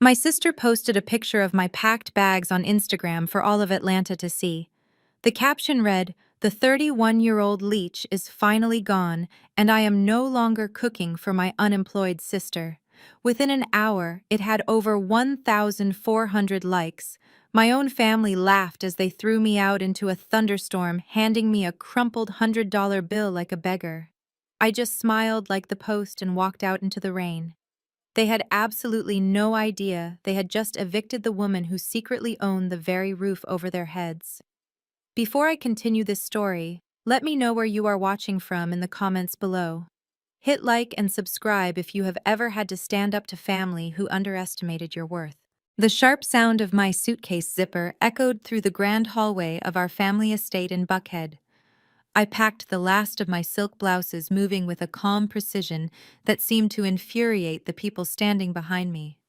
My sister posted a picture of my packed bags on Instagram for all of Atlanta to see. The caption read, "The 31-year-old leech is finally gone, and I am no longer cooking for my unemployed sister." Within an hour, it had over 1,400 likes. My own family laughed as they threw me out into a thunderstorm, handing me a crumpled $100 bill like a beggar. I just smiled like the post and walked out into the rain. They had absolutely no idea they had just evicted the woman who secretly owned the very roof over their heads. Before I continue this story, let me know where you are watching from in the comments below. Hit like and subscribe if you have ever had to stand up to family who underestimated your worth. The sharp sound of my suitcase zipper echoed through the grand hallway of our family estate in Buckhead. I packed the last of my silk blouses, moving with a calm precision that seemed to infuriate the people standing behind me.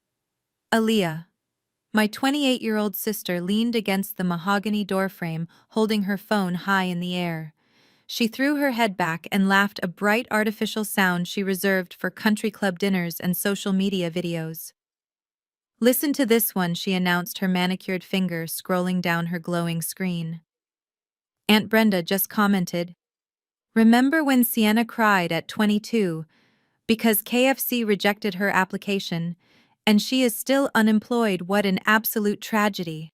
Aaliyah, my 28-year-old sister, leaned against the mahogany doorframe, holding her phone high in the air. She threw her head back and laughed, a bright artificial sound she reserved for country club dinners and social media videos. "Listen to this one," she announced, her manicured finger scrolling down her glowing screen. Aunt Brenda just commented, "Remember when Sienna cried at 22 because KFC rejected her application, and she is still unemployed? What an absolute tragedy."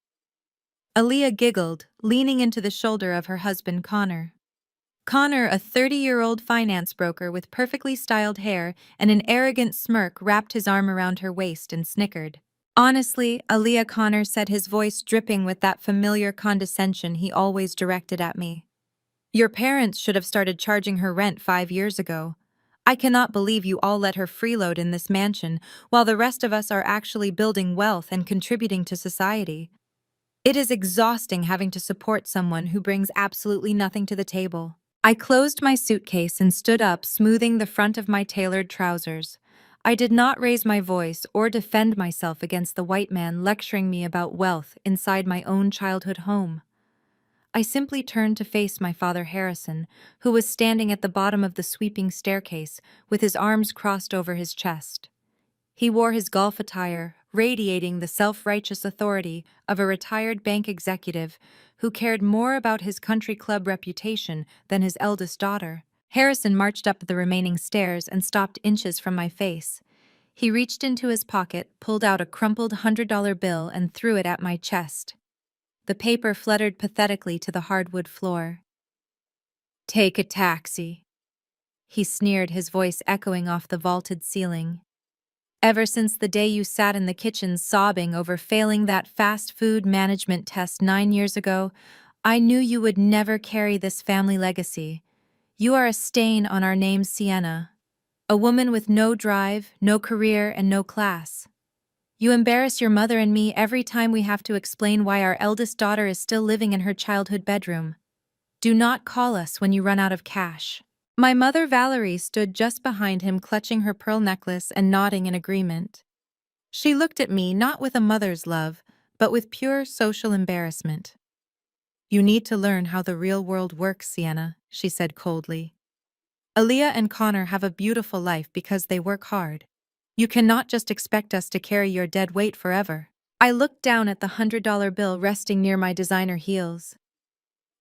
Aaliyah giggled, leaning into the shoulder of her husband Connor. Connor, a 30-year-old finance broker with perfectly styled hair and an arrogant smirk, wrapped his arm around her waist and snickered. "Honestly," Aaliyah, Connor said, his voice dripping with that familiar condescension he always directed at me, "your parents should have started charging her rent 5 years ago. I cannot believe you all let her freeload in this mansion while the rest of us are actually building wealth and contributing to society. It is exhausting having to support someone who brings absolutely nothing to the table." I closed my suitcase and stood up, smoothing the front of my tailored trousers. I did not raise my voice or defend myself against the white man lecturing me about wealth inside my own childhood home. I simply turned to face my father Harrison, who was standing at the bottom of the sweeping staircase with his arms crossed over his chest. He wore his golf attire, radiating the self-righteous authority of a retired bank executive who cared more about his country club reputation than his eldest daughter. Harrison marched up the remaining stairs and stopped inches from my face. He reached into his pocket, pulled out a crumpled $100 bill, and threw it at my chest. The paper fluttered pathetically to the hardwood floor. "Take a taxi," he sneered, his voice echoing off the vaulted ceiling. "Ever since the day you sat in the kitchen sobbing over failing that fast food management test 9 years ago, I knew you would never carry this family legacy. You are a stain on our name, Sienna. A woman with no drive, no career, and no class. You embarrass your mother and me every time we have to explain why our eldest daughter is still living in her childhood bedroom. Do not call us when you run out of cash." My mother Valerie stood just behind him, clutching her pearl necklace and nodding in agreement. She looked at me not with a mother's love, but with pure social embarrassment. "You need to learn how the real world works, Sienna," she said coldly. "Aaliyah and Connor have a beautiful life because they work hard. You cannot just expect us to carry your dead weight forever." I looked down at the $100 bill resting near my designer heels.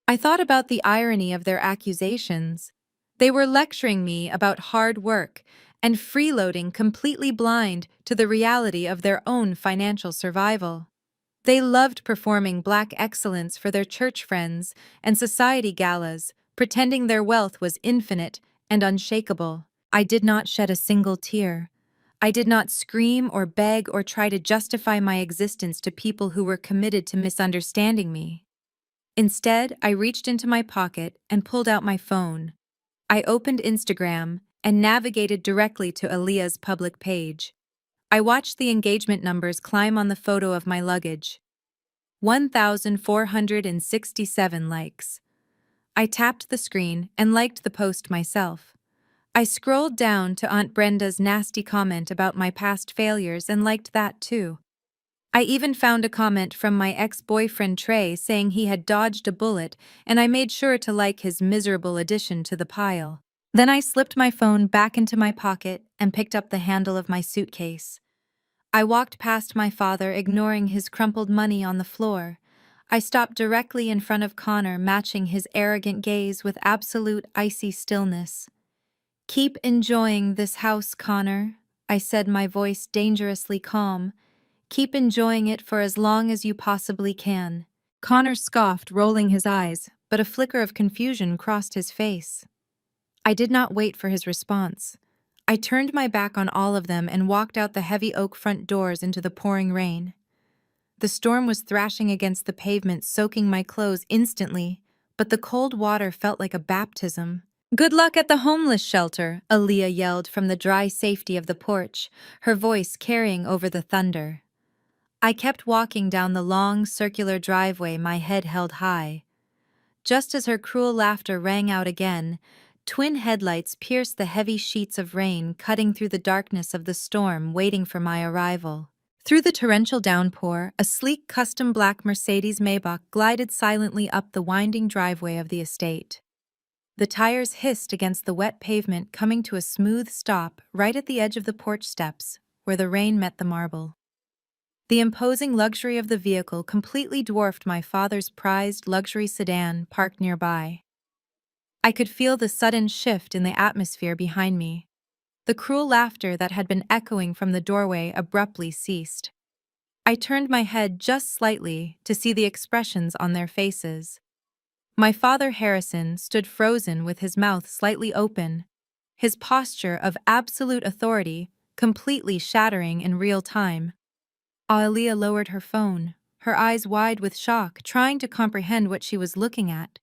I thought about the irony of their accusations. They were lecturing me about hard work and freeloading, completely blind to the reality of their own financial survival. They loved performing black excellence for their church friends and society galas, pretending their wealth was infinite and unshakable. I did not shed a single tear. I did not scream or beg or try to justify my existence to people who were committed to misunderstanding me. Instead, I reached into my pocket and pulled out my phone. I opened Instagram and navigated directly to Aaliyah's public page. I watched the engagement numbers climb on the photo of my luggage. 1,467 likes. I tapped the screen and liked the post myself. I scrolled down to Aunt Brenda's nasty comment about my past failures and liked that too. I even found a comment from my ex-boyfriend Trey saying he had dodged a bullet, and I made sure to like his miserable addition to the pile. Then I slipped my phone back into my pocket and picked up the handle of my suitcase. I walked past my father, ignoring his crumpled money on the floor. I stopped directly in front of Connor, matching his arrogant gaze with absolute icy stillness. "Keep enjoying this house, Connor," I said, my voice dangerously calm. "Keep enjoying it for as long as you possibly can." Connor scoffed, rolling his eyes, but a flicker of confusion crossed his face. I did not wait for his response. I turned my back on all of them and walked out the heavy oak front doors into the pouring rain. The storm was thrashing against the pavement, soaking my clothes instantly, but the cold water felt like a baptism. "Good luck at the homeless shelter," Aaliyah yelled from the dry safety of the porch, her voice carrying over the thunder. I kept walking down the long, circular driveway, my head held high. Just as her cruel laughter rang out again, twin headlights pierced the heavy sheets of rain, cutting through the darkness of the storm, waiting for my arrival. Through the torrential downpour, a sleek custom black Mercedes Maybach glided silently up the winding driveway of the estate. The tires hissed against the wet pavement, coming to a smooth stop right at the edge of the porch steps, where the rain met the marble. The imposing luxury of the vehicle completely dwarfed my father's prized luxury sedan parked nearby. I could feel the sudden shift in the atmosphere behind me. The cruel laughter that had been echoing from the doorway abruptly ceased. I turned my head just slightly to see the expressions on their faces. My father, Harrison, stood frozen with his mouth slightly open, his posture of absolute authority completely shattering in real time. Aaliyah lowered her phone, her eyes wide with shock, trying to comprehend what she was looking at.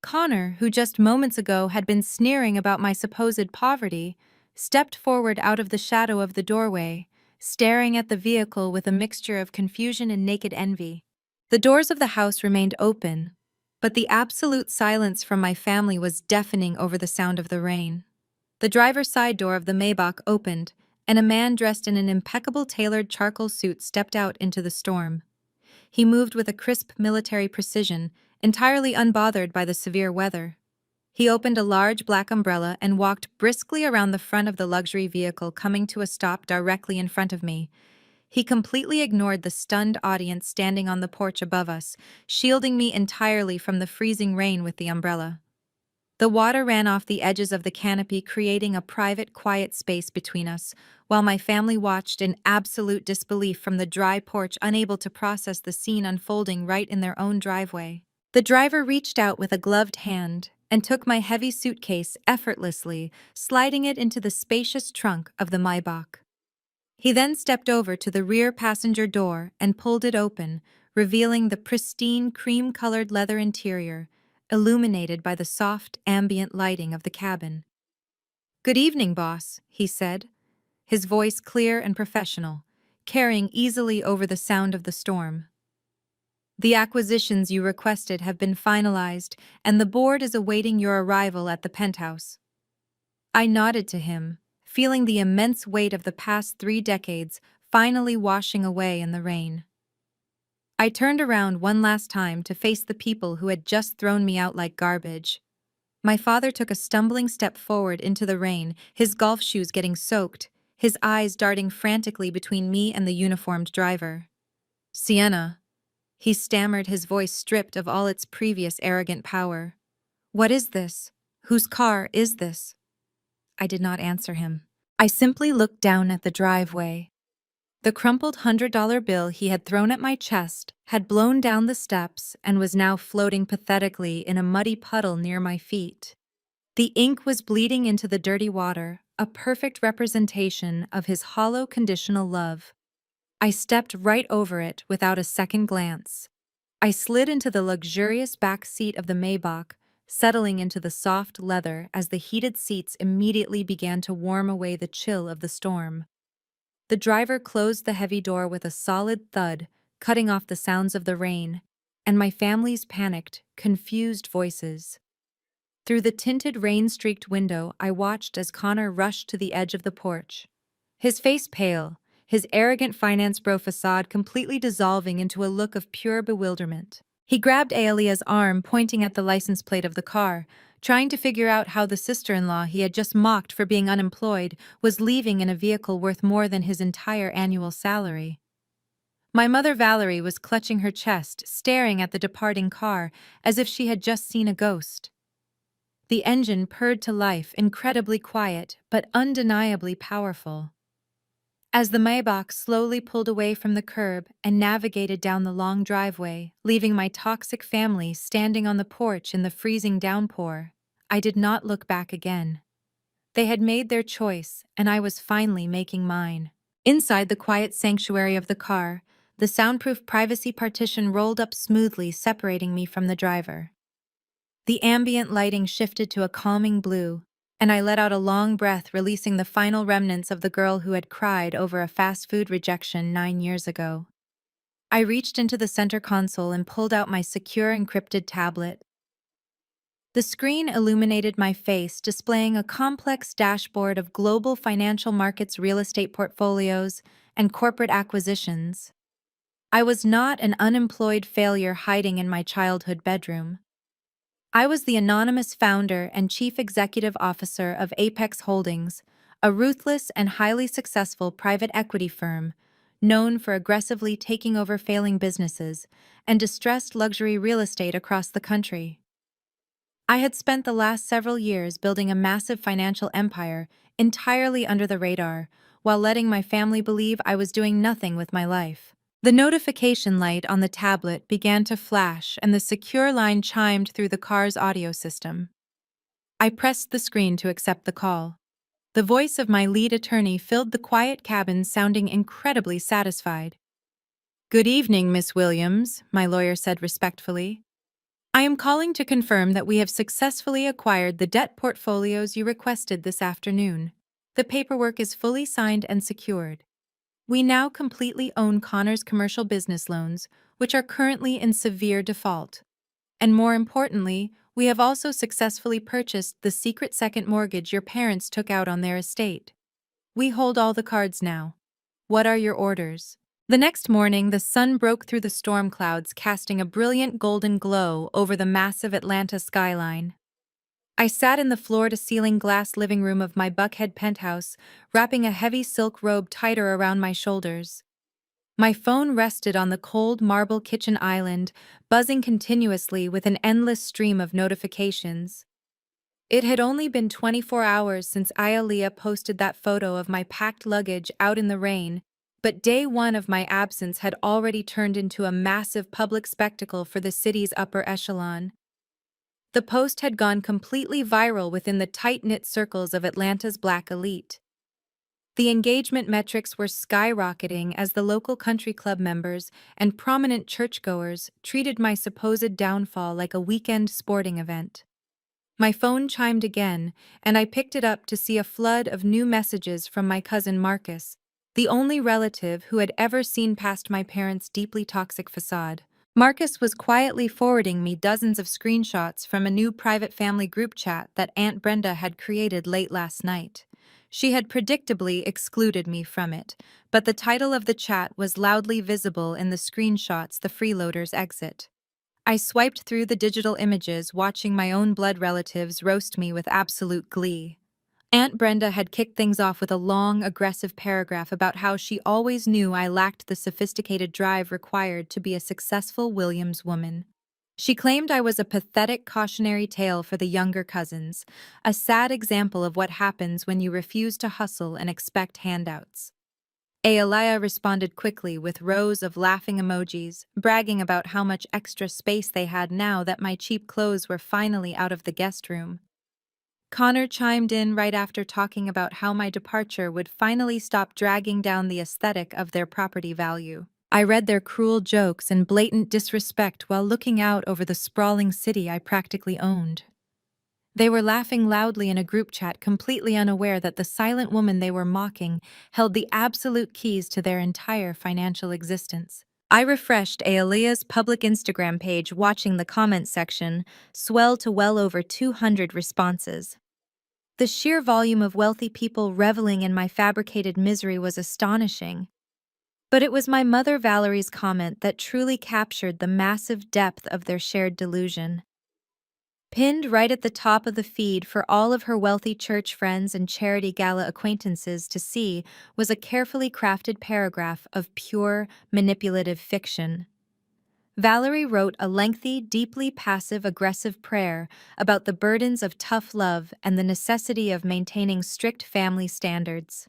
Connor, who just moments ago had been sneering about my supposed poverty, stepped forward out of the shadow of the doorway, staring at the vehicle with a mixture of confusion and naked envy. The doors of the house remained open, but the absolute silence from my family was deafening over the sound of the rain. The driver's side door of the Maybach opened, and a man dressed in an impeccable tailored charcoal suit stepped out into the storm. He moved with a crisp military precision, entirely unbothered by the severe weather. He opened a large black umbrella and walked briskly around the front of the luxury vehicle, coming to a stop directly in front of me. He completely ignored the stunned audience standing on the porch above us, shielding me entirely from the freezing rain with the umbrella. The water ran off the edges of the canopy, creating a private, quiet space between us, while my family watched in absolute disbelief from the dry porch, unable to process the scene unfolding right in their own driveway. The driver reached out with a gloved hand and took my heavy suitcase effortlessly, sliding it into the spacious trunk of the Maybach. He then stepped over to the rear passenger door and pulled it open, revealing the pristine cream-colored leather interior, illuminated by the soft, ambient lighting of the cabin. "Good evening, boss," he said, his voice clear and professional, carrying easily over the sound of the storm. "The acquisitions you requested have been finalized, and the board is awaiting your arrival at the penthouse." I nodded to him, feeling the immense weight of the past 3 decades finally washing away in the rain. I turned around one last time to face the people who had just thrown me out like garbage. My father took a stumbling step forward into the rain, his golf shoes getting soaked, his eyes darting frantically between me and the uniformed driver. "Sienna," he stammered, his voice stripped of all its previous arrogant power. "What is this? Whose car is this?" I did not answer him. I simply looked down at the driveway. The crumpled $100 bill he had thrown at my chest had blown down the steps and was now floating pathetically in a muddy puddle near my feet. The ink was bleeding into the dirty water, a perfect representation of his hollow conditional love. I stepped right over it without a second glance. I slid into the luxurious back seat of the Maybach, settling into the soft leather as the heated seats immediately began to warm away the chill of the storm. The driver closed the heavy door with a solid thud, cutting off the sounds of the rain, and my family's panicked, confused voices. Through the tinted rain-streaked window, I watched as Connor rushed to the edge of the porch. His face pale, his arrogant finance bro facade completely dissolving into a look of pure bewilderment. He grabbed Aaliyah's arm, pointing at the license plate of the car, trying to figure out how the sister-in-law he had just mocked for being unemployed was leaving in a vehicle worth more than his entire annual salary. My mother Valerie was clutching her chest, staring at the departing car as if she had just seen a ghost. The engine purred to life, incredibly quiet, but undeniably powerful. As the Maybach slowly pulled away from the curb and navigated down the long driveway, leaving my toxic family standing on the porch in the freezing downpour, I did not look back again. They had made their choice, and I was finally making mine. Inside the quiet sanctuary of the car, the soundproof privacy partition rolled up smoothly, separating me from the driver. The ambient lighting shifted to a calming blue, and I let out a long breath, releasing the final remnants of the girl who had cried over a fast food rejection 9 years ago. I reached into the center console and pulled out my secure encrypted tablet. The screen illuminated my face, displaying a complex dashboard of global financial markets, real estate portfolios, and corporate acquisitions. I was not an unemployed failure hiding in my childhood bedroom. I was the anonymous founder and chief executive officer of Apex Holdings, a ruthless and highly successful private equity firm known for aggressively taking over failing businesses and distressed luxury real estate across the country. I had spent the last several years building a massive financial empire entirely under the radar, while letting my family believe I was doing nothing with my life. The notification light on the tablet began to flash and the secure line chimed through the car's audio system. I pressed the screen to accept the call. The voice of my lead attorney filled the quiet cabin, sounding incredibly satisfied. "Good evening, Miss Williams," my lawyer said respectfully. "I am calling to confirm that we have successfully acquired the debt portfolios you requested this afternoon. The paperwork is fully signed and secured. We now completely own Connor's commercial business loans, which are currently in severe default. And more importantly, we have also successfully purchased the secret second mortgage your parents took out on their estate. We hold all the cards now. What are your orders?" The next morning, the sun broke through the storm clouds, casting a brilliant golden glow over the massive Atlanta skyline. I sat in the floor-to-ceiling glass living room of my Buckhead penthouse, wrapping a heavy silk robe tighter around my shoulders. My phone rested on the cold marble kitchen island, buzzing continuously with an endless stream of notifications. It had only been 24 hours since Ayalea posted that photo of my packed luggage out in the rain, but day one of my absence had already turned into a massive public spectacle for the city's upper echelon. The post had gone completely viral within the tight-knit circles of Atlanta's Black elite. The engagement metrics were skyrocketing as the local country club members and prominent churchgoers treated my supposed downfall like a weekend sporting event. My phone chimed again, and I picked it up to see a flood of new messages from my cousin Marcus, the only relative who had ever seen past my parents' deeply toxic facade. Marcus was quietly forwarding me dozens of screenshots from a new private family group chat that Aunt Brenda had created late last night. She had predictably excluded me from it, but the title of the chat was loudly visible in the screenshots the freeloaders exit. I swiped through the digital images, watching my own blood relatives roast me with absolute glee. Aunt Brenda had kicked things off with a long, aggressive paragraph about how she always knew I lacked the sophisticated drive required to be a successful Williams woman. She claimed I was a pathetic cautionary tale for the younger cousins, a sad example of what happens when you refuse to hustle and expect handouts. Ayalea responded quickly with rows of laughing emojis, bragging about how much extra space they had now that my cheap clothes were finally out of the guest room. Connor chimed in right after, talking about how my departure would finally stop dragging down the aesthetic of their property value. I read their cruel jokes and blatant disrespect while looking out over the sprawling city I practically owned. They were laughing loudly in a group chat, completely unaware that the silent woman they were mocking held the absolute keys to their entire financial existence. I refreshed Ayalea's public Instagram page, watching the comment section swell to well over 200 responses. The sheer volume of wealthy people reveling in my fabricated misery was astonishing. But it was my mother Valerie's comment that truly captured the massive depth of their shared delusion. Pinned right at the top of the feed for all of her wealthy church friends and charity gala acquaintances to see was a carefully crafted paragraph of pure, manipulative fiction. Valerie wrote a lengthy, deeply passive-aggressive prayer about the burdens of tough love and the necessity of maintaining strict family standards.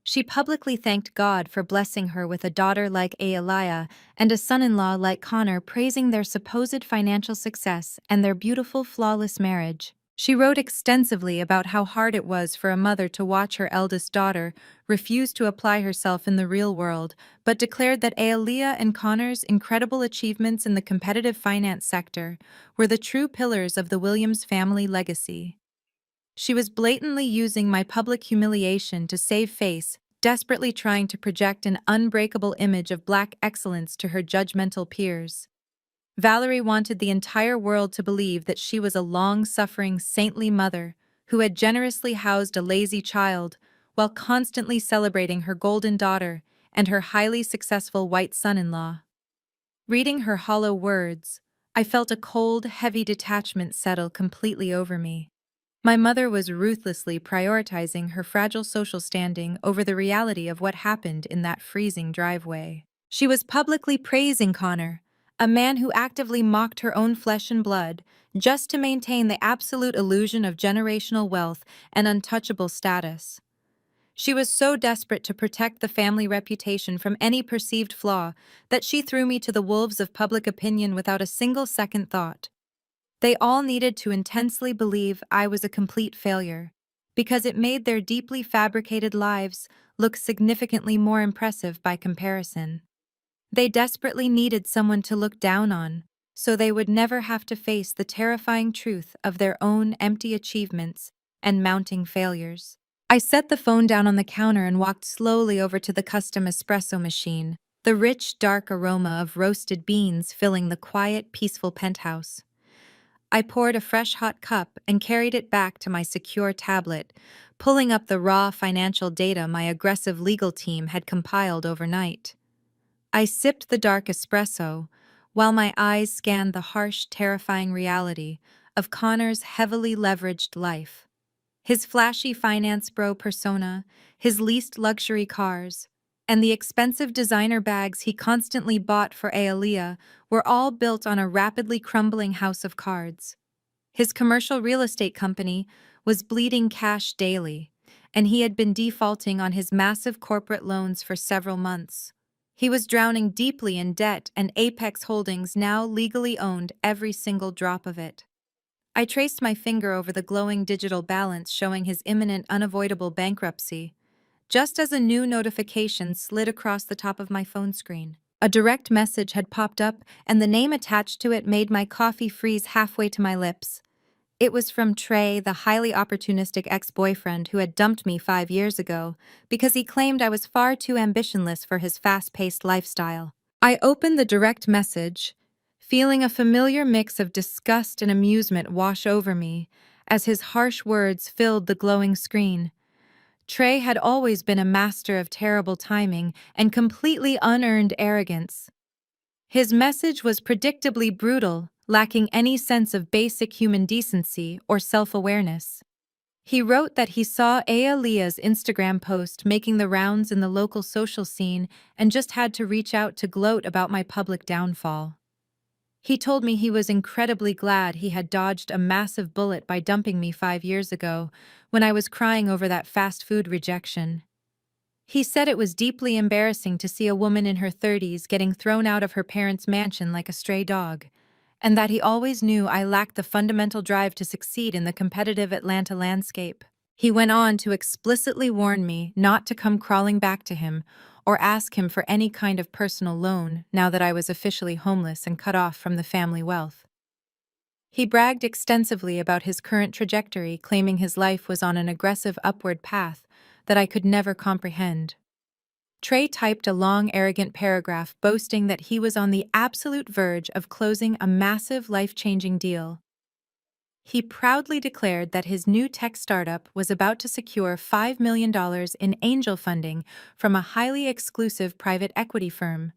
She publicly thanked God for blessing her with a daughter like Aaliah and a son-in-law like Connor, praising their supposed financial success and their beautiful, flawless marriage. She wrote extensively about how hard it was for a mother to watch her eldest daughter refuse to apply herself in the real world, but declared that Aaliah and Connor's incredible achievements in the competitive finance sector were the true pillars of the Williams family legacy. She was blatantly using my public humiliation to save face, desperately trying to project an unbreakable image of Black excellence to her judgmental peers. Valerie wanted the entire world to believe that she was a long-suffering, saintly mother who had generously housed a lazy child while constantly celebrating her golden daughter and her highly successful white son-in-law. Reading her hollow words, I felt a cold, heavy detachment settle completely over me. My mother was ruthlessly prioritizing her fragile social standing over the reality of what happened in that freezing driveway. She was publicly praising Connor, a man who actively mocked her own flesh and blood, just to maintain the absolute illusion of generational wealth and untouchable status. She was so desperate to protect the family reputation from any perceived flaw that she threw me to the wolves of public opinion without a single second thought. They all needed to intensely believe I was a complete failure, because it made their deeply fabricated lives look significantly more impressive by comparison. They desperately needed someone to look down on, so they would never have to face the terrifying truth of their own empty achievements and mounting failures. I set the phone down on the counter and walked slowly over to the custom espresso machine, the rich, dark aroma of roasted beans filling the quiet, peaceful penthouse. I poured a fresh hot cup and carried it back to my secure tablet, pulling up the raw financial data my aggressive legal team had compiled overnight. I sipped the dark espresso, while my eyes scanned the harsh, terrifying reality of Connor's heavily leveraged life. His flashy finance bro persona, his leased luxury cars, and the expensive designer bags he constantly bought for Aaliah were all built on a rapidly crumbling house of cards. His commercial real estate company was bleeding cash daily, and he had been defaulting on his massive corporate loans for several months. He was drowning deeply in debt, and Apex Holdings now legally owned every single drop of it. I traced my finger over the glowing digital balance showing his imminent, unavoidable bankruptcy, just as a new notification slid across the top of my phone screen. A direct message had popped up, and the name attached to it made my coffee freeze halfway to my lips. It was from Trey, the highly opportunistic ex-boyfriend who had dumped me 5 years ago because he claimed I was far too ambitionless for his fast-paced lifestyle. I opened the direct message, feeling a familiar mix of disgust and amusement wash over me as his harsh words filled the glowing screen. Trey had always been a master of terrible timing and completely unearned arrogance. His message was predictably brutal, lacking any sense of basic human decency or self-awareness. He wrote that he saw Aaliah's Instagram post making the rounds in the local social scene and just had to reach out to gloat about my public downfall. He told me he was incredibly glad he had dodged a massive bullet by dumping me 5 years ago, when I was crying over that fast food rejection. He said it was deeply embarrassing to see a woman in her 30s getting thrown out of her parents' mansion like a stray dog, and that he always knew I lacked the fundamental drive to succeed in the competitive Atlanta landscape. He went on to explicitly warn me not to come crawling back to him or ask him for any kind of personal loan now that I was officially homeless and cut off from the family wealth. He bragged extensively about his current trajectory, claiming his life was on an aggressive upward path that I could never comprehend. Trey typed a long, arrogant paragraph boasting that he was on the absolute verge of closing a massive, life-changing deal. He proudly declared that his new tech startup was about to secure $5 million in angel funding from a highly exclusive private equity firm.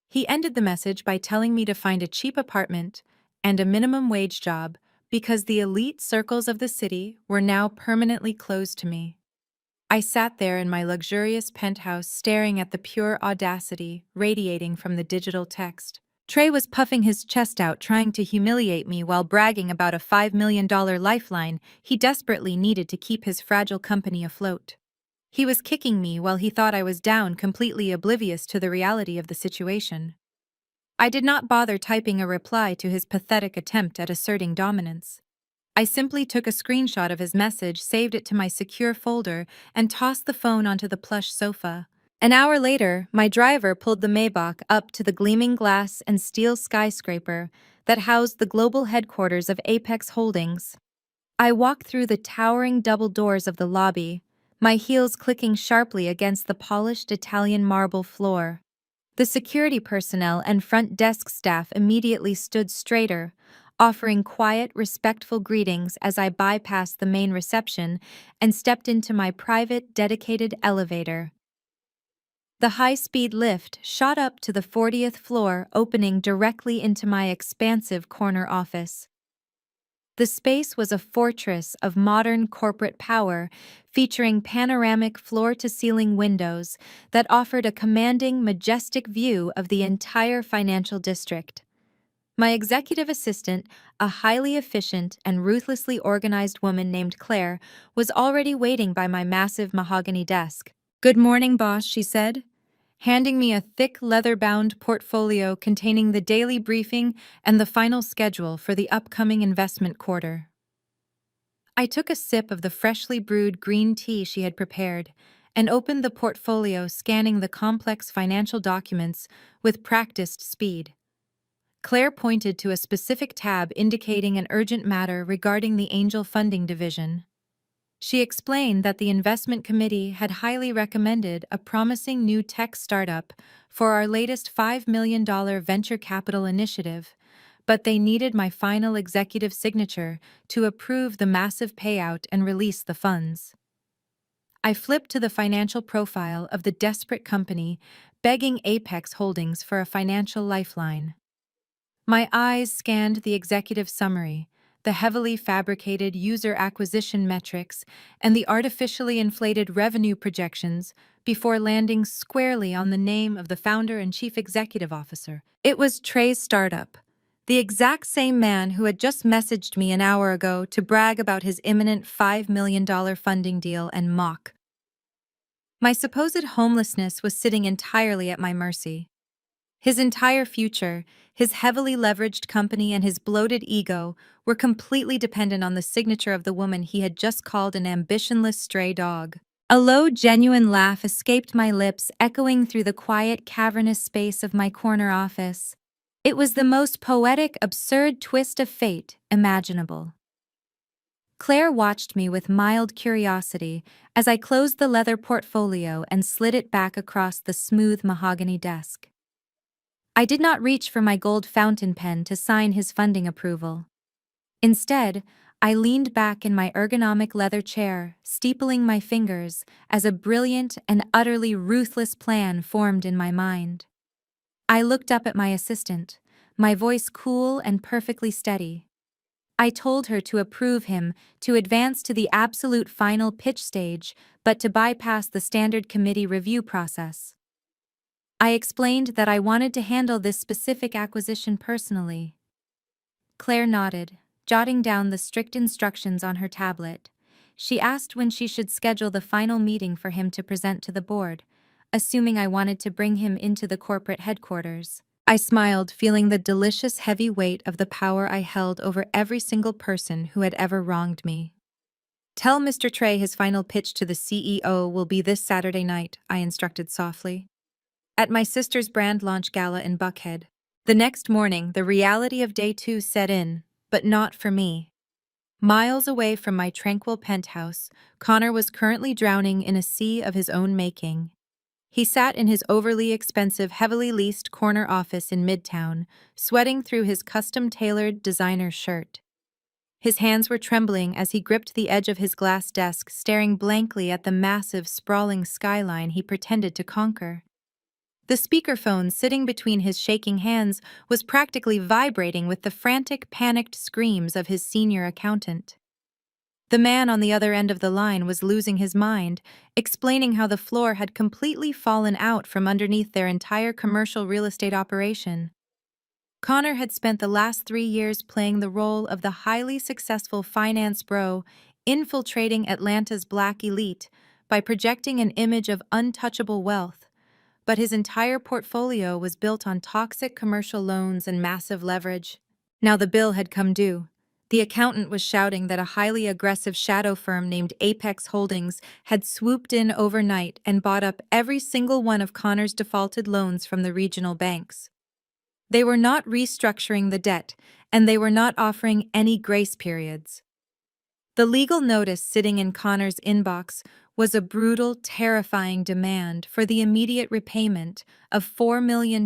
He ended the message by telling me to find a cheap apartment and a minimum wage job because the elite circles of the city were now permanently closed to me. I sat there in my luxurious penthouse staring at the pure audacity radiating from the digital text. Trey was puffing his chest out trying to humiliate me while bragging about a $5 million lifeline he desperately needed to keep his fragile company afloat. He was kicking me while he thought I was down, completely oblivious to the reality of the situation. I did not bother typing a reply to his pathetic attempt at asserting dominance. I simply took a screenshot of his message, saved it to my secure folder, and tossed the phone onto the plush sofa. An hour later, my driver pulled the Maybach up to the gleaming glass and steel skyscraper that housed the global headquarters of Apex Holdings. I walked through the towering double doors of the lobby, my heels clicking sharply against the polished Italian marble floor. The security personnel and front desk staff immediately stood straighter, offering quiet, respectful greetings as I bypassed the main reception and stepped into my private, dedicated elevator. The high-speed lift shot up to the 40th floor, opening directly into my expansive corner office. The space was a fortress of modern corporate power, featuring panoramic floor-to-ceiling windows that offered a commanding, majestic view of the entire financial district. My executive assistant, a highly efficient and ruthlessly organized woman named Claire, was already waiting by my massive mahogany desk. "Good morning, boss," she said, handing me a thick leather-bound portfolio containing the daily briefing and the final schedule for the upcoming investment quarter. I took a sip of the freshly brewed green tea she had prepared and opened the portfolio, scanning the complex financial documents with practiced speed. Claire pointed to a specific tab indicating an urgent matter regarding the angel funding division. She explained that the investment committee had highly recommended a promising new tech startup for our latest $5 million venture capital initiative, but they needed my final executive signature to approve the massive payout and release the funds. I flipped to the financial profile of the desperate company, begging Apex Holdings for a financial lifeline. My eyes scanned the executive summary, the heavily fabricated user acquisition metrics, and the artificially inflated revenue projections before landing squarely on the name of the founder and chief executive officer. It was Trey's startup, the exact same man who had just messaged me an hour ago to brag about his imminent $5 million funding deal and mock. My supposed homelessness was sitting entirely at my mercy. His entire future, his heavily leveraged company, and his bloated ego were completely dependent on the signature of the woman he had just called an ambitionless stray dog. A low, genuine laugh escaped my lips, echoing through the quiet, cavernous space of my corner office. It was the most poetic, absurd twist of fate imaginable. Claire watched me with mild curiosity as I closed the leather portfolio and slid it back across the smooth mahogany desk. I did not reach for my gold fountain pen to sign his funding approval. Instead, I leaned back in my ergonomic leather chair, steepling my fingers as a brilliant and utterly ruthless plan formed in my mind. I looked up at my assistant, my voice cool and perfectly steady. I told her to approve him, to advance to the absolute final pitch stage, but to bypass the standard committee review process. I explained that I wanted to handle this specific acquisition personally. Claire nodded, jotting down the strict instructions on her tablet. She asked when she should schedule the final meeting for him to present to the board, assuming I wanted to bring him into the corporate headquarters. I smiled, feeling the delicious heavy weight of the power I held over every single person who had ever wronged me. "Tell Mr. Trey his final pitch to the CEO will be this Saturday night," I instructed softly. "At my sister's brand launch gala in Buckhead." The next morning, the reality of day 2 set in, but not for me. Miles away from my tranquil penthouse, Connor was currently drowning in a sea of his own making. He sat in his overly expensive, heavily leased corner office in Midtown, sweating through his custom-tailored designer shirt. His hands were trembling as he gripped the edge of his glass desk, staring blankly at the massive, sprawling skyline he pretended to conquer. The speakerphone sitting between his shaking hands was practically vibrating with the frantic, panicked screams of his senior accountant. The man on the other end of the line was losing his mind, explaining how the floor had completely fallen out from underneath their entire commercial real estate operation. Connor had spent the last 3 years playing the role of the highly successful finance bro, infiltrating Atlanta's black elite by projecting an image of untouchable wealth. But his entire portfolio was built on toxic commercial loans and massive leverage. Now the bill had come due. The accountant was shouting that a highly aggressive shadow firm named Apex Holdings had swooped in overnight and bought up every single one of Connor's defaulted loans from the regional banks. They were not restructuring the debt, and they were not offering any grace periods. The legal notice sitting in Connor's inbox was a brutal, terrifying demand for the immediate repayment of $4 million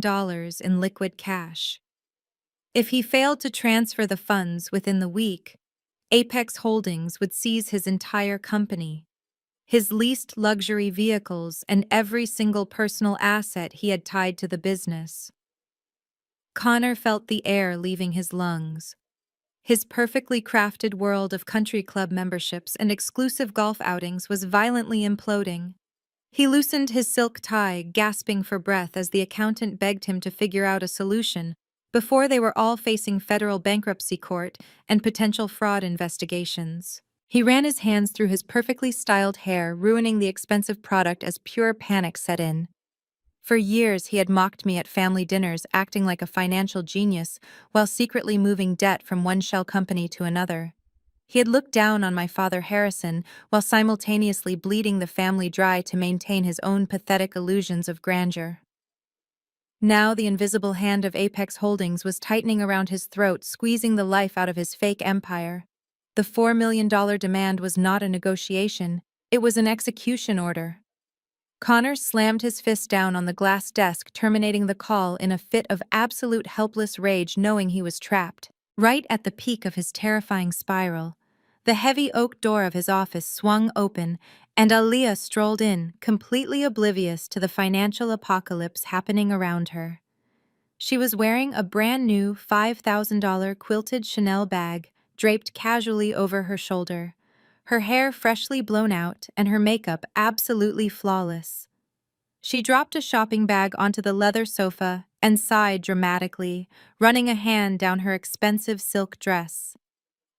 in liquid cash. If he failed to transfer the funds within the week, Apex Holdings would seize his entire company, his leased luxury vehicles, and every single personal asset he had tied to the business. Connor felt the air leaving his lungs. His perfectly crafted world of country club memberships and exclusive golf outings was violently imploding. He loosened his silk tie, gasping for breath as the accountant begged him to figure out a solution before they were all facing federal bankruptcy court and potential fraud investigations. He ran his hands through his perfectly styled hair, ruining the expensive product as pure panic set in. For years, he had mocked me at family dinners, acting like a financial genius while secretly moving debt from one shell company to another. He had looked down on my father Harrison while simultaneously bleeding the family dry to maintain his own pathetic illusions of grandeur. Now the invisible hand of Apex Holdings was tightening around his throat, squeezing the life out of his fake empire. The $4 million demand was not a negotiation, it was an execution order. Connor slammed his fist down on the glass desk, terminating the call in a fit of absolute helpless rage, knowing he was trapped. Right at the peak of his terrifying spiral, the heavy oak door of his office swung open, and Aaliyah strolled in, completely oblivious to the financial apocalypse happening around her. She was wearing a brand-new $5,000 quilted Chanel bag, draped casually over her shoulder, her hair freshly blown out and her makeup absolutely flawless. She dropped a shopping bag onto the leather sofa and sighed dramatically, running a hand down her expensive silk dress.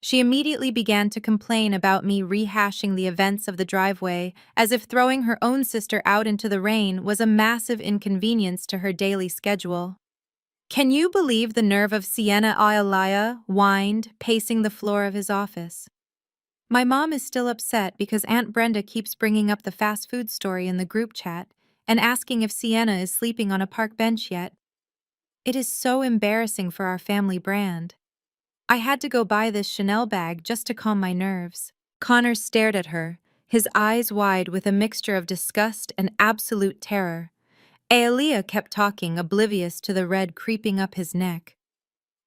She immediately began to complain about me rehashing the events of the driveway, as if throwing her own sister out into the rain was a massive inconvenience to her daily schedule. "Can you believe the nerve of Sienna?" Ayalaya whined, pacing the floor of his office. "My mom is still upset because Aunt Brenda keeps bringing up the fast food story in the group chat and asking if Sienna is sleeping on a park bench yet. It is so embarrassing for our family brand. I had to go buy this Chanel bag just to calm my nerves." Connor stared at her, his eyes wide with a mixture of disgust and absolute terror. Aaliyah kept talking, oblivious to the red creeping up his neck.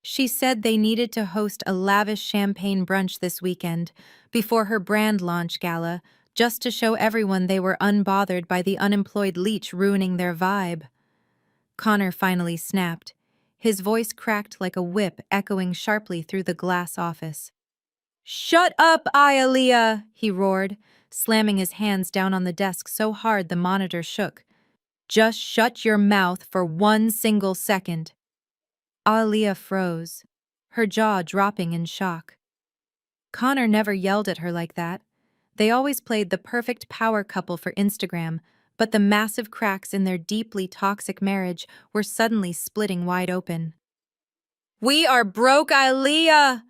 She said they needed to host a lavish champagne brunch this weekend, before her brand launch gala, just to show everyone they were unbothered by the unemployed leech ruining their vibe. Connor finally snapped. His voice cracked like a whip, echoing sharply through the glass office. "Shut up, Aaliyah!" he roared, slamming his hands down on the desk so hard the monitor shook. "Just shut your mouth for 1 single second." Aaliyah froze, her jaw dropping in shock. Connor never yelled at her like that. They always played the perfect power couple for Instagram, but the massive cracks in their deeply toxic marriage were suddenly splitting wide open. "We are broke, Aaliyah!"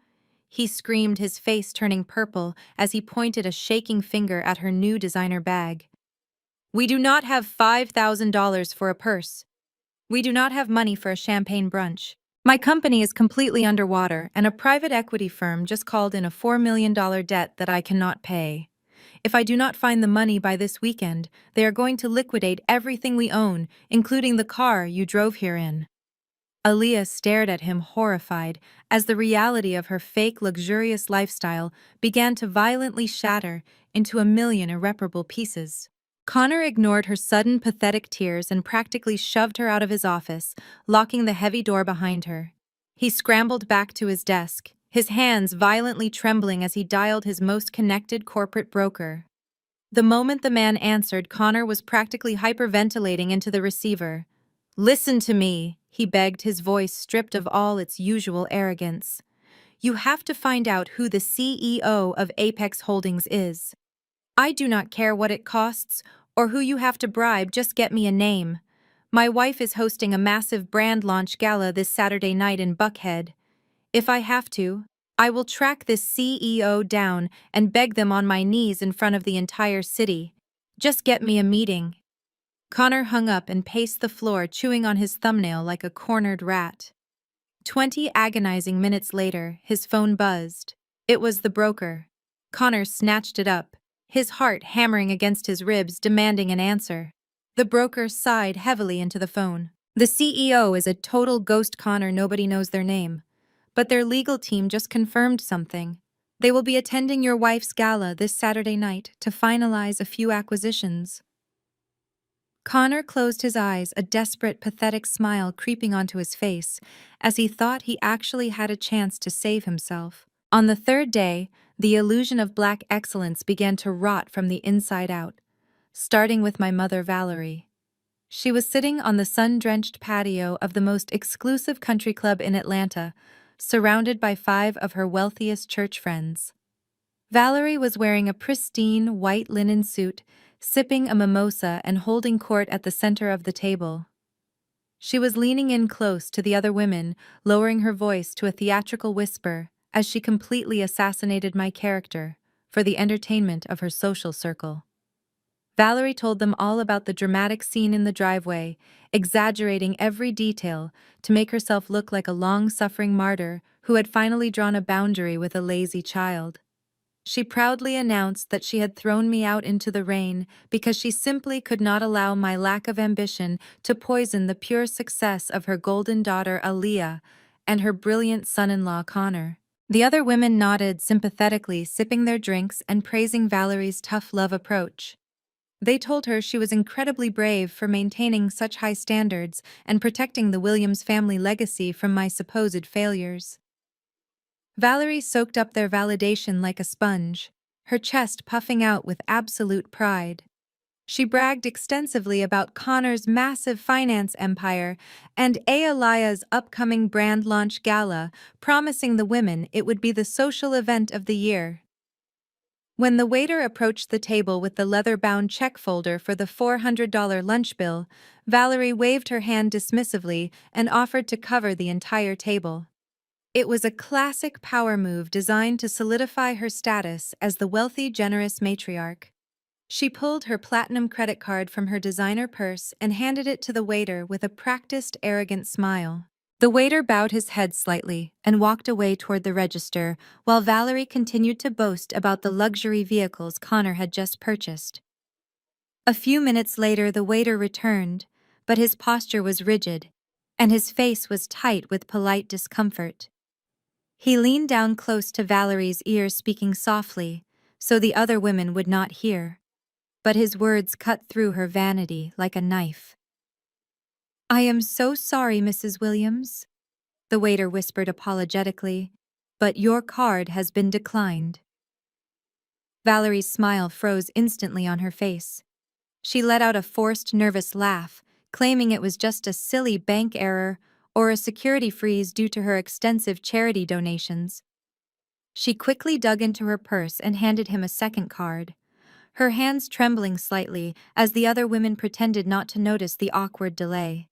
he screamed, his face turning purple as he pointed a shaking finger at her new designer bag. "We do not have $5,000 for a purse. We do not have money for a champagne brunch. My company is completely underwater, and a private equity firm just called in a $4 million debt that I cannot pay. If I do not find the money by this weekend, they are going to liquidate everything we own, including the car you drove here in." Aaliyah stared at him horrified as the reality of her fake, luxurious lifestyle began to violently shatter into a million irreparable pieces. Connor ignored her sudden, pathetic tears and practically shoved her out of his office, locking the heavy door behind her. He scrambled back to his desk, his hands violently trembling as he dialed his most connected corporate broker. The moment the man answered, Connor was practically hyperventilating into the receiver. "Listen to me," he begged, his voice stripped of all its usual arrogance. "You have to find out who the CEO of Apex Holdings is. I do not care what it costs or who you have to bribe, just get me a name. My wife is hosting a massive brand launch gala this Saturday night in Buckhead. If I have to, I will track this CEO down and beg them on my knees in front of the entire city. Just get me a meeting." Connor hung up and paced the floor, chewing on his thumbnail like a cornered rat. 20 agonizing minutes later, his phone buzzed. It was the broker. Connor snatched it up, his heart hammering against his ribs, demanding an answer. The broker sighed heavily into the phone. "The CEO is a total ghost, Connor. Nobody knows their name. But their legal team just confirmed something. They will be attending your wife's gala this Saturday night to finalize a few acquisitions." Connor closed his eyes, a desperate, pathetic smile creeping onto his face, as he thought he actually had a chance to save himself. On the third day, the illusion of black excellence began to rot from the inside out, starting with my mother, Valerie. She was sitting on the sun-drenched patio of the most exclusive country club in Atlanta, surrounded by 5 of her wealthiest church friends. Valerie was wearing a pristine white linen suit, sipping a mimosa and holding court at the center of the table. She was leaning in close to the other women, lowering her voice to a theatrical whisper as she completely assassinated my character for the entertainment of her social circle. Valerie told them all about the dramatic scene in the driveway, exaggerating every detail to make herself look like a long-suffering martyr who had finally drawn a boundary with a lazy child. She proudly announced that she had thrown me out into the rain because she simply could not allow my lack of ambition to poison the pure success of her golden daughter Aaliyah and her brilliant son-in-law Connor. The other women nodded sympathetically, sipping their drinks and praising Valerie's tough love approach. They told her she was incredibly brave for maintaining such high standards and protecting the Williams family legacy from my supposed failures. Valerie soaked up their validation like a sponge, her chest puffing out with absolute pride. She bragged extensively about Connor's massive finance empire and Aalia's upcoming brand launch gala, promising the women it would be the social event of the year. When the waiter approached the table with the leather-bound check folder for the $400 lunch bill, Valerie waved her hand dismissively and offered to cover the entire table. It was a classic power move designed to solidify her status as the wealthy, generous matriarch. She pulled her platinum credit card from her designer purse and handed it to the waiter with a practiced, arrogant smile. The waiter bowed his head slightly and walked away toward the register, while Valerie continued to boast about the luxury vehicles Connor had just purchased. A few minutes later, the waiter returned, but his posture was rigid, and his face was tight with polite discomfort. He leaned down close to Valerie's ear, speaking softly, so the other women would not hear. But his words cut through her vanity like a knife. "I am so sorry, Mrs. Williams," the waiter whispered apologetically, "but your card has been declined." Valerie's smile froze instantly on her face. She let out a forced, nervous laugh, claiming it was just a silly bank error or a security freeze due to her extensive charity donations. She quickly dug into her purse and handed him a second card, her hands trembling slightly as the other women pretended not to notice the awkward delay.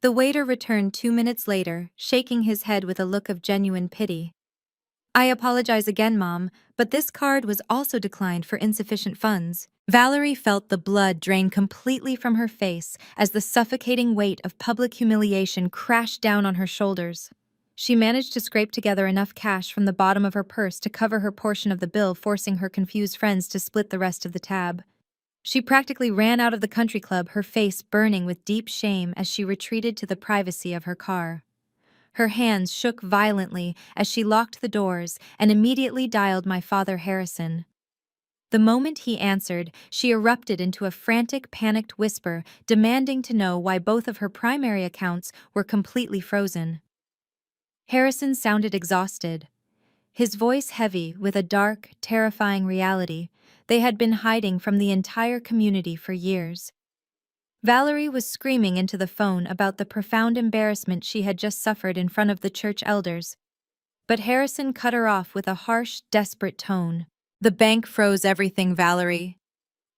The waiter returned 2 minutes later, shaking his head with a look of genuine pity. "I apologize again, Mom, but this card was also declined for insufficient funds." Valerie felt the blood drain completely from her face as the suffocating weight of public humiliation crashed down on her shoulders. She managed to scrape together enough cash from the bottom of her purse to cover her portion of the bill, forcing her confused friends to split the rest of the tab. She practically ran out of the country club, her face burning with deep shame as she retreated to the privacy of her car. Her hands shook violently as she locked the doors and immediately dialed my father, Harrison. The moment he answered, she erupted into a frantic, panicked whisper, demanding to know why both of her primary accounts were completely frozen. Harrison sounded exhausted, his voice heavy with a dark, terrifying reality they had been hiding from the entire community for years. Valerie was screaming into the phone about the profound embarrassment she had just suffered in front of the church elders. But Harrison cut her off with a harsh, desperate tone. "The bank froze everything, Valerie,"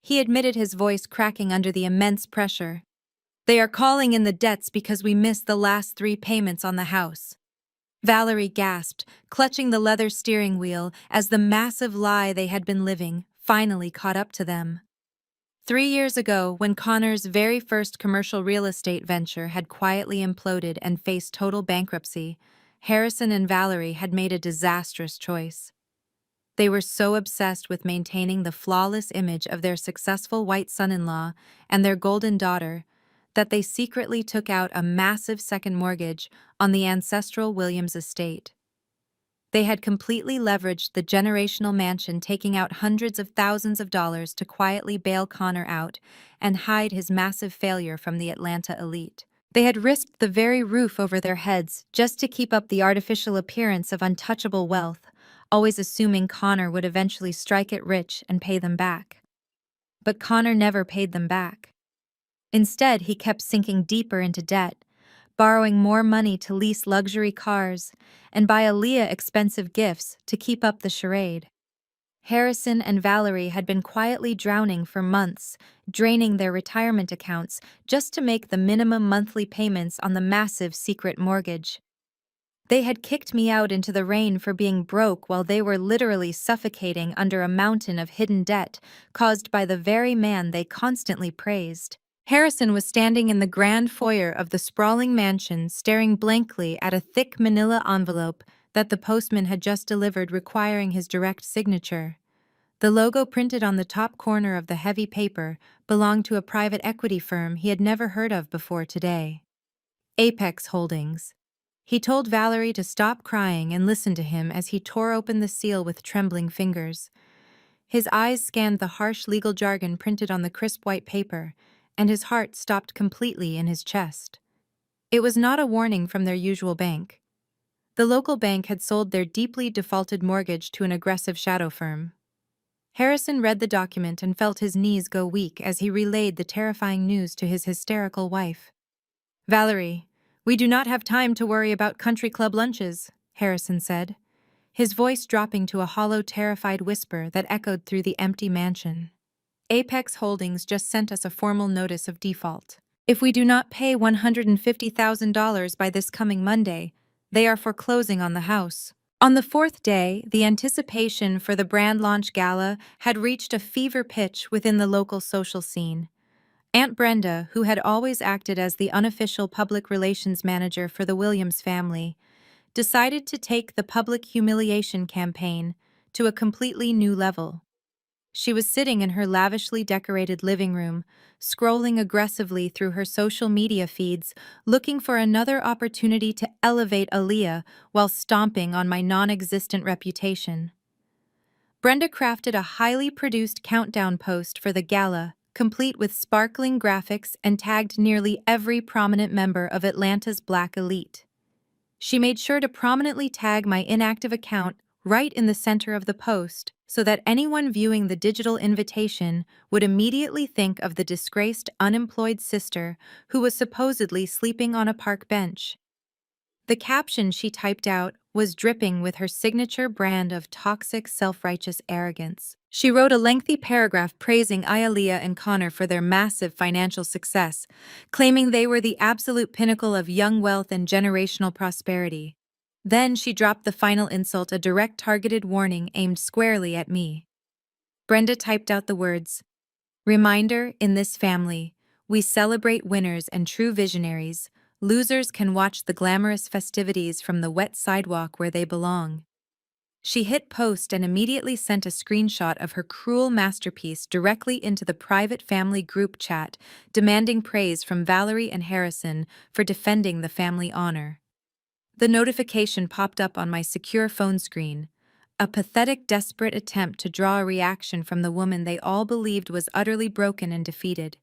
he admitted, his voice cracking under the immense pressure. "They are calling in the debts because we missed the last 3 payments on the house." Valerie gasped, clutching the leather steering wheel as the massive lie they had been living finally caught up to them. 3 years ago, when Connor's very first commercial real estate venture had quietly imploded and faced total bankruptcy, Harrison and Valerie had made a disastrous choice. They were so obsessed with maintaining the flawless image of their successful white son-in-law and their golden daughter that they secretly took out a massive second mortgage on the ancestral Williams estate. They had completely leveraged the generational mansion, taking out hundreds of thousands of dollars to quietly bail Connor out and hide his massive failure from the Atlanta elite. They had risked the very roof over their heads just to keep up the artificial appearance of untouchable wealth, always assuming Connor would eventually strike it rich and pay them back. But Connor never paid them back. Instead, he kept sinking deeper into debt, borrowing more money to lease luxury cars and buy Aaliyah expensive gifts to keep up the charade. Harrison and Valerie had been quietly drowning for months, draining their retirement accounts just to make the minimum monthly payments on the massive secret mortgage. They had kicked me out into the rain for being broke while they were literally suffocating under a mountain of hidden debt caused by the very man they constantly praised. Harrison was standing in the grand foyer of the sprawling mansion, staring blankly at a thick manila envelope that the postman had just delivered, requiring his direct signature. The logo printed on the top corner of the heavy paper belonged to a private equity firm he had never heard of before today. Apex Holdings. He told Valerie to stop crying and listen to him as he tore open the seal with trembling fingers. His eyes scanned the harsh legal jargon printed on the crisp white paper, and his heart stopped completely in his chest. It was not a warning from their usual bank. The local bank had sold their deeply defaulted mortgage to an aggressive shadow firm. Harrison read the document and felt his knees go weak as he relayed the terrifying news to his hysterical wife. "Valerie, we do not have time to worry about country club lunches," Harrison said, his voice dropping to a hollow, terrified whisper that echoed through the empty mansion. "Apex Holdings just sent us a formal notice of default. If we do not pay $150,000 by this coming Monday, they are foreclosing on the house." On the 4th day, the anticipation for the brand launch gala had reached a fever pitch within the local social scene. Aunt Brenda, who had always acted as the unofficial public relations manager for the Williams family, decided to take the public humiliation campaign to a completely new level. She was sitting in her lavishly decorated living room, scrolling aggressively through her social media feeds, looking for another opportunity to elevate Aaliyah while stomping on my non-existent reputation. Brenda crafted a highly produced countdown post for the gala, complete with sparkling graphics, and tagged nearly every prominent member of Atlanta's Black elite. She made sure to prominently tag my inactive account right in the center of the post so that anyone viewing the digital invitation would immediately think of the disgraced, unemployed sister who was supposedly sleeping on a park bench. The caption she typed out was dripping with her signature brand of toxic, self-righteous arrogance. She wrote a lengthy paragraph praising Aaliyah and Connor for their massive financial success, claiming they were the absolute pinnacle of young wealth and generational prosperity. Then she dropped the final insult, a direct targeted warning aimed squarely at me. Brenda typed out the words, "Reminder, in this family, we celebrate winners and true visionaries. Losers can watch the glamorous festivities from the wet sidewalk where they belong." She hit post and immediately sent a screenshot of her cruel masterpiece directly into the private family group chat, demanding praise from Valerie and Harrison for defending the family honor. The notification popped up on my secure phone screen, A pathetic, desperate attempt to draw a reaction from the woman they all believed was utterly broken and defeated.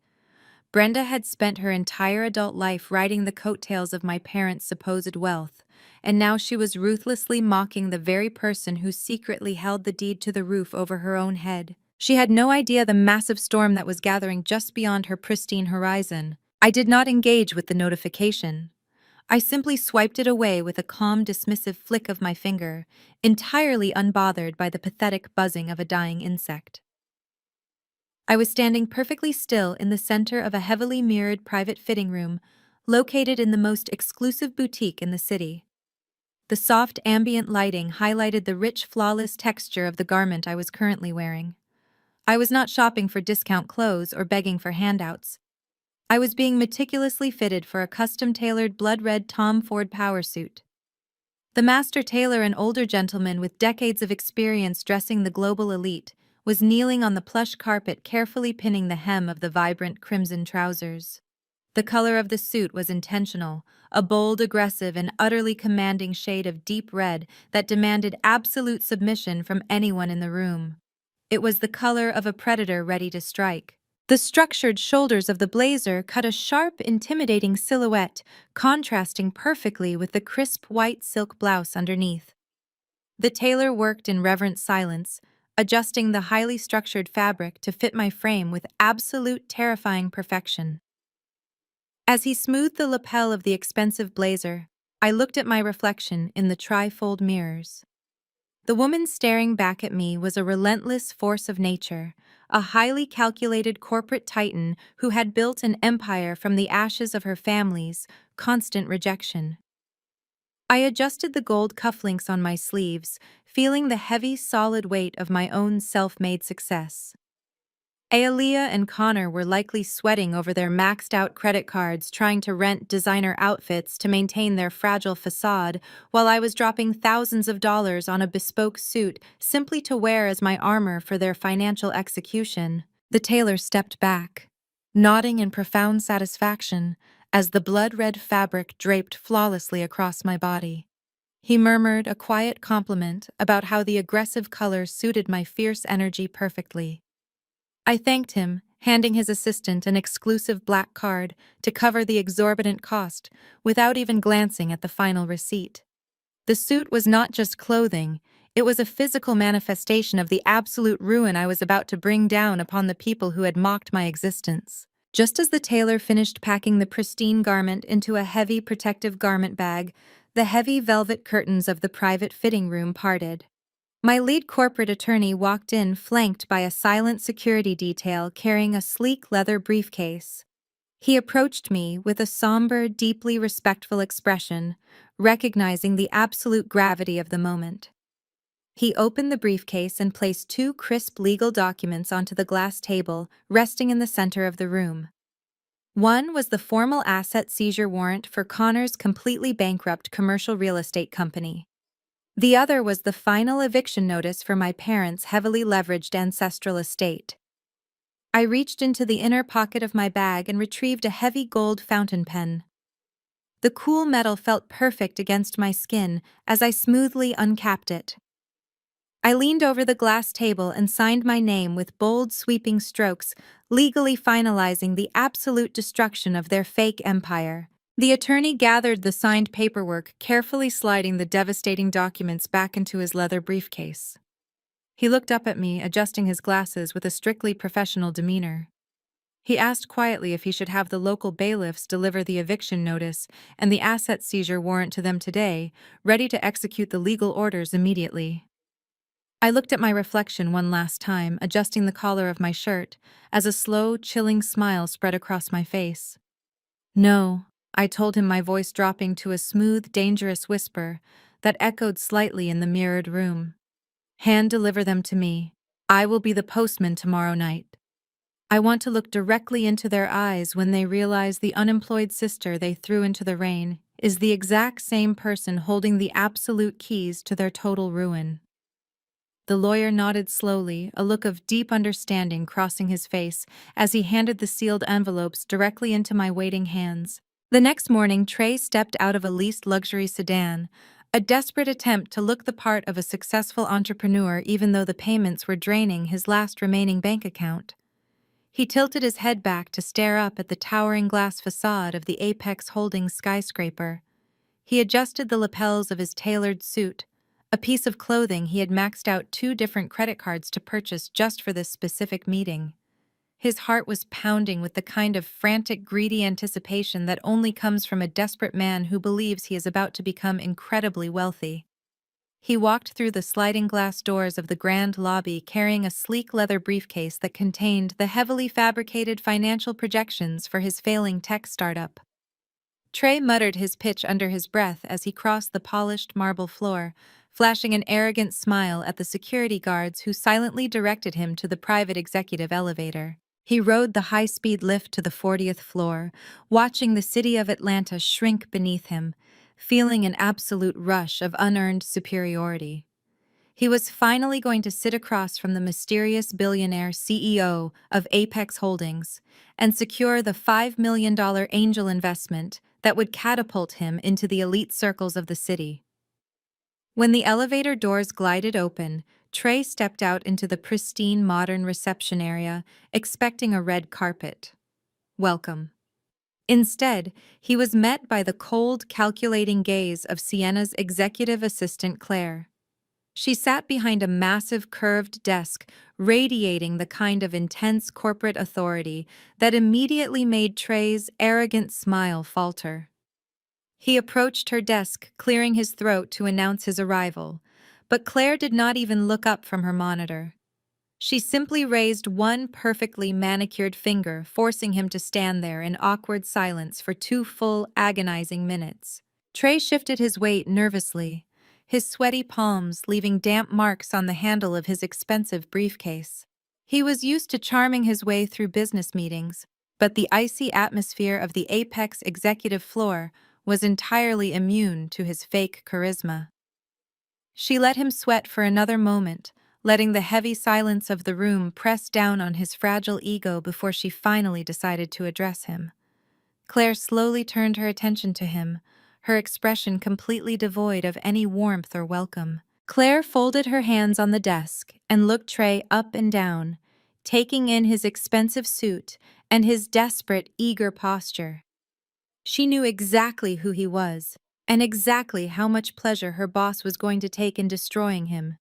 Brenda had spent her entire adult life riding the coattails of my parents' supposed wealth, and now she was ruthlessly mocking the very person who secretly held the deed to the roof over her own head. She had no idea the massive storm that was gathering just beyond her pristine horizon. I did not engage with the notification. I simply swiped it away with a calm, dismissive flick of my finger, entirely unbothered by the pathetic buzzing of a dying insect. I was standing perfectly still in the center of a heavily mirrored private fitting room, located in the most exclusive boutique in the city. The soft ambient lighting highlighted the rich, flawless texture of the garment I was currently wearing. I was not shopping for discount clothes or begging for handouts. I was being meticulously fitted for a custom-tailored blood-red Tom Ford power suit. The master tailor, an older gentleman with decades of experience dressing the global elite, was kneeling on the plush carpet carefully pinning the hem of the vibrant crimson trousers. The color of the suit was intentional, a bold, aggressive, and utterly commanding shade of deep red that demanded absolute submission from anyone in the room. It was the color of a predator ready to strike. The structured shoulders of the blazer cut a sharp, intimidating silhouette, contrasting perfectly with the crisp white silk blouse underneath. The tailor worked in reverent silence, adjusting the highly structured fabric to fit my frame with absolute terrifying perfection. As he smoothed the lapel of the expensive blazer, I looked at my reflection in the trifold mirrors. The woman staring back at me was a relentless force of nature, a highly calculated corporate titan who had built an empire from the ashes of her family's constant rejection. I adjusted the gold cufflinks on my sleeves, feeling the heavy, solid weight of my own self-made success. Aaliyah and Connor were likely sweating over their maxed-out credit cards trying to rent designer outfits to maintain their fragile facade, while I was dropping thousands of dollars on a bespoke suit simply to wear as my armor for their financial execution. The tailor stepped back, nodding in profound satisfaction as the blood-red fabric draped flawlessly across my body. He murmured a quiet compliment about how the aggressive color suited my fierce energy perfectly. I thanked him, handing his assistant an exclusive black card to cover the exorbitant cost without even glancing at the final receipt. The suit was not just clothing, it was a physical manifestation of the absolute ruin I was about to bring down upon the people who had mocked my existence. Just as the tailor finished packing the pristine garment into a heavy protective garment bag, the heavy velvet curtains of the private fitting room parted. My lead corporate attorney walked in flanked by a silent security detail carrying a sleek leather briefcase. He approached me with a somber, deeply respectful expression, recognizing the absolute gravity of the moment. He opened the briefcase and placed two crisp legal documents onto the glass table, resting in the center of the room. One was the formal asset seizure warrant for Connor's completely bankrupt commercial real estate company. The other was the final eviction notice for my parents' heavily leveraged ancestral estate. I reached into the inner pocket of my bag and retrieved a heavy gold fountain pen. The cool metal felt perfect against my skin as I smoothly uncapped it. I leaned over the glass table and signed my name with bold, sweeping strokes, legally finalizing the absolute destruction of their fake empire. The attorney gathered the signed paperwork, carefully sliding the devastating documents back into his leather briefcase. He looked up at me, adjusting his glasses with a strictly professional demeanor. He asked quietly if he should have the local bailiffs deliver the eviction notice and the asset seizure warrant to them today, ready to execute the legal orders immediately. I looked at my reflection one last time, adjusting the collar of my shirt, as a slow, chilling smile spread across my face. No, I told him, my voice dropping to a smooth, dangerous whisper that echoed slightly in the mirrored room. Hand deliver them to me. I will be the postman tomorrow night. I want to look directly into their eyes when they realize the unemployed sister they threw into the rain is the exact same person holding the absolute keys to their total ruin. The lawyer nodded slowly, a look of deep understanding crossing his face as he handed the sealed envelopes directly into my waiting hands. The next morning, Trey stepped out of a leased luxury sedan, A desperate attempt to look the part of a successful entrepreneur even though the payments were draining his last remaining bank account. He tilted his head back to stare up at the towering glass facade of the Apex Holdings skyscraper. He adjusted the lapels of his tailored suit, a piece of clothing he had maxed out 2 different credit cards to purchase just for this specific meeting. His heart was pounding with the kind of frantic, greedy anticipation that only comes from a desperate man who believes he is about to become incredibly wealthy. He walked through the sliding glass doors of the grand lobby carrying a sleek leather briefcase that contained the heavily fabricated financial projections for his failing tech startup. Trey muttered his pitch under his breath as he crossed the polished marble floor, flashing an arrogant smile at the security guards who silently directed him to the private executive elevator. He rode the high-speed lift to the 40th floor, watching the city of Atlanta shrink beneath him, feeling an absolute rush of unearned superiority. He was finally going to sit across from the mysterious billionaire CEO of Apex Holdings and secure the $5 million angel investment that would catapult him into the elite circles of the city. When the elevator doors glided open, Trey stepped out into the pristine modern reception area, expecting a red carpet. Welcome. Instead, he was met by the cold, calculating gaze of Sienna's executive assistant Claire. She sat behind a massive curved desk, radiating the kind of intense corporate authority that immediately made Trey's arrogant smile falter. He approached her desk, clearing his throat to announce his arrival, but Claire did not even look up from her monitor. She simply raised one perfectly manicured finger, forcing him to stand there in awkward silence for 2 full, agonizing minutes. Trey shifted his weight nervously, his sweaty palms leaving damp marks on the handle of his expensive briefcase. He was used to charming his way through business meetings, but the icy atmosphere of the Apex executive floor was entirely immune to his fake charisma. She let him sweat for another moment, letting the heavy silence of the room press down on his fragile ego before she finally decided to address him. Claire slowly turned her attention to him, her expression completely devoid of any warmth or welcome. Claire folded her hands on the desk and looked Trey up and down, taking in his expensive suit and his desperate, eager posture. She knew exactly who he was, and exactly how much pleasure her boss was going to take in destroying him.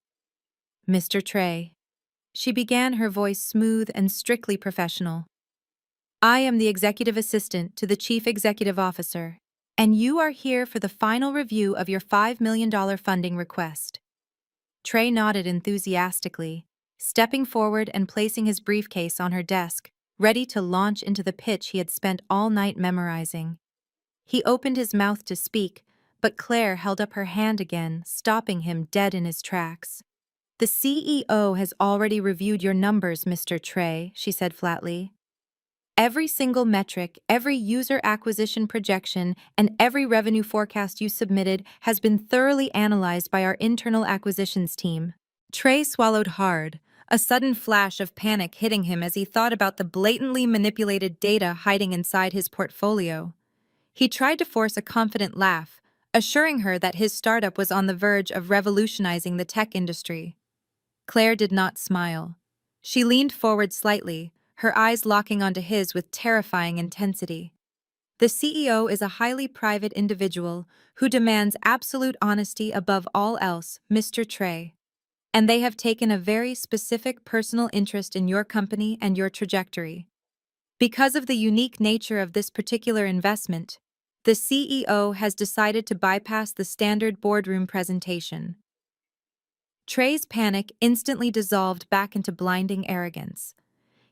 Mr. Trey. She began, her voice smooth and strictly professional. I am the executive assistant to the chief executive officer, and you are here for the final review of your $5 million funding request. Trey nodded enthusiastically, stepping forward and placing his briefcase on her desk, ready to launch into the pitch he had spent all night memorizing. He opened his mouth to speak, but Claire held up her hand again, stopping him dead in his tracks. The CEO has already reviewed your numbers, Mr. Trey, she said flatly. Every single metric, every user acquisition projection, and every revenue forecast you submitted has been thoroughly analyzed by our internal acquisitions team. Trey swallowed hard, a sudden flash of panic hitting him as he thought about the blatantly manipulated data hiding inside his portfolio. He tried to force a confident laugh, assuring her that his startup was on the verge of revolutionizing the tech industry. Claire did not smile. She leaned forward slightly, her eyes locking onto his with terrifying intensity. The CEO is a highly private individual who demands absolute honesty above all else, Mr. Trey. And they have taken a very specific personal interest in your company and your trajectory. Because of the unique nature of this particular investment, the CEO has decided to bypass the standard boardroom presentation. Trey's panic instantly dissolved back into blinding arrogance.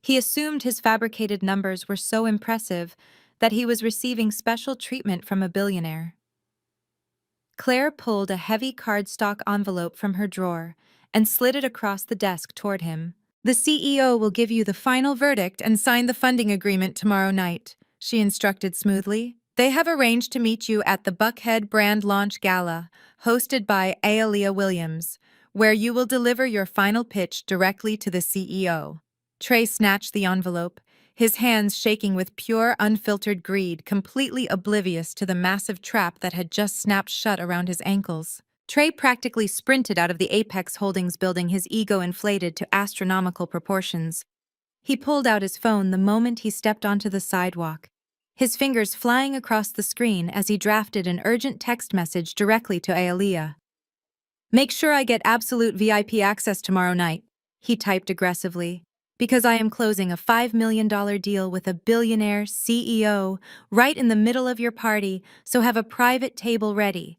He assumed his fabricated numbers were so impressive that he was receiving special treatment from a billionaire. Claire pulled a heavy cardstock envelope from her drawer and slid it across the desk toward him. The CEO will give you the final verdict and sign the funding agreement tomorrow night, she instructed smoothly. They have arranged to meet you at the Buckhead Brand Launch Gala, hosted by Aaliyah Williams, where you will deliver your final pitch directly to the CEO. Trey snatched the envelope, his hands shaking with pure, unfiltered greed, completely oblivious to the massive trap that had just snapped shut around his ankles. Trey practically sprinted out of the Apex Holdings building, his ego inflated to astronomical proportions. He pulled out his phone the moment he stepped onto the sidewalk, his fingers flying across the screen as he drafted an urgent text message directly to Aaliyah. "Make sure I get absolute VIP access tomorrow night," he typed aggressively, "because I am closing a $5 million deal with a billionaire CEO right in the middle of your party, so have a private table ready."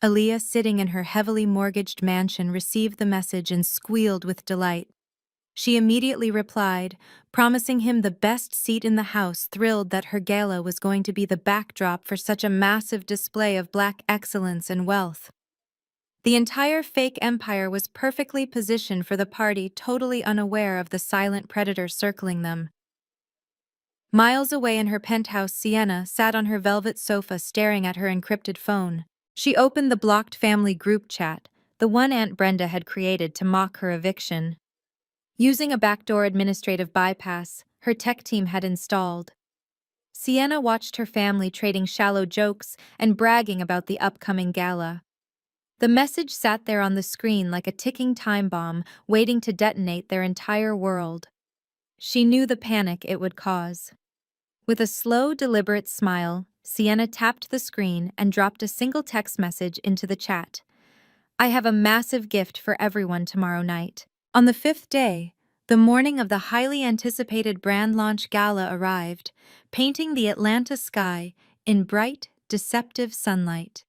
Aaliyah, sitting in her heavily mortgaged mansion, received the message and squealed with delight. She immediately replied, promising him the best seat in the house, thrilled that her gala was going to be the backdrop for such a massive display of Black excellence and wealth. The entire fake empire was perfectly positioned for the party, totally unaware of the silent predator circling them. Miles away in her penthouse, Sienna sat on her velvet sofa staring at her encrypted phone. She opened the blocked family group chat, the one Aunt Brenda had created to mock her eviction. Using a backdoor administrative bypass her tech team had installed, Sienna watched her family trading shallow jokes and bragging about the upcoming gala. The message sat there on the screen like a ticking time bomb, waiting to detonate their entire world. She knew the panic it would cause. With a slow, deliberate smile, Sienna tapped the screen and dropped a single text message into the chat. "I have a massive gift for everyone tomorrow night." On the fifth day, the morning of the highly anticipated brand launch gala arrived, painting the Atlanta sky in bright, deceptive sunlight.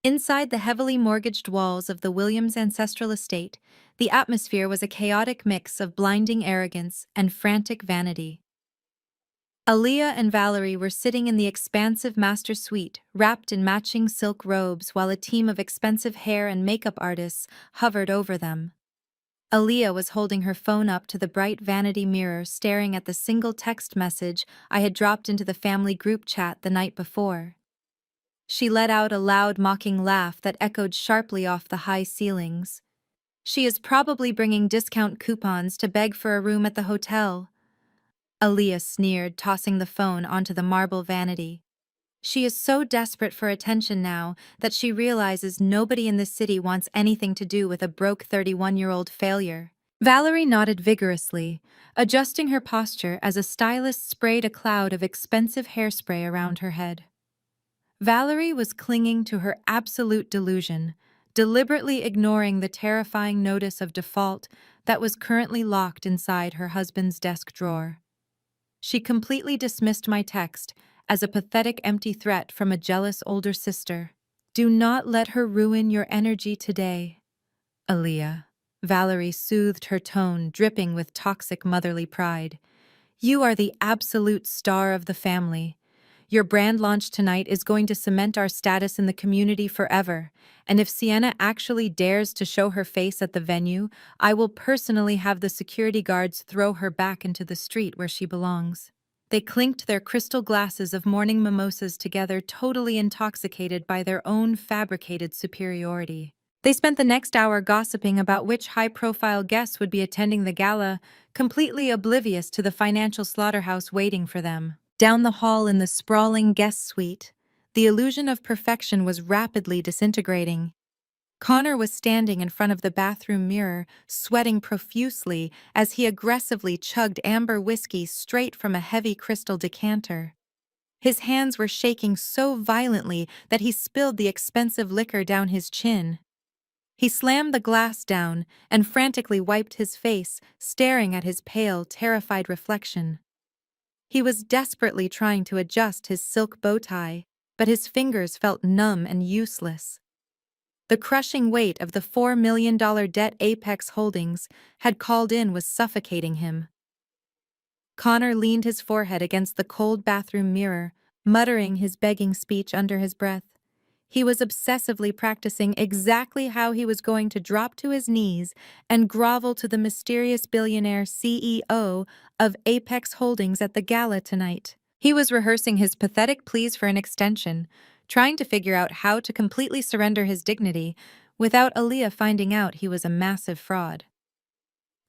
Inside the heavily mortgaged walls of the Williams ancestral estate, the atmosphere was a chaotic mix of blinding arrogance and frantic vanity. Aaliyah and Valerie were sitting in the expansive master suite, wrapped in matching silk robes, while a team of expensive hair and makeup artists hovered over them. Aaliyah was holding her phone up to the bright vanity mirror, staring at the single text message I had dropped into the family group chat the night before. She let out a loud, mocking laugh that echoed sharply off the high ceilings. "She is probably bringing discount coupons to beg for a room at the hotel," Aaliyah sneered, tossing the phone onto the marble vanity. "She is so desperate for attention now that she realizes nobody in the city wants anything to do with a broke 31-year-old failure." Valerie nodded vigorously, adjusting her posture as a stylist sprayed a cloud of expensive hairspray around her head. Valerie was clinging to her absolute delusion, deliberately ignoring the terrifying notice of default that was currently locked inside her husband's desk drawer. She completely dismissed my text as a pathetic empty threat from a jealous older sister. "Do not let her ruin your energy today, Aaliyah." Valerie soothed, her tone dripping with toxic motherly pride. "You are the absolute star of the family. Your brand launch tonight is going to cement our status in the community forever, and if Sienna actually dares to show her face at the venue, I will personally have the security guards throw her back into the street where she belongs." They clinked their crystal glasses of morning mimosas together, totally intoxicated by their own fabricated superiority. They spent the next hour gossiping about which high-profile guests would be attending the gala, completely oblivious to the financial slaughterhouse waiting for them. Down the hall in the sprawling guest suite, the illusion of perfection was rapidly disintegrating. Connor was standing in front of the bathroom mirror, sweating profusely as he aggressively chugged amber whiskey straight from a heavy crystal decanter. His hands were shaking so violently that he spilled the expensive liquor down his chin. He slammed the glass down and frantically wiped his face, staring at his pale, terrified reflection. He was desperately trying to adjust his silk bow tie, but his fingers felt numb and useless. The crushing weight of the $4 million debt Apex Holdings had called in was suffocating him. Connor leaned his forehead against the cold bathroom mirror, muttering his begging speech under his breath. He was obsessively practicing exactly how he was going to drop to his knees and grovel to the mysterious billionaire CEO of Apex Holdings at the gala tonight. He was rehearsing his pathetic pleas for an extension, trying to figure out how to completely surrender his dignity without Aaliyah finding out he was a massive fraud.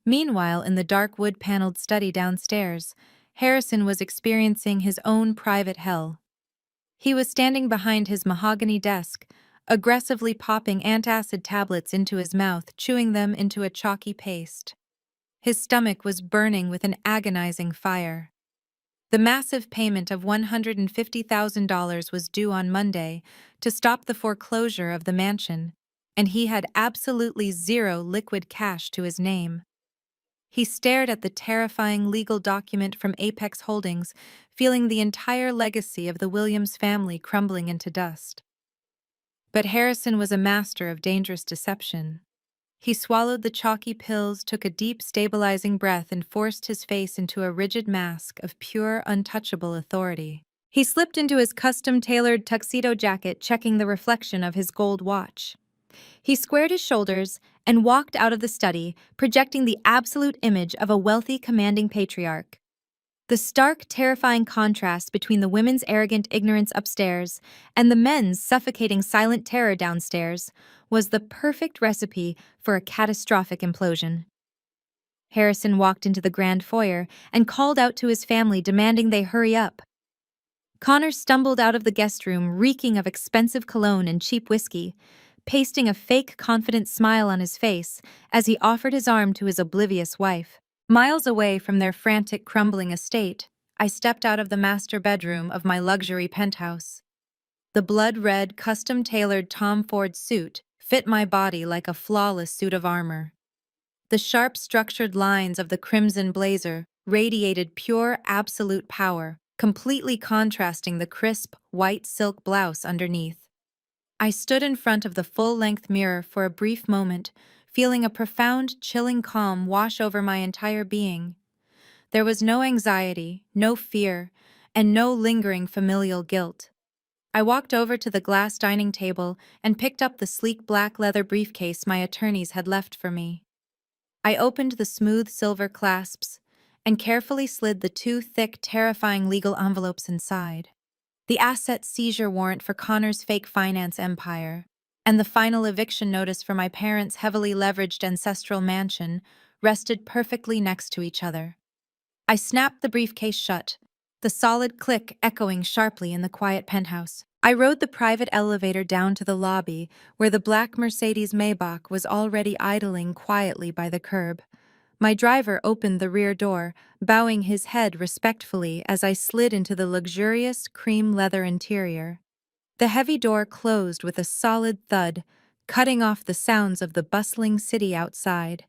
Meanwhile, in the dark wood-paneled study downstairs, Harrison was experiencing his own private hell. He was standing behind his mahogany desk, aggressively popping antacid tablets into his mouth, chewing them into a chalky paste. His stomach was burning with an agonizing fire. The massive payment of $150,000 was due on Monday to stop the foreclosure of the mansion, and he had absolutely zero liquid cash to his name. He stared at the terrifying legal document from Apex Holdings, feeling the entire legacy of the Williams family crumbling into dust. But Harrison was a master of dangerous deception. He swallowed the chalky pills, took a deep, stabilizing breath, and forced his face into a rigid mask of pure, untouchable authority. He slipped into his custom-tailored tuxedo jacket, checking the reflection of his gold watch. He squared his shoulders and walked out of the study, projecting the absolute image of a wealthy, commanding patriarch. The stark, terrifying contrast between the women's arrogant ignorance upstairs and the men's suffocating silent terror downstairs was the perfect recipe for a catastrophic implosion. Harrison walked into the grand foyer and called out to his family, demanding they hurry up. Connor stumbled out of the guest room, reeking of expensive cologne and cheap whiskey, pasting a fake, confident smile on his face as he offered his arm to his oblivious wife. Miles away from their frantic, crumbling estate, I stepped out of the master bedroom of my luxury penthouse. The blood-red, custom-tailored Tom Ford suit fit my body like a flawless suit of armor. The sharp, structured lines of the crimson blazer radiated pure, absolute power, completely contrasting the crisp, white silk blouse underneath. I stood in front of the full-length mirror for a brief moment, feeling a profound, chilling calm wash over my entire being. There was no anxiety, no fear, and no lingering familial guilt. I walked over to the glass dining table and picked up the sleek black leather briefcase my attorneys had left for me. I opened the smooth silver clasps and carefully slid the two thick, terrifying legal envelopes inside. The asset seizure warrant for Connor's fake finance empire, and the final eviction notice for my parents' heavily leveraged ancestral mansion rested perfectly next to each other. I snapped the briefcase shut, the solid click echoing sharply in the quiet penthouse. I rode the private elevator down to the lobby, where the black Mercedes Maybach was already idling quietly by the curb. My driver opened the rear door, bowing his head respectfully as I slid into the luxurious cream leather interior. The heavy door closed with a solid thud, cutting off the sounds of the bustling city outside.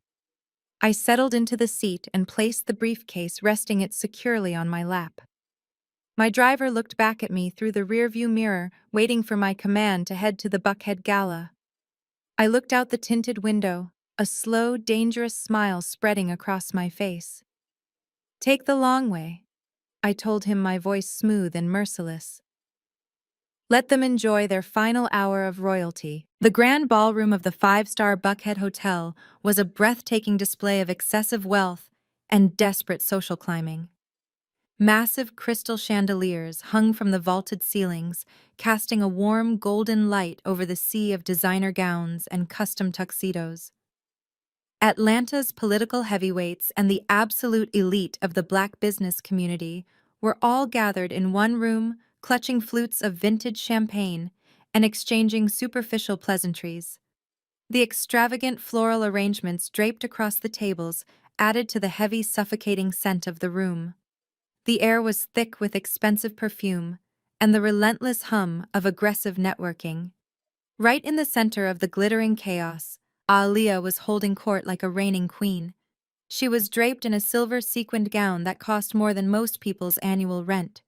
I settled into the seat and placed the briefcase, resting it securely on my lap. My driver looked back at me through the rearview mirror, waiting for my command to head to the Buckhead Gala. I looked out the tinted window, a slow, dangerous smile spreading across my face. "Take the long way," I told him, my voice smooth and merciless. Let them enjoy their final hour of royalty. The grand ballroom of the five-star Buckhead Hotel was a breathtaking display of excessive wealth and desperate social climbing. Massive crystal chandeliers hung from the vaulted ceilings, casting a warm golden light over the sea of designer gowns and custom tuxedos. Atlanta's political heavyweights and the absolute elite of the Black business community were all gathered in one room, clutching flutes of vintage champagne and exchanging superficial pleasantries. The extravagant floral arrangements draped across the tables added to the heavy, suffocating scent of the room. The air was thick with expensive perfume and the relentless hum of aggressive networking. Right in the center of the glittering chaos, Aaliyah was holding court like a reigning queen. She was draped in a silver sequined gown that cost more than most people's annual rent,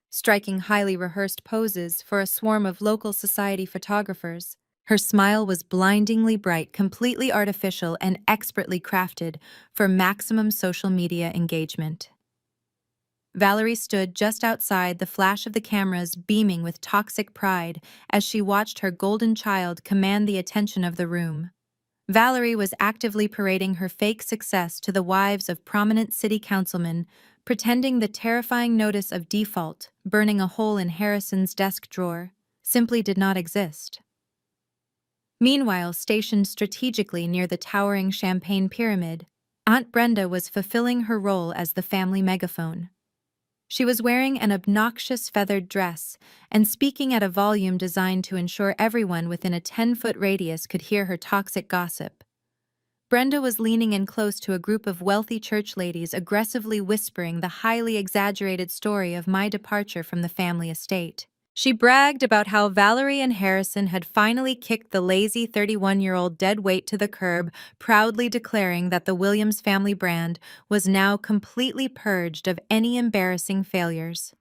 striking highly rehearsed poses for a swarm of local society photographers. Her smile was blindingly bright, completely artificial, and expertly crafted for maximum social media engagement. Valerie stood just outside, the flash of the cameras beaming with toxic pride as she watched her golden child command the attention of the room. Valerie was actively parading her fake success to the wives of prominent city councilmen, pretending the terrifying notice of default, burning a hole in Harrison's desk drawer, simply did not exist. Meanwhile, stationed strategically near the towering champagne pyramid, Aunt Brenda was fulfilling her role as the family megaphone. She was wearing an obnoxious feathered dress and speaking at a volume designed to ensure everyone within a 10-foot radius could hear her toxic gossip. Brenda was leaning in close to a group of wealthy church ladies aggressively whispering the highly exaggerated story of my departure from the family estate. She bragged about how Valerie and Harrison had finally kicked the lazy 31-year-old dead weight to the curb, proudly declaring that the Williams family brand was now completely purged of any embarrassing failures.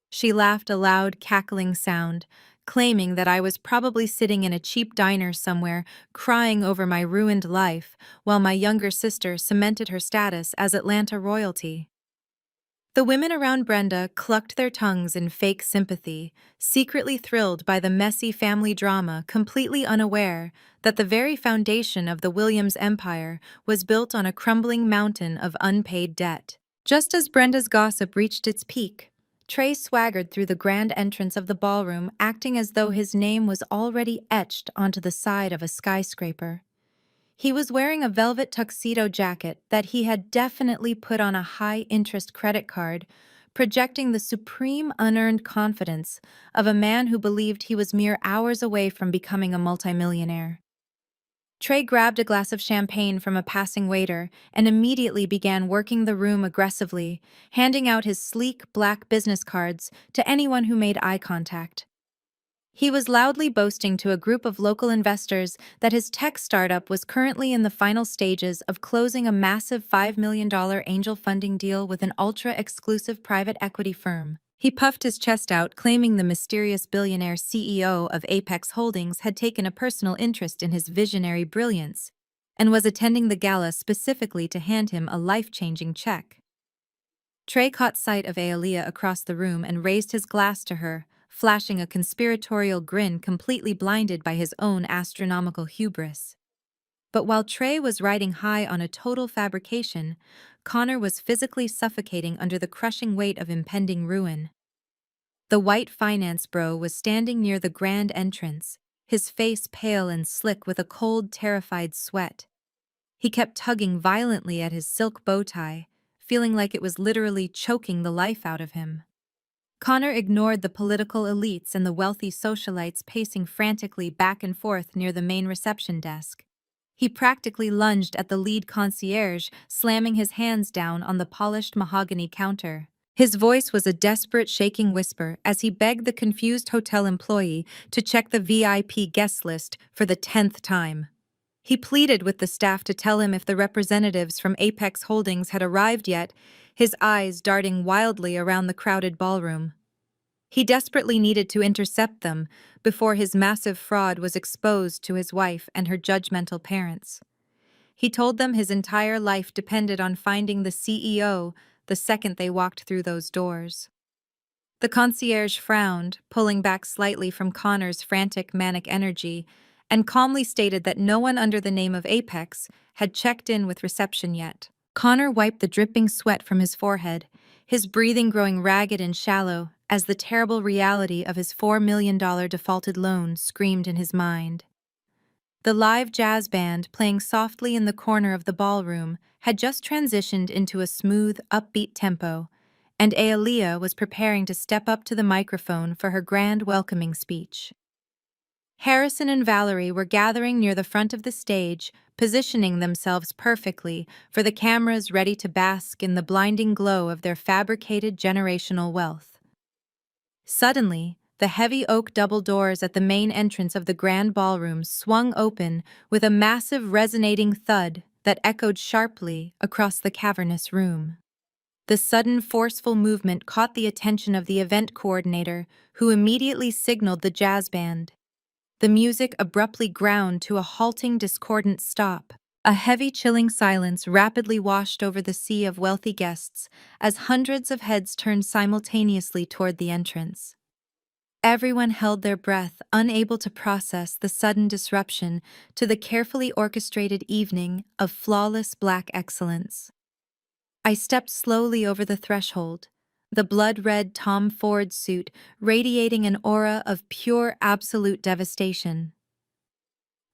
She laughed a loud, cackling sound, claiming that I was probably sitting in a cheap diner somewhere, crying over my ruined life, while my younger sister cemented her status as Atlanta royalty. The women around Brenda clucked their tongues in fake sympathy, secretly thrilled by the messy family drama, completely unaware that the very foundation of the Williams empire was built on a crumbling mountain of unpaid debt. Just as Brenda's gossip reached its peak, Trey swaggered through the grand entrance of the ballroom, acting as though his name was already etched onto the side of a skyscraper. He was wearing a velvet tuxedo jacket that he had definitely put on a high-interest credit card, projecting the supreme unearned confidence of a man who believed he was mere hours away from becoming a multimillionaire. Trey grabbed a glass of champagne from a passing waiter and immediately began working the room aggressively, handing out his sleek black business cards to anyone who made eye contact. He was loudly boasting to a group of local investors that his tech startup was currently in the final stages of closing a massive $5 million angel funding deal with an ultra-exclusive private equity firm. He puffed his chest out, claiming the mysterious billionaire CEO of Apex Holdings had taken a personal interest in his visionary brilliance and was attending the gala specifically to hand him a life-changing check. Trey caught sight of Aaliyah across the room and raised his glass to her, flashing a conspiratorial grin completely blinded by his own astronomical hubris. But while Trey was riding high on a total fabrication, Connor was physically suffocating under the crushing weight of impending ruin. The white finance bro was standing near the grand entrance, his face pale and slick with a cold, terrified sweat. He kept tugging violently at his silk bow tie, feeling like it was literally choking the life out of him. Connor ignored the political elites and the wealthy socialites pacing frantically back and forth near the main reception desk. He practically lunged at the lead concierge, slamming his hands down on the polished mahogany counter. His voice was a desperate, shaking whisper as he begged the confused hotel employee to check the VIP guest list for the 10th time. He pleaded with the staff to tell him if the representatives from Apex Holdings had arrived yet, his eyes darting wildly around the crowded ballroom. He desperately needed to intercept them before his massive fraud was exposed to his wife and her judgmental parents. He told them his entire life depended on finding the CEO the second they walked through those doors. The concierge frowned, pulling back slightly from Connor's frantic, manic energy, and calmly stated that no one under the name of Apex had checked in with reception yet. Connor wiped the dripping sweat from his forehead, his breathing growing ragged and shallow as the terrible reality of his $4 million defaulted loan screamed in his mind. The live jazz band playing softly in the corner of the ballroom had just transitioned into a smooth, upbeat tempo, and Aaliyah was preparing to step up to the microphone for her grand welcoming speech. Harrison and Valerie were gathering near the front of the stage, positioning themselves perfectly for the cameras ready to bask in the blinding glow of their fabricated generational wealth. Suddenly, the heavy oak double doors at the main entrance of the grand ballroom swung open with a massive resonating thud that echoed sharply across the cavernous room. The sudden, forceful movement caught the attention of the event coordinator, who immediately signaled the jazz band. The music abruptly ground to a halting, discordant stop. A heavy, chilling silence rapidly washed over the sea of wealthy guests as hundreds of heads turned simultaneously toward the entrance. Everyone held their breath, unable to process the sudden disruption to the carefully orchestrated evening of flawless black excellence. I stepped slowly over the threshold, the blood-red Tom Ford suit radiating an aura of pure, absolute devastation.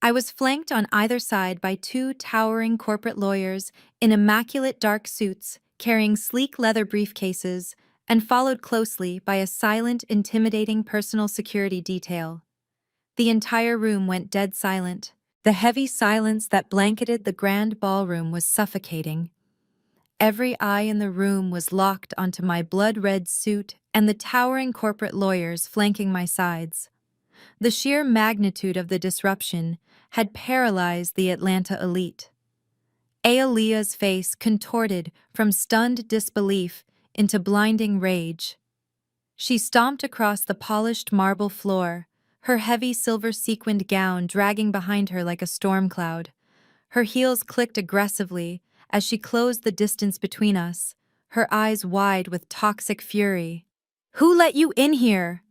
I was flanked on either side by two towering corporate lawyers in immaculate dark suits carrying sleek leather briefcases and followed closely by a silent, intimidating personal security detail. The entire room went dead silent. The heavy silence that blanketed the grand ballroom was suffocating. Every eye in the room was locked onto my blood-red suit and the towering corporate lawyers flanking my sides. The sheer magnitude of the disruption had paralyzed the Atlanta elite. Aaliyah's face contorted from stunned disbelief into blinding rage. She stomped across the polished marble floor, her heavy silver-sequined gown dragging behind her like a storm cloud. Her heels clicked aggressively as she closed the distance between us, her eyes wide with toxic fury. "Who let you in here?"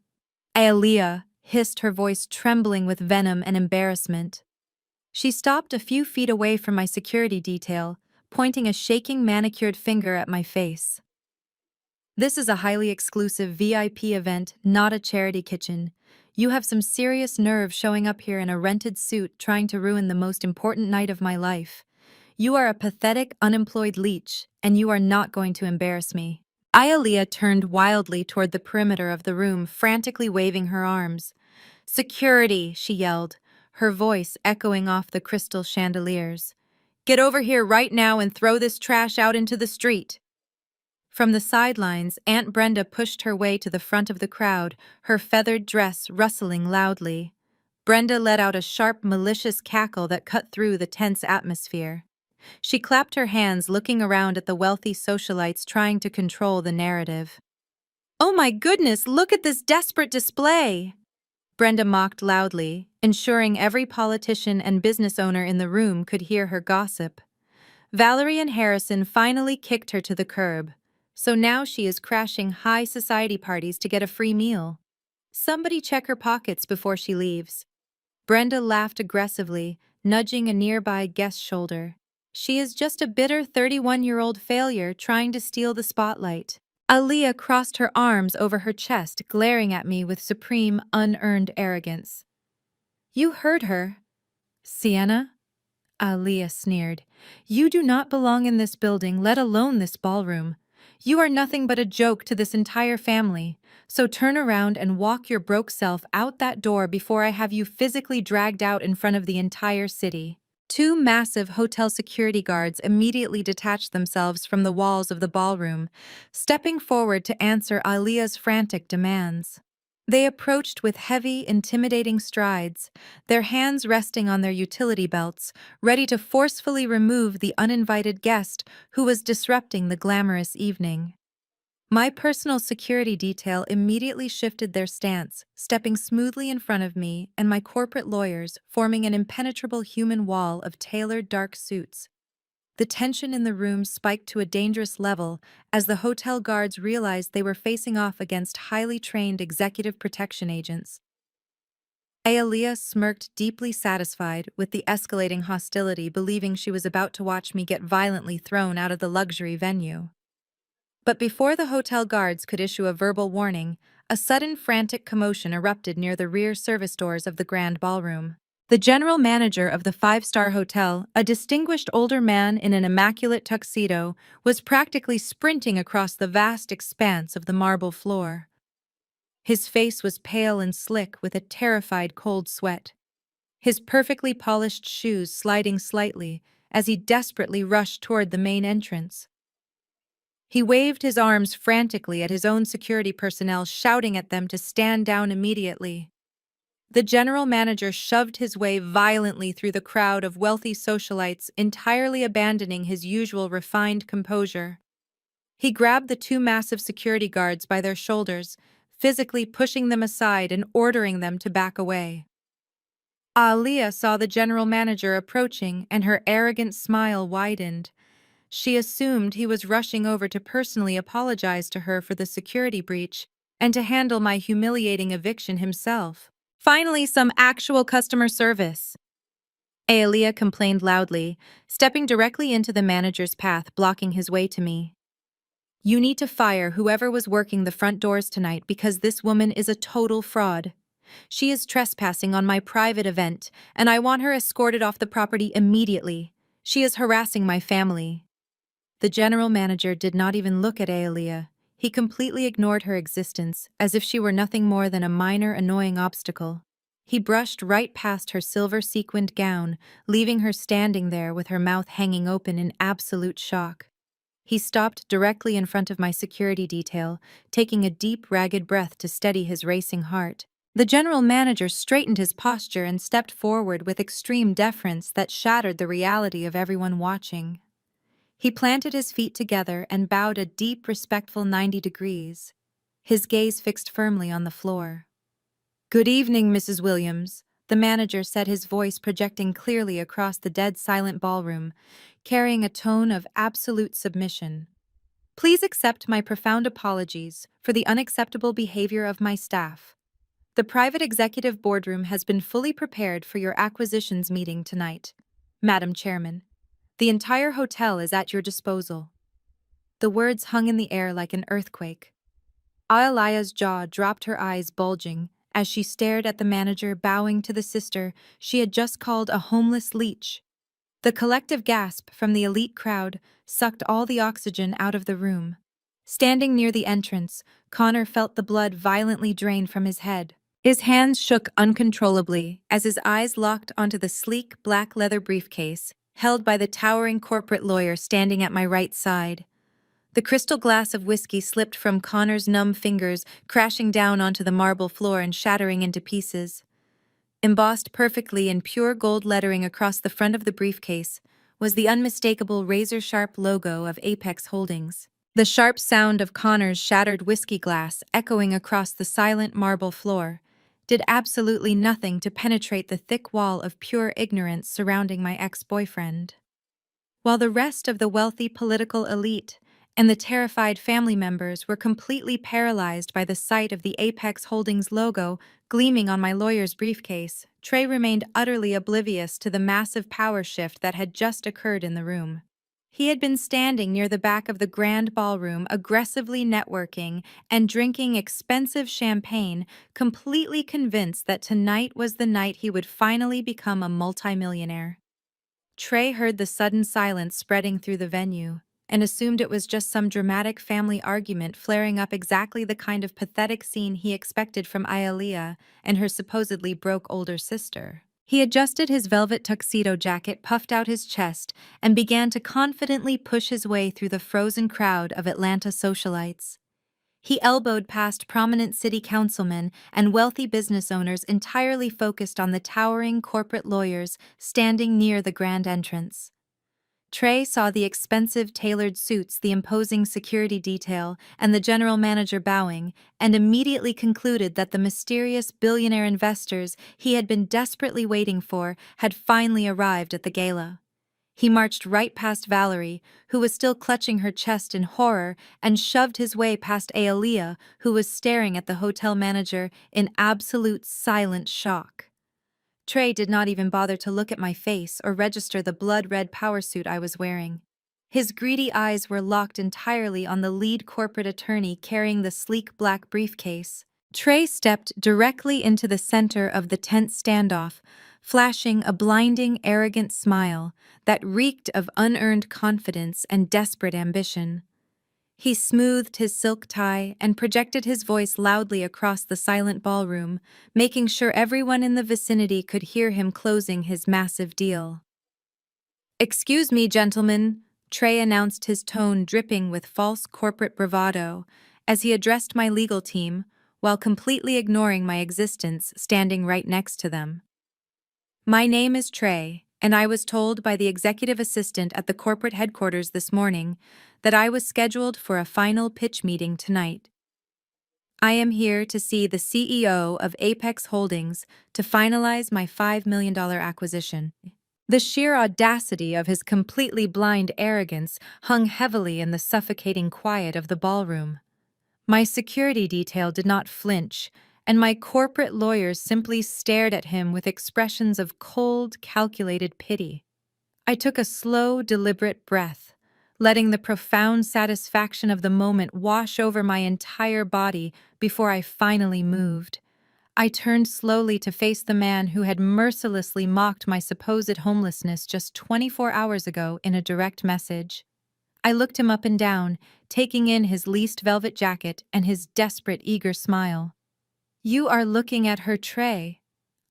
Aaliyah hissed, her voice trembling with venom and embarrassment. She stopped a few feet away from my security detail, pointing a shaking manicured finger at my face. "This is a highly exclusive VIP event, not a charity kitchen. You have some serious nerve showing up here in a rented suit trying to ruin the most important night of my life. You are a pathetic, unemployed leech, and you are not going to embarrass me." Aaliyah turned wildly toward the perimeter of the room, frantically waving her arms. "Security," she yelled, her voice echoing off the crystal chandeliers. "Get over here right now and throw this trash out into the street." From the sidelines, Aunt Brenda pushed her way to the front of the crowd, her feathered dress rustling loudly. Brenda let out a sharp, malicious cackle that cut through the tense atmosphere. She clapped her hands, looking around at the wealthy socialites trying to control the narrative. "Oh my goodness, look at this desperate display!" Brenda mocked loudly, ensuring every politician and business owner in the room could hear her gossip. Valerie and Harrison finally kicked her to the curb, so now she is crashing high society parties to get a free meal. "Somebody check her pockets before she leaves." Brenda laughed aggressively, nudging a nearby guest's shoulder. "She is just a bitter 31-year-old failure trying to steal the spotlight." Aaliyah crossed her arms over her chest, glaring at me with supreme, unearned arrogance. "You heard her." "Sienna?" Aaliyah sneered. "You do not belong in this building, let alone this ballroom. You are nothing but a joke to this entire family, so turn around and walk your broke self out that door before I have you physically dragged out in front of the entire city." Two massive hotel security guards immediately detached themselves from the walls of the ballroom, stepping forward to answer Aaliyah's frantic demands. They approached with heavy, intimidating strides, their hands resting on their utility belts, ready to forcefully remove the uninvited guest who was disrupting the glamorous evening. My personal security detail immediately shifted their stance, stepping smoothly in front of me and my corporate lawyers, forming an impenetrable human wall of tailored dark suits. The tension in the room spiked to a dangerous level as the hotel guards realized they were facing off against highly trained executive protection agents. Aaliyah smirked, deeply satisfied with the escalating hostility, believing she was about to watch me get violently thrown out of the luxury venue. But before the hotel guards could issue a verbal warning, a sudden frantic commotion erupted near the rear service doors of the grand ballroom. The general manager of the five-star hotel, a distinguished older man in an immaculate tuxedo, was practically sprinting across the vast expanse of the marble floor. His face was pale and slick with a terrified cold sweat, his perfectly polished shoes sliding slightly as he desperately rushed toward the main entrance. He waved his arms frantically at his own security personnel, shouting at them to stand down immediately. The general manager shoved his way violently through the crowd of wealthy socialites, entirely abandoning his usual refined composure. He grabbed the two massive security guards by their shoulders, physically pushing them aside and ordering them to back away. Aaliyah saw the general manager approaching, and her arrogant smile widened. She assumed he was rushing over to personally apologize to her for the security breach and to handle my humiliating eviction himself. "Finally, some actual customer service," Aaliyah complained loudly, stepping directly into the manager's path, blocking his way to me. "You need to fire whoever was working the front doors tonight because this woman is a total fraud. She is trespassing on my private event, and I want her escorted off the property immediately. She is harassing my family." The general manager did not even look at Aaliyah. He completely ignored her existence, as if she were nothing more than a minor, annoying obstacle. He brushed right past her silver sequined gown, leaving her standing there with her mouth hanging open in absolute shock. He stopped directly in front of my security detail, taking a deep, ragged breath to steady his racing heart. The general manager straightened his posture and stepped forward with extreme deference that shattered the reality of everyone watching. He planted his feet together and bowed a deep, respectful 90 degrees, his gaze fixed firmly on the floor. "Good evening, Mrs. Williams," the manager said, his voice projecting clearly across the dead-silent ballroom, carrying a tone of absolute submission. "Please accept my profound apologies for the unacceptable behavior of my staff. The private executive boardroom has been fully prepared for your acquisitions meeting tonight. Madam Chairman, the entire hotel is at your disposal." The words hung in the air like an earthquake. Ayalaya's jaw dropped, her eyes bulging, as she stared at the manager bowing to the sister she had just called a homeless leech. The collective gasp from the elite crowd sucked all the oxygen out of the room. Standing near the entrance, Connor felt the blood violently drain from his head. His hands shook uncontrollably as his eyes locked onto the sleek black leather briefcase held by the towering corporate lawyer standing at my right side. The crystal glass of whiskey slipped from Connor's numb fingers, crashing down onto the marble floor and shattering into pieces. Embossed perfectly in pure gold lettering across the front of the briefcase was the unmistakable razor-sharp logo of Apex Holdings. The sharp sound of Connor's shattered whiskey glass echoing across the silent marble floor did absolutely nothing to penetrate the thick wall of pure ignorance surrounding my ex-boyfriend. While the rest of the wealthy political elite and the terrified family members were completely paralyzed by the sight of the Apex Holdings logo gleaming on my lawyer's briefcase, Trey remained utterly oblivious to the massive power shift that had just occurred in the room. He had been standing near the back of the grand ballroom, aggressively networking and drinking expensive champagne, completely convinced that tonight was the night he would finally become a multimillionaire. Trey heard the sudden silence spreading through the venue and assumed it was just some dramatic family argument flaring up, exactly the kind of pathetic scene he expected from Ayalea and her supposedly broke older sister. He adjusted his velvet tuxedo jacket, puffed out his chest, and began to confidently push his way through the frozen crowd of Atlanta socialites. He elbowed past prominent city councilmen and wealthy business owners entirely focused on the towering corporate lawyers standing near the grand entrance. Trey saw the expensive tailored suits, the imposing security detail, and the general manager bowing, and immediately concluded that the mysterious billionaire investors he had been desperately waiting for had finally arrived at the gala. He marched right past Valerie, who was still clutching her chest in horror, and shoved his way past Ayalea, who was staring at the hotel manager in absolute silent shock. Trey did not even bother to look at my face or register the blood-red power suit I was wearing. His greedy eyes were locked entirely on the lead corporate attorney carrying the sleek black briefcase. Trey stepped directly into the center of the tense standoff, flashing a blinding, arrogant smile that reeked of unearned confidence and desperate ambition. He smoothed his silk tie and projected his voice loudly across the silent ballroom, making sure everyone in the vicinity could hear him closing his massive deal. "Excuse me, gentlemen," Trey announced, his tone dripping with false corporate bravado as he addressed my legal team while completely ignoring my existence standing right next to them. "My name is Trey, and I was told by the executive assistant at the corporate headquarters this morning that I was scheduled for a final pitch meeting tonight. I am here to see the CEO of Apex Holdings to finalize my $5 million acquisition." The sheer audacity of his completely blind arrogance hung heavily in the suffocating quiet of the ballroom. My security detail did not flinch, and my corporate lawyers simply stared at him with expressions of cold, calculated pity. I took a slow, deliberate breath, letting the profound satisfaction of the moment wash over my entire body before I finally moved. I turned slowly to face the man who had mercilessly mocked my supposed homelessness just 24 hours ago in a direct message. I looked him up and down, taking in his least velvet jacket and his desperate, eager smile. "You are looking at her, Trey,"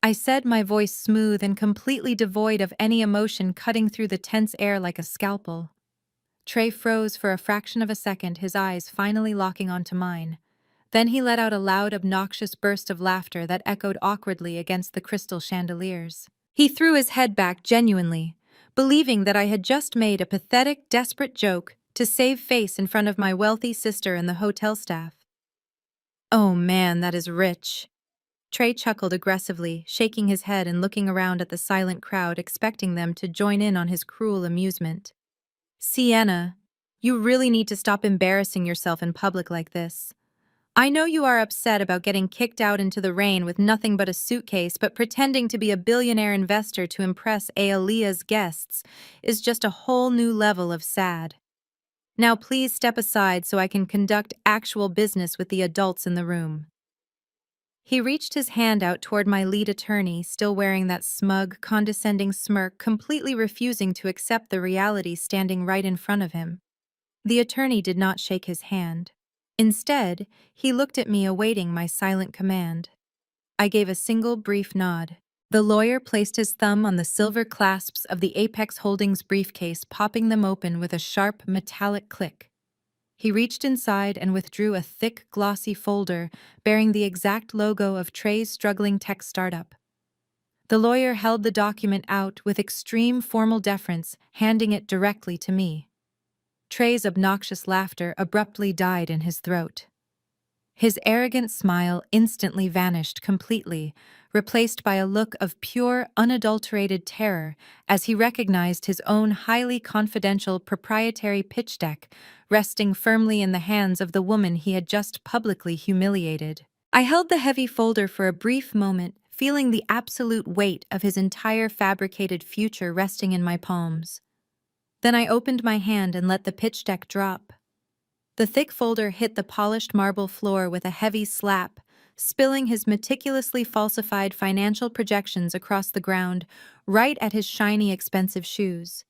I said, my voice smooth and completely devoid of any emotion, cutting through the tense air like a scalpel. Trey froze for a fraction of a second, his eyes finally locking onto mine. Then he let out a loud, obnoxious burst of laughter that echoed awkwardly against the crystal chandeliers. He threw his head back genuinely, believing that I had just made a pathetic, desperate joke to save face in front of my wealthy sister and the hotel staff. "Oh man, that is rich." Trey chuckled aggressively, shaking his head and looking around at the silent crowd, expecting them to join in on his cruel amusement. "Sienna, you really need to stop embarrassing yourself in public like this. I know you are upset about getting kicked out into the rain with nothing but a suitcase, but pretending to be a billionaire investor to impress Aaliyah's guests is just a whole new level of sad. Now please step aside so I can conduct actual business with the adults in the room." He reached his hand out toward my lead attorney, still wearing that smug, condescending smirk, completely refusing to accept the reality standing right in front of him. The attorney did not shake his hand. Instead, he looked at me, awaiting my silent command. I gave a single brief nod. The lawyer placed his thumb on the silver clasps of the Apex Holdings briefcase, popping them open with a sharp, metallic click. He reached inside and withdrew a thick, glossy folder bearing the exact logo of Trey's struggling tech startup. The lawyer held the document out with extreme formal deference, handing it directly to me. Trey's obnoxious laughter abruptly died in his throat. His arrogant smile instantly vanished completely, replaced by a look of pure, unadulterated terror as he recognized his own highly confidential proprietary pitch deck resting firmly in the hands of the woman he had just publicly humiliated. I held the heavy folder for a brief moment, feeling the absolute weight of his entire fabricated future resting in my palms. Then I opened my hand and let the pitch deck drop. The thick folder hit the polished marble floor with a heavy slap, spilling his meticulously falsified financial projections across the ground, right at his shiny, expensive shoes.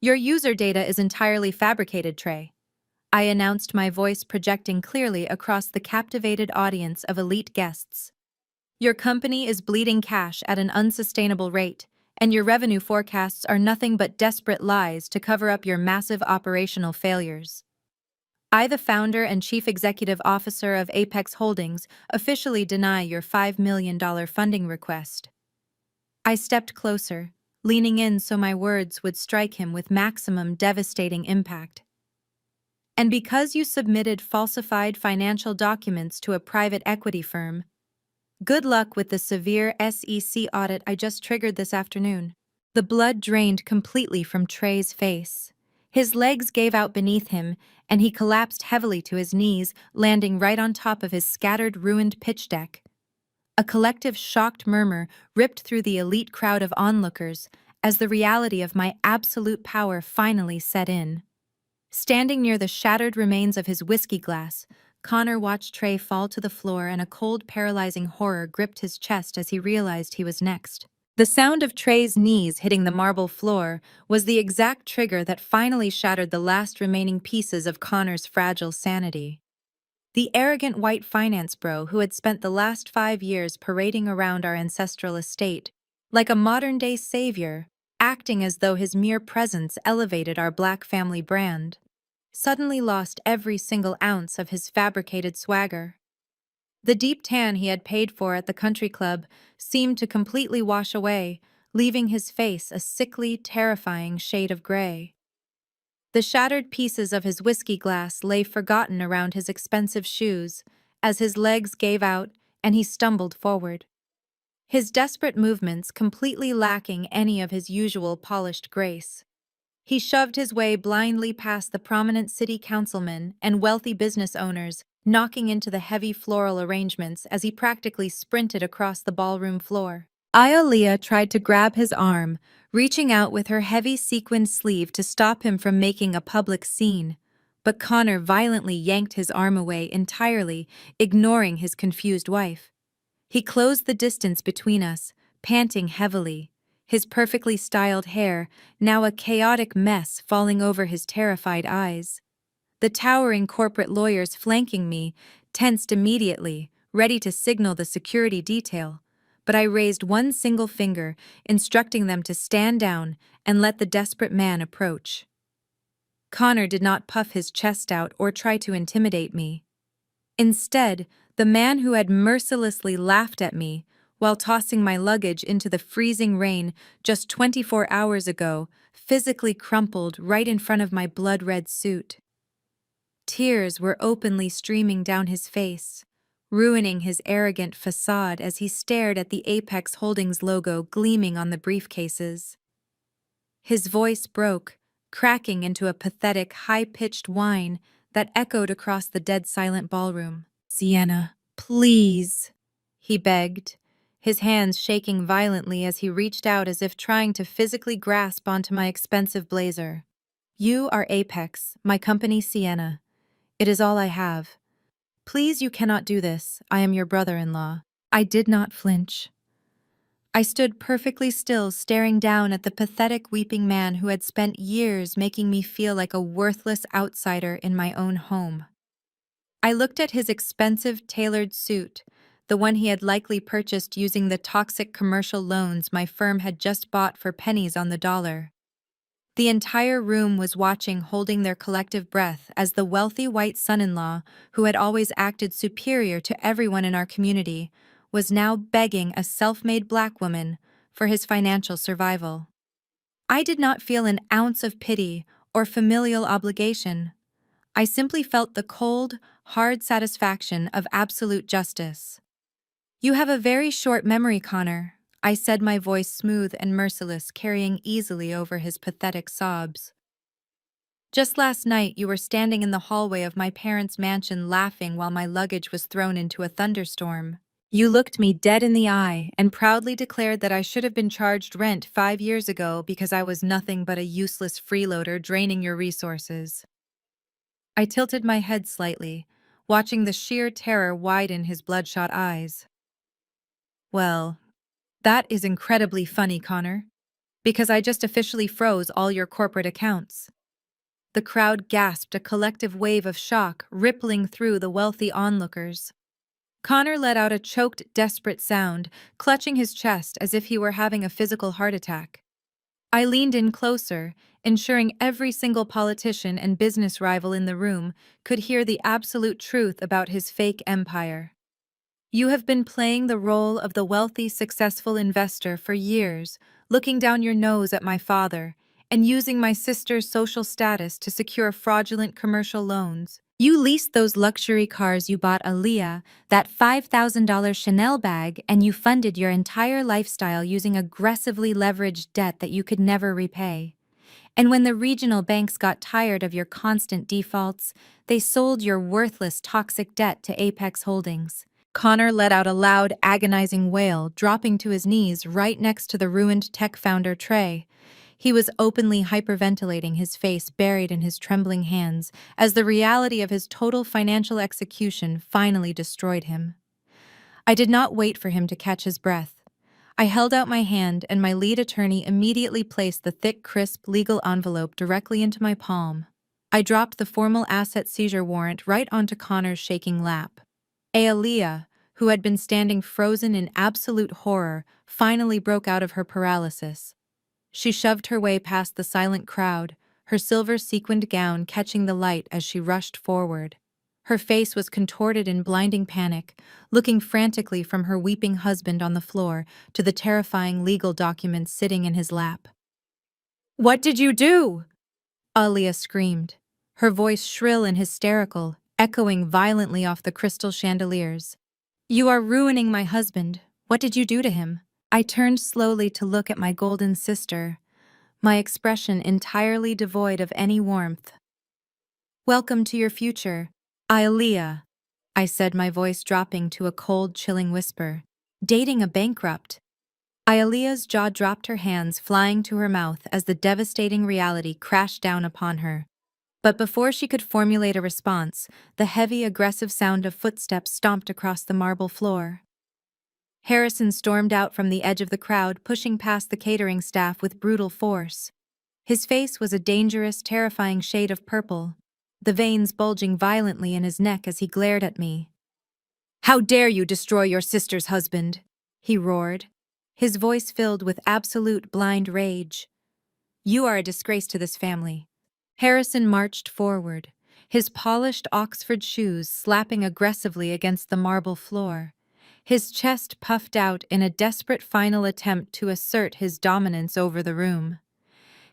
"Your user data is entirely fabricated, Trey," I announced, my voice projecting clearly across the captivated audience of elite guests. "Your company is bleeding cash at an unsustainable rate, and your revenue forecasts are nothing but desperate lies to cover up your massive operational failures. I, the founder and chief executive officer of Apex Holdings, officially deny your $5 million funding request." I stepped closer, leaning in so my words would strike him with maximum devastating impact. "And because you submitted falsified financial documents to a private equity firm, good luck with the severe SEC audit I just triggered this afternoon." The blood drained completely from Trey's face. His legs gave out beneath him, and he collapsed heavily to his knees, landing right on top of his scattered, ruined pitch deck. A collective shocked murmur ripped through the elite crowd of onlookers as the reality of my absolute power finally set in. Standing near the shattered remains of his whiskey glass, Connor watched Trey fall to the floor, and a cold, paralyzing horror gripped his chest as he realized he was next. The sound of Trey's knees hitting the marble floor was the exact trigger that finally shattered the last remaining pieces of Connor's fragile sanity. The arrogant white finance bro who had spent the last 5 years parading around our ancestral estate like a modern-day savior, acting as though his mere presence elevated our black family brand, suddenly lost every single ounce of his fabricated swagger. The deep tan he had paid for at the country club seemed to completely wash away, leaving his face a sickly, terrifying shade of gray. The shattered pieces of his whiskey glass lay forgotten around his expensive shoes as his legs gave out and he stumbled forward. His desperate movements completely lacking any of his usual polished grace. He shoved his way blindly past the prominent city councilmen and wealthy business owners, knocking into the heavy floral arrangements as he practically sprinted across the ballroom floor. Aaliyah tried to grab his arm, reaching out with her heavy sequined sleeve to stop him from making a public scene, but Connor violently yanked his arm away entirely, ignoring his confused wife. He closed the distance between us, panting heavily, his perfectly styled hair now a chaotic mess falling over his terrified eyes. The towering corporate lawyers flanking me tensed immediately, ready to signal the security detail, but I raised one single finger, instructing them to stand down and let the desperate man approach. Connor did not puff his chest out or try to intimidate me. Instead, the man who had mercilessly laughed at me while tossing my luggage into the freezing rain just 24 hours ago physically crumpled right in front of my blood-red suit. Tears were openly streaming down his face, ruining his arrogant facade as he stared at the Apex Holdings logo gleaming on the briefcases. His voice broke, cracking into a pathetic, high-pitched whine that echoed across the dead-silent ballroom. "Sienna, please," he begged, his hands shaking violently as he reached out as if trying to physically grasp onto my expensive blazer. "You are Apex, my company Sienna. It is all I have. Please, you cannot do this. I am your brother-in-law." I did not flinch. I stood perfectly still, staring down at the pathetic weeping man who had spent years making me feel like a worthless outsider in my own home. I looked at his expensive, tailored suit, the one he had likely purchased using the toxic commercial loans my firm had just bought for pennies on the dollar. The entire room was watching, holding their collective breath, as the wealthy white son-in-law, who had always acted superior to everyone in our community, was now begging a self-made black woman for his financial survival. I did not feel an ounce of pity or familial obligation. I simply felt the cold, hard satisfaction of absolute justice. "You have a very short memory, Connor," I said, my voice smooth and merciless, carrying easily over his pathetic sobs. "Just last night you were standing in the hallway of my parents' mansion laughing while my luggage was thrown into a thunderstorm. You looked me dead in the eye and proudly declared that I should have been charged rent 5 years ago because I was nothing but a useless freeloader draining your resources." I tilted my head slightly, watching the sheer terror widen his bloodshot eyes. "Well, that is incredibly funny, Connor, because I just officially froze all your corporate accounts." The crowd gasped, a collective wave of shock rippling through the wealthy onlookers. Connor let out a choked, desperate sound, clutching his chest as if he were having a physical heart attack. I leaned in closer, ensuring every single politician and business rival in the room could hear the absolute truth about his fake empire. "You have been playing the role of the wealthy, successful investor for years, looking down your nose at my father, and using my sister's social status to secure fraudulent commercial loans. You leased those luxury cars, you bought Aaliyah, that $5,000 Chanel bag, and you funded your entire lifestyle using aggressively leveraged debt that you could never repay. And when the regional banks got tired of your constant defaults, they sold your worthless, toxic debt to Apex Holdings." Connor let out a loud, agonizing wail, dropping to his knees right next to the ruined tech founder Trey. He was openly hyperventilating, his face buried in his trembling hands, as the reality of his total financial execution finally destroyed him. I did not wait for him to catch his breath. I held out my hand, and my lead attorney immediately placed the thick, crisp legal envelope directly into my palm. I dropped the formal asset seizure warrant right onto Connor's shaking lap. Aaliyah, who had been standing frozen in absolute horror, finally broke out of her paralysis. She shoved her way past the silent crowd, her silver sequined gown catching the light as she rushed forward. Her face was contorted in blinding panic, looking frantically from her weeping husband on the floor to the terrifying legal documents sitting in his lap. "What did you do?" Aaliyah screamed, her voice shrill and hysterical, echoing violently off the crystal chandeliers. "You are ruining my husband. What did you do to him?" I turned slowly to look at my golden sister, my expression entirely devoid of any warmth. "Welcome to your future, Aaliyah," I said, my voice dropping to a cold, chilling whisper. "Dating a bankrupt." Aaliyah's jaw dropped, her hands flying to her mouth as the devastating reality crashed down upon her. But before she could formulate a response, the heavy, aggressive sound of footsteps stomped across the marble floor. Harrison stormed out from the edge of the crowd, pushing past the catering staff with brutal force. His face was a dangerous, terrifying shade of purple, the veins bulging violently in his neck as he glared at me. "How dare you destroy your sister's husband?" he roared, his voice filled with absolute blind rage. "You are a disgrace to this family." Harrison marched forward, his polished Oxford shoes slapping aggressively against the marble floor, his chest puffed out in a desperate final attempt to assert his dominance over the room.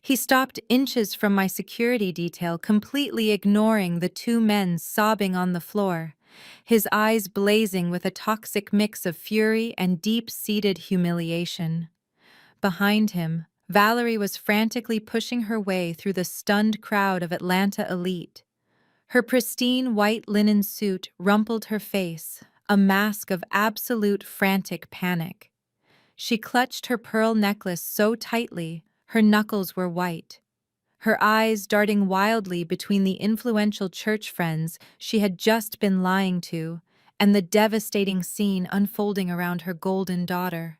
He stopped inches from my security detail, completely ignoring the two men sobbing on the floor, his eyes blazing with a toxic mix of fury and deep-seated humiliation. Behind him, Valerie was frantically pushing her way through the stunned crowd of Atlanta elite. Her pristine white linen suit rumpled her face, a mask of absolute frantic panic. She clutched her pearl necklace so tightly, her knuckles were white, her eyes darting wildly between the influential church friends she had just been lying to and the devastating scene unfolding around her golden daughter.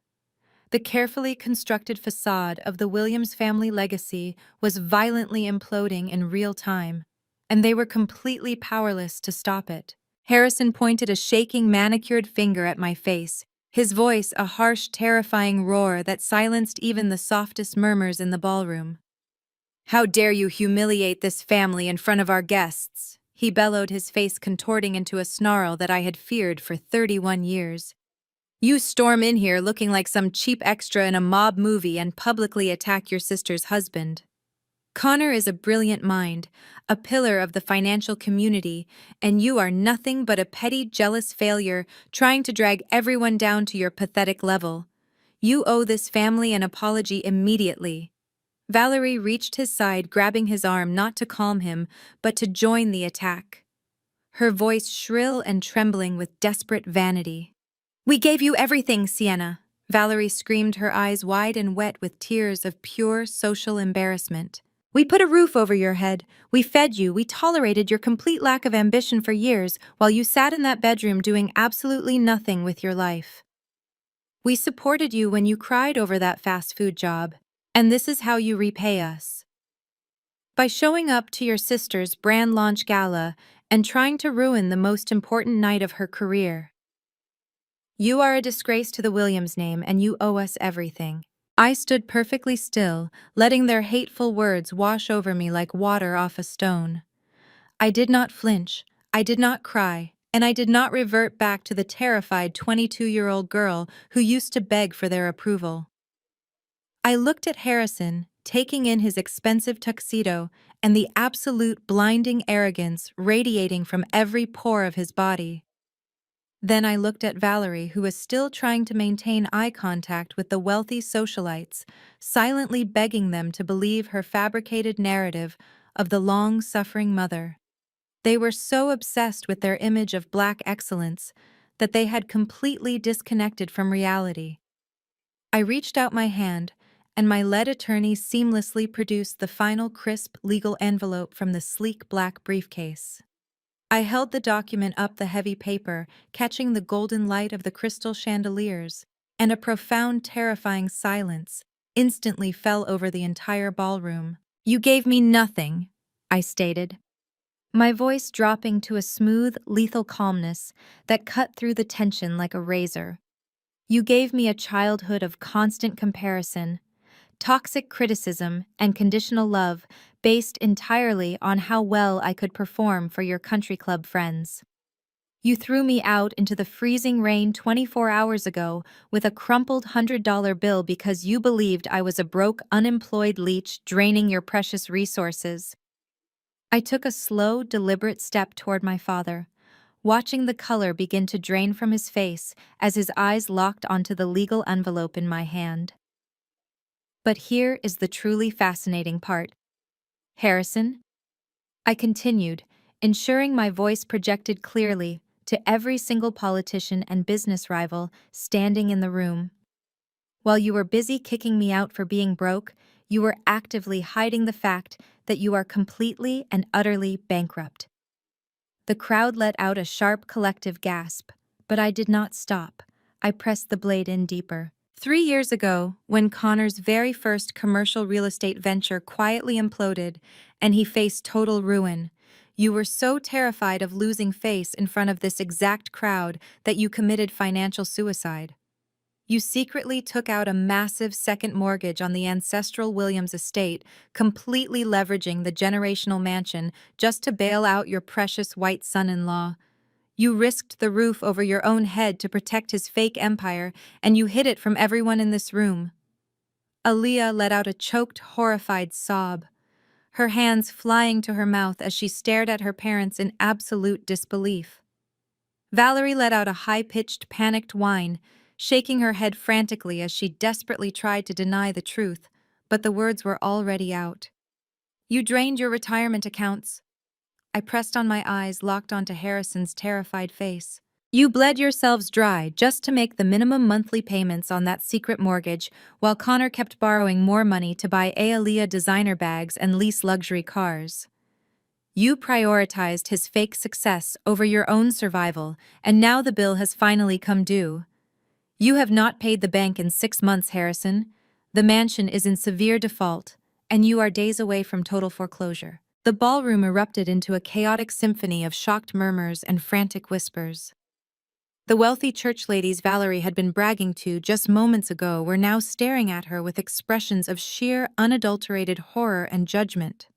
The carefully constructed facade of the Williams family legacy was violently imploding in real time, and they were completely powerless to stop it. Harrison pointed a shaking, manicured finger at my face, his voice a harsh, terrifying roar that silenced even the softest murmurs in the ballroom. "How dare you humiliate this family in front of our guests?" he bellowed, his face contorting into a snarl that I had feared for 31 years. "You storm in here looking like some cheap extra in a mob movie and publicly attack your sister's husband. Connor is a brilliant mind, a pillar of the financial community, and you are nothing but a petty, jealous failure trying to drag everyone down to your pathetic level. You owe this family an apology immediately." Valerie reached his side, grabbing his arm not to calm him, but to join the attack, her voice shrill and trembling with desperate vanity. "We gave you everything, Sienna," Valerie screamed, her eyes wide and wet with tears of pure social embarrassment. "We put a roof over your head, we fed you, we tolerated your complete lack of ambition for years while you sat in that bedroom doing absolutely nothing with your life. We supported you when you cried over that fast food job, and this is how you repay us. By showing up to your sister's brand launch gala and trying to ruin the most important night of her career. You are a disgrace to the Williams name and you owe us everything." I stood perfectly still, letting their hateful words wash over me like water off a stone. I did not flinch, I did not cry, and I did not revert back to the terrified 22-year-old girl who used to beg for their approval. I looked at Harrison, taking in his expensive tuxedo and the absolute blinding arrogance radiating from every pore of his body. Then I looked at Valerie, who was still trying to maintain eye contact with the wealthy socialites, silently begging them to believe her fabricated narrative of the long-suffering mother. They were so obsessed with their image of Black excellence that they had completely disconnected from reality. I reached out my hand, and my lead attorney seamlessly produced the final crisp legal envelope from the sleek black briefcase. I held the document up the heavy paper, catching the golden light of the crystal chandeliers, and a profound, terrifying silence instantly fell over the entire ballroom. "You gave me nothing," I stated, my voice dropping to a smooth, lethal calmness that cut through the tension like a razor. "You gave me a childhood of constant comparison, toxic criticism, and conditional love based entirely on how well I could perform for your country club friends. You threw me out into the freezing rain 24 hours ago with a crumpled $100 bill because you believed I was a broke, unemployed leech draining your precious resources." I took a slow, deliberate step toward my father, watching the color begin to drain from his face as his eyes locked onto the legal envelope in my hand. But here is the truly fascinating part. "Harrison," I continued, ensuring my voice projected clearly to every single politician and business rival standing in the room. "While you were busy kicking me out for being broke, you were actively hiding the fact that you are completely and utterly bankrupt." The crowd let out a sharp collective gasp, but I did not stop. I pressed the blade in deeper. 3 years ago, when Connor's very first commercial real estate venture quietly imploded and he faced total ruin, you were so terrified of losing face in front of this exact crowd that you committed financial suicide. You secretly took out a massive second mortgage on the ancestral Williams estate, completely leveraging the generational mansion just to bail out your precious white son-in-law. You risked the roof over your own head to protect his fake empire, and you hid it from everyone in this room. Aaliyah let out a choked, horrified sob, her hands flying to her mouth as she stared at her parents in absolute disbelief. Valerie let out a high-pitched, panicked whine, shaking her head frantically as she desperately tried to deny the truth, but the words were already out. You drained your retirement accounts. I pressed on my eyes, locked onto Harrison's terrified face. You bled yourselves dry just to make the minimum monthly payments on that secret mortgage, while Connor kept borrowing more money to buy Aaliyah designer bags and lease luxury cars. You prioritized his fake success over your own survival, and now the bill has finally come due. You have not paid the bank in 6 months, Harrison. The mansion is in severe default, and you are days away from total foreclosure. The ballroom erupted into a chaotic symphony of shocked murmurs and frantic whispers. The wealthy church ladies Valerie had been bragging to just moments ago were now staring at her with expressions of sheer, unadulterated horror and judgment.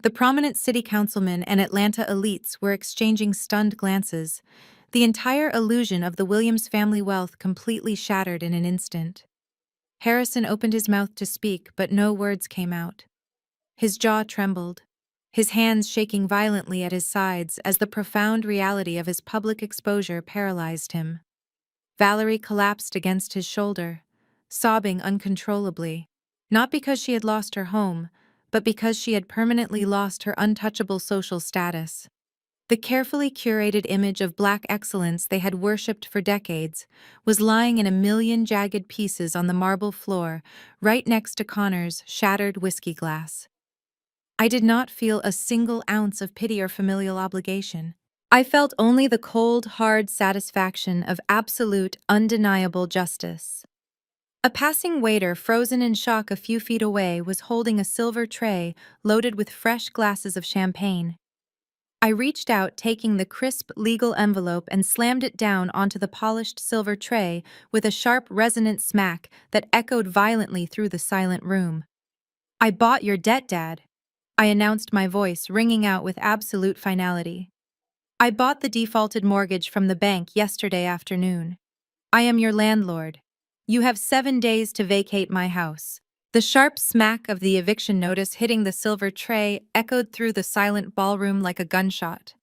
The prominent city councilmen and Atlanta elites were exchanging stunned glances, the entire illusion of the Williams family wealth completely shattered in an instant. Harrison opened his mouth to speak, but no words came out. His jaw trembled, his hands shaking violently at his sides as the profound reality of his public exposure paralyzed him. Valerie collapsed against his shoulder, sobbing uncontrollably, not because she had lost her home, but because she had permanently lost her untouchable social status. The carefully curated image of Black excellence they had worshipped for decades was lying in a million jagged pieces on the marble floor, right next to Connor's shattered whiskey glass. I did not feel a single ounce of pity or familial obligation. I felt only the cold, hard satisfaction of absolute, undeniable justice. A passing waiter, frozen in shock a few feet away, was holding a silver tray loaded with fresh glasses of champagne. I reached out, taking the crisp legal envelope, and slammed it down onto the polished silver tray with a sharp, resonant smack that echoed violently through the silent room. "I bought your debt, Dad," I announced, my voice ringing out with absolute finality. "I bought the defaulted mortgage from the bank yesterday afternoon. I am your landlord. You have 7 days to vacate my house." The sharp smack of the eviction notice hitting the silver tray echoed through the silent ballroom like a gunshot.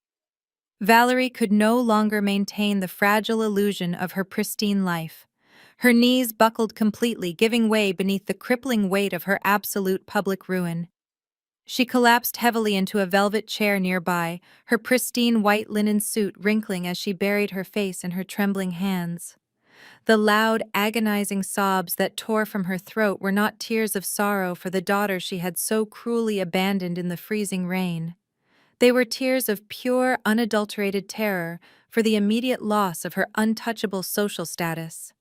Valerie could no longer maintain the fragile illusion of her pristine life. Her knees buckled completely, giving way beneath the crippling weight of her absolute public ruin. She collapsed heavily into a velvet chair nearby, her pristine white linen suit wrinkling as she buried her face in her trembling hands. The loud, agonizing sobs that tore from her throat were not tears of sorrow for the daughter she had so cruelly abandoned in the freezing rain. They were tears of pure, unadulterated terror for the immediate loss of her untouchable social status.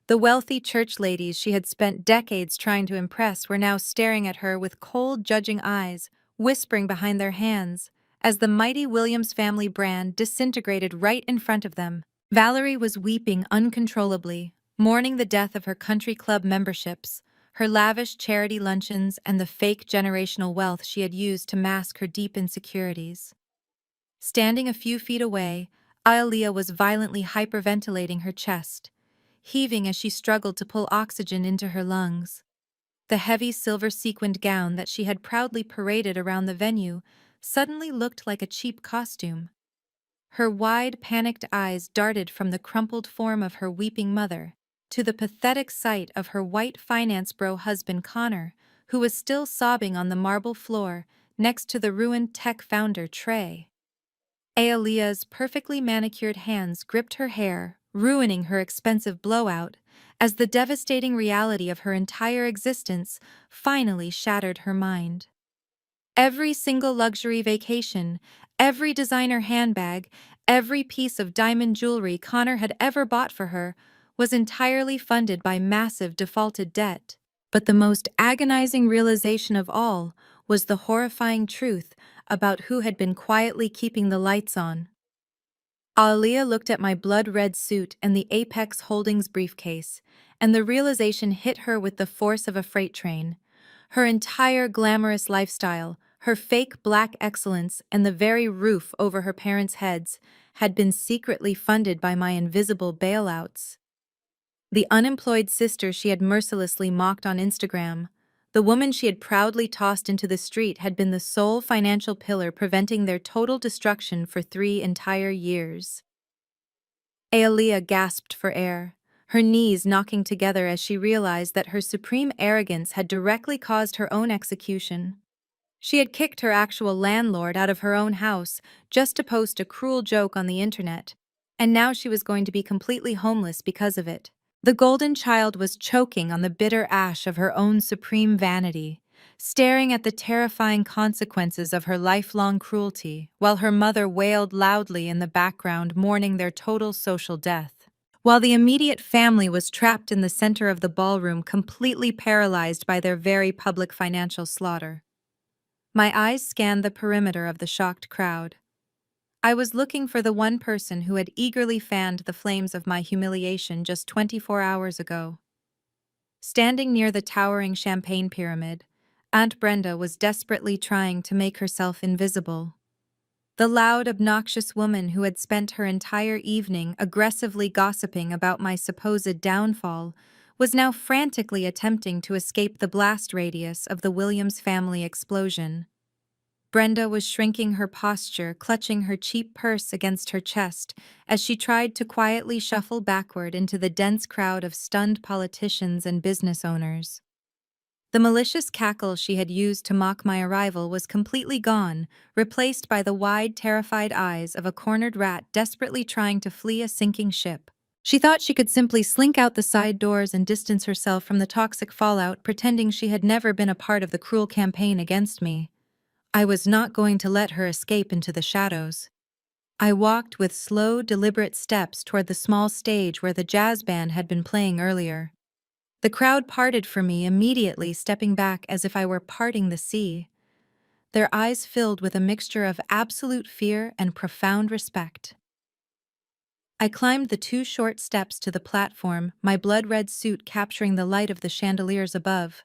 The wealthy church ladies she had spent decades trying to impress were now staring at her with cold, judging eyes, whispering behind their hands, as the mighty Williams family brand disintegrated right in front of them. Valerie was weeping uncontrollably, mourning the death of her country club memberships, her lavish charity luncheons, and the fake generational wealth she had used to mask her deep insecurities. Standing a few feet away, Aaliyah was violently hyperventilating her chest, heaving as she struggled to pull oxygen into her lungs. The heavy silver-sequined gown that she had proudly paraded around the venue suddenly looked like a cheap costume. Her wide, panicked eyes darted from the crumpled form of her weeping mother to the pathetic sight of her white finance bro husband Connor, who was still sobbing on the marble floor next to the ruined tech founder Trey. Aaliyah's perfectly manicured hands gripped her hair, ruining her expensive blowout, as the devastating reality of her entire existence finally shattered her mind. Every single luxury vacation, every designer handbag, every piece of diamond jewelry Connor had ever bought for her was entirely funded by massive defaulted debt. But the most agonizing realization of all was the horrifying truth about who had been quietly keeping the lights on. Aaliyah looked at my blood-red suit and the Apex Holdings briefcase, and the realization hit her with the force of a freight train. Her entire glamorous lifestyle, her fake black excellence, and the very roof over her parents' heads had been secretly funded by my invisible bailouts. The unemployed sister she had mercilessly mocked on Instagram, the woman she had proudly tossed into the street had been the sole financial pillar preventing their total destruction for 3 entire years. Aaliyah gasped for air, her knees knocking together as she realized that her supreme arrogance had directly caused her own execution. She had kicked her actual landlord out of her own house just to post a cruel joke on the internet, and now she was going to be completely homeless because of it. The golden child was choking on the bitter ash of her own supreme vanity, staring at the terrifying consequences of her lifelong cruelty, while her mother wailed loudly in the background, mourning their total social death. While the immediate family was trapped in the center of the ballroom, completely paralyzed by their very public financial slaughter. My eyes scanned the perimeter of the shocked crowd. I was looking for the one person who had eagerly fanned the flames of my humiliation just 24 hours ago. Standing near the towering champagne pyramid, Aunt Brenda was desperately trying to make herself invisible. The loud, obnoxious woman who had spent her entire evening aggressively gossiping about my supposed downfall was now frantically attempting to escape the blast radius of the Williams family explosion. Brenda was shrinking her posture, clutching her cheap purse against her chest as she tried to quietly shuffle backward into the dense crowd of stunned politicians and business owners. The malicious cackle she had used to mock my arrival was completely gone, replaced by the wide, terrified eyes of a cornered rat desperately trying to flee a sinking ship. She thought she could simply slink out the side doors and distance herself from the toxic fallout, pretending she had never been a part of the cruel campaign against me. I was not going to let her escape into the shadows. I walked with slow, deliberate steps toward the small stage where the jazz band had been playing earlier. The crowd parted for me immediately, stepping back as if I were parting the sea, their eyes filled with a mixture of absolute fear and profound respect. I climbed the 2 short steps to the platform, my blood-red suit capturing the light of the chandeliers above.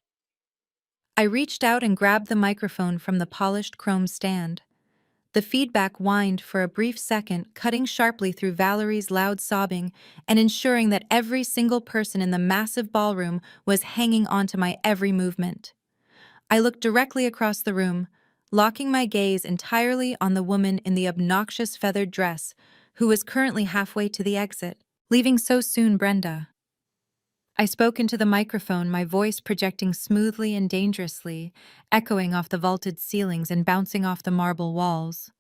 I reached out and grabbed the microphone from the polished chrome stand. The feedback whined for a brief second, cutting sharply through Valerie's loud sobbing and ensuring that every single person in the massive ballroom was hanging onto my every movement. I looked directly across the room, locking my gaze entirely on the woman in the obnoxious feathered dress, who was currently halfway to the exit. "Leaving so soon, Brenda?" I spoke into the microphone, my voice projecting smoothly and dangerously, echoing off the vaulted ceilings and bouncing off the marble walls.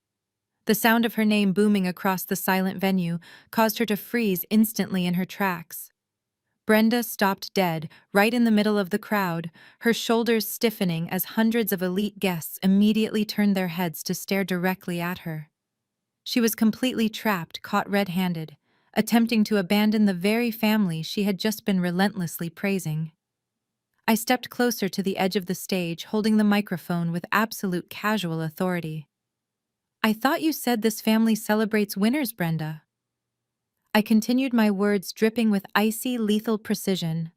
The sound of her name booming across the silent venue caused her to freeze instantly in her tracks. Brenda stopped dead, right in the middle of the crowd, her shoulders stiffening as hundreds of elite guests immediately turned their heads to stare directly at her. She was completely trapped, caught red-handed, attempting to abandon the very family she had just been relentlessly praising. I stepped closer to the edge of the stage, holding the microphone with absolute casual authority. "I thought you said this family celebrates winners, Brenda." I continued, my words dripping with icy, lethal precision.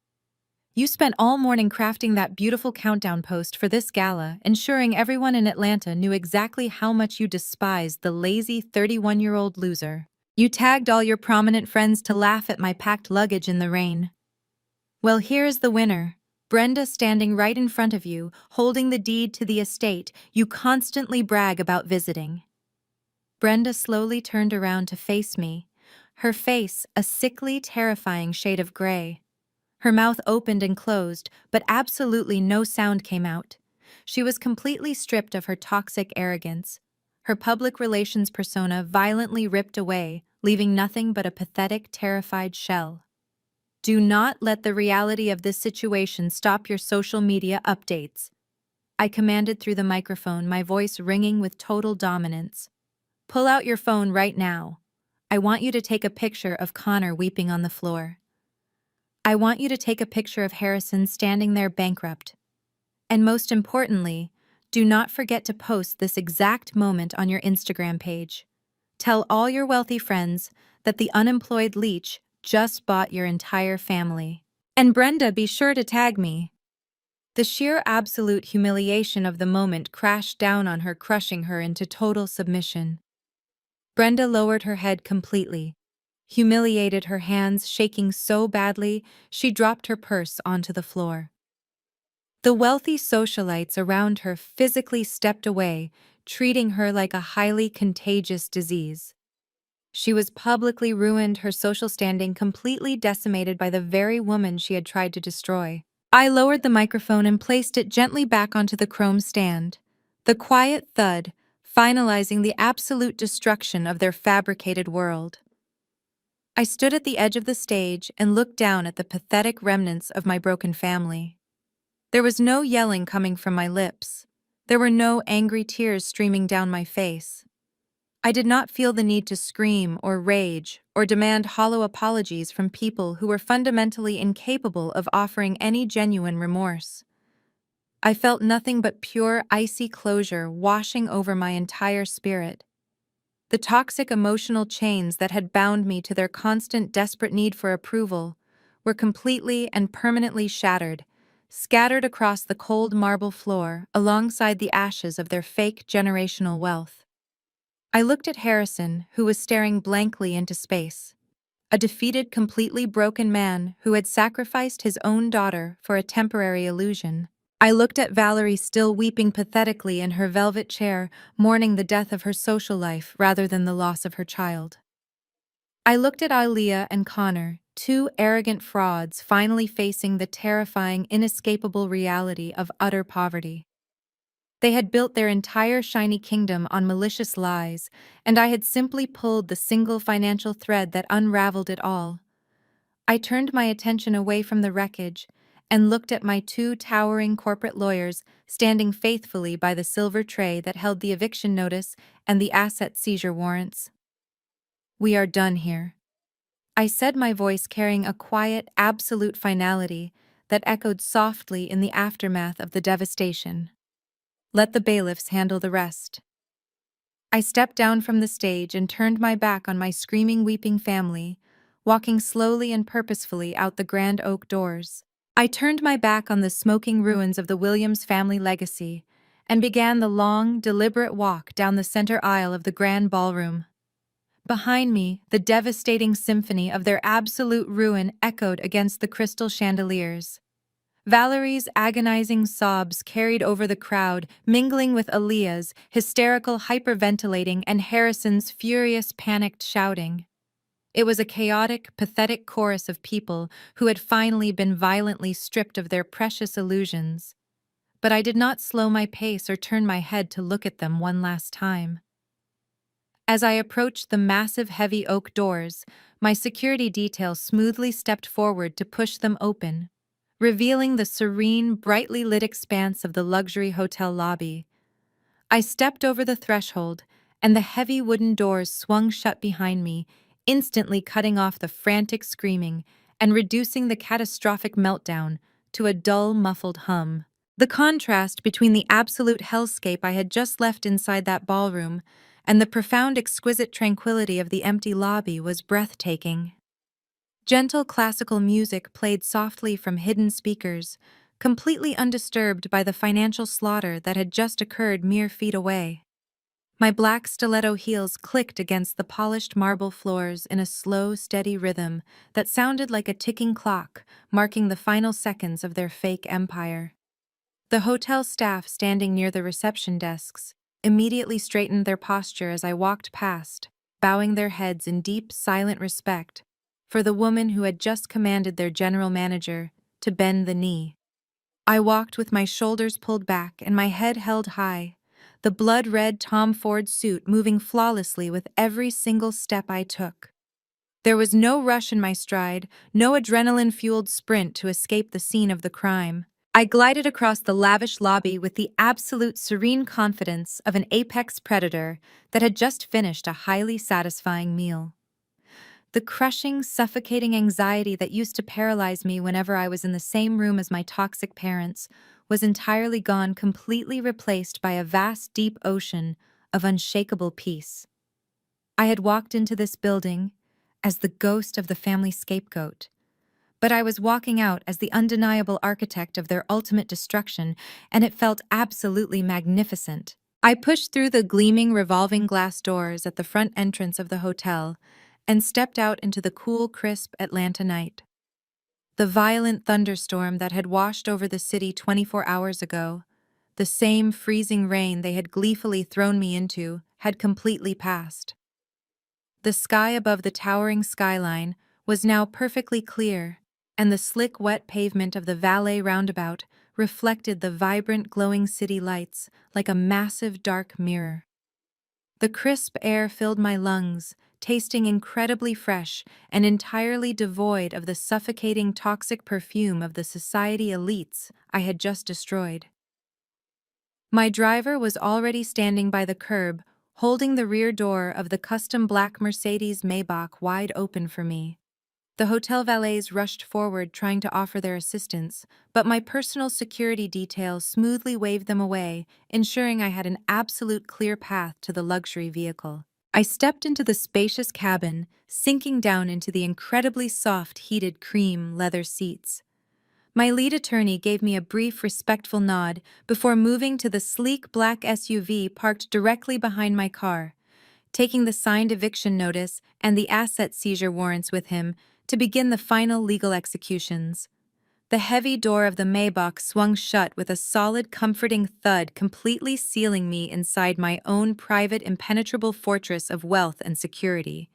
"You spent all morning crafting that beautiful countdown post for this gala, ensuring everyone in Atlanta knew exactly how much you despised the lazy 31-year-old loser. You tagged all your prominent friends to laugh at my packed luggage in the rain. Well, here's the winner. Brenda, standing right in front of you, holding the deed to the estate you constantly brag about visiting." Brenda slowly turned around to face me, her face a sickly, terrifying shade of gray. Her mouth opened and closed, but absolutely no sound came out. She was completely stripped of her toxic arrogance, her public relations persona violently ripped away, leaving nothing but a pathetic, terrified shell. "Do not let the reality of this situation stop your social media updates," I commanded through the microphone, my voice ringing with total dominance. "Pull out your phone right now. I want you to take a picture of Connor weeping on the floor." I want you to take a picture of Harrison standing there bankrupt. And most importantly, do not forget to post this exact moment on your Instagram page. Tell all your wealthy friends that the unemployed leech just bought your entire family. And Brenda, be sure to tag me. The sheer absolute humiliation of the moment crashed down on her, crushing her into total submission. Brenda lowered her head completely. Humiliated, her hands shaking so badly, she dropped her purse onto the floor. The wealthy socialites around her physically stepped away, treating her like a highly contagious disease. She was publicly ruined, her social standing completely decimated by the very woman she had tried to destroy. I lowered the microphone and placed it gently back onto the chrome stand. The quiet thud, finalizing the absolute destruction of their fabricated world. I stood at the edge of the stage and looked down at the pathetic remnants of my broken family. There was no yelling coming from my lips. There were no angry tears streaming down my face. I did not feel the need to scream or rage or demand hollow apologies from people who were fundamentally incapable of offering any genuine remorse. I felt nothing but pure, icy closure washing over my entire spirit. The toxic emotional chains that had bound me to their constant, desperate need for approval were completely and permanently shattered, scattered across the cold marble floor alongside the ashes of their fake generational wealth. I looked at Harrison, who was staring blankly into space. A defeated, completely broken man who had sacrificed his own daughter for a temporary illusion. I looked at Valerie, still weeping pathetically in her velvet chair, mourning the death of her social life rather than the loss of her child. I looked at Aaliyah and Connor, two arrogant frauds finally facing the terrifying, inescapable reality of utter poverty. They had built their entire shiny kingdom on malicious lies, and I had simply pulled the single financial thread that unraveled it all. I turned my attention away from the wreckage and looked at my two towering corporate lawyers standing faithfully by the silver tray that held the eviction notice and the asset seizure warrants. "We are done here," I said, my voice carrying a quiet, absolute finality that echoed softly in the aftermath of the devastation. "Let the bailiffs handle the rest." I stepped down from the stage and turned my back on my screaming, weeping family, walking slowly and purposefully out the grand oak doors. I turned my back on the smoking ruins of the Williams family legacy and began the long, deliberate walk down the center aisle of the grand ballroom. Behind me, the devastating symphony of their absolute ruin echoed against the crystal chandeliers. Valerie's agonizing sobs carried over the crowd, mingling with Aaliyah's hysterical hyperventilating and Harrison's furious, panicked shouting. It was a chaotic, pathetic chorus of people who had finally been violently stripped of their precious illusions. But I did not slow my pace or turn my head to look at them one last time. As I approached the massive, heavy oak doors, my security detail smoothly stepped forward to push them open, revealing the serene, brightly lit expanse of the luxury hotel lobby. I stepped over the threshold, and the heavy wooden doors swung shut behind me, instantly cutting off the frantic screaming and reducing the catastrophic meltdown to a dull, muffled hum. The contrast between the absolute hellscape I had just left inside that ballroom and the profound, exquisite tranquility of the empty lobby was breathtaking. Gentle classical music played softly from hidden speakers, completely undisturbed by the financial slaughter that had just occurred mere feet away. My black stiletto heels clicked against the polished marble floors in a slow, steady rhythm that sounded like a ticking clock, marking the final seconds of their fake empire. The hotel staff standing near the reception desks immediately straightened their posture as I walked past, bowing their heads in deep, silent respect for the woman who had just commanded their general manager to bend the knee. I walked with my shoulders pulled back and my head held high, the blood-red Tom Ford suit moving flawlessly with every single step I took. There was no rush in my stride, no adrenaline-fueled sprint to escape the scene of the crime. I glided across the lavish lobby with the absolute serene confidence of an apex predator that had just finished a highly satisfying meal. The crushing, suffocating anxiety that used to paralyze me whenever I was in the same room as my toxic parents was entirely gone, completely replaced by a vast, deep ocean of unshakable peace. I had walked into this building as the ghost of the family scapegoat, but I was walking out as the undeniable architect of their ultimate destruction, and it felt absolutely magnificent. I pushed through the gleaming revolving glass doors at the front entrance of the hotel and stepped out into the cool, crisp Atlanta night. The violent thunderstorm that had washed over the city 24 hours ago, the same freezing rain they had gleefully thrown me into, had completely passed. The sky above the towering skyline was now perfectly clear, and the slick, wet pavement of the valet roundabout reflected the vibrant, glowing city lights like a massive dark mirror. The crisp air filled my lungs, tasting incredibly fresh and entirely devoid of the suffocating toxic perfume of the society elites I had just destroyed. My driver was already standing by the curb, holding the rear door of the custom black Mercedes Maybach wide open for me. The hotel valets rushed forward trying to offer their assistance, but my personal security detail smoothly waved them away, ensuring I had an absolute clear path to the luxury vehicle. I stepped into the spacious cabin, sinking down into the incredibly soft, heated cream leather seats. My lead attorney gave me a brief, respectful nod before moving to the sleek black SUV parked directly behind my car, taking the signed eviction notice and the asset seizure warrants with him to begin the final legal executions. The heavy door of the Maybach swung shut with a solid, comforting thud, completely sealing me inside my own private, impenetrable fortress of wealth and security.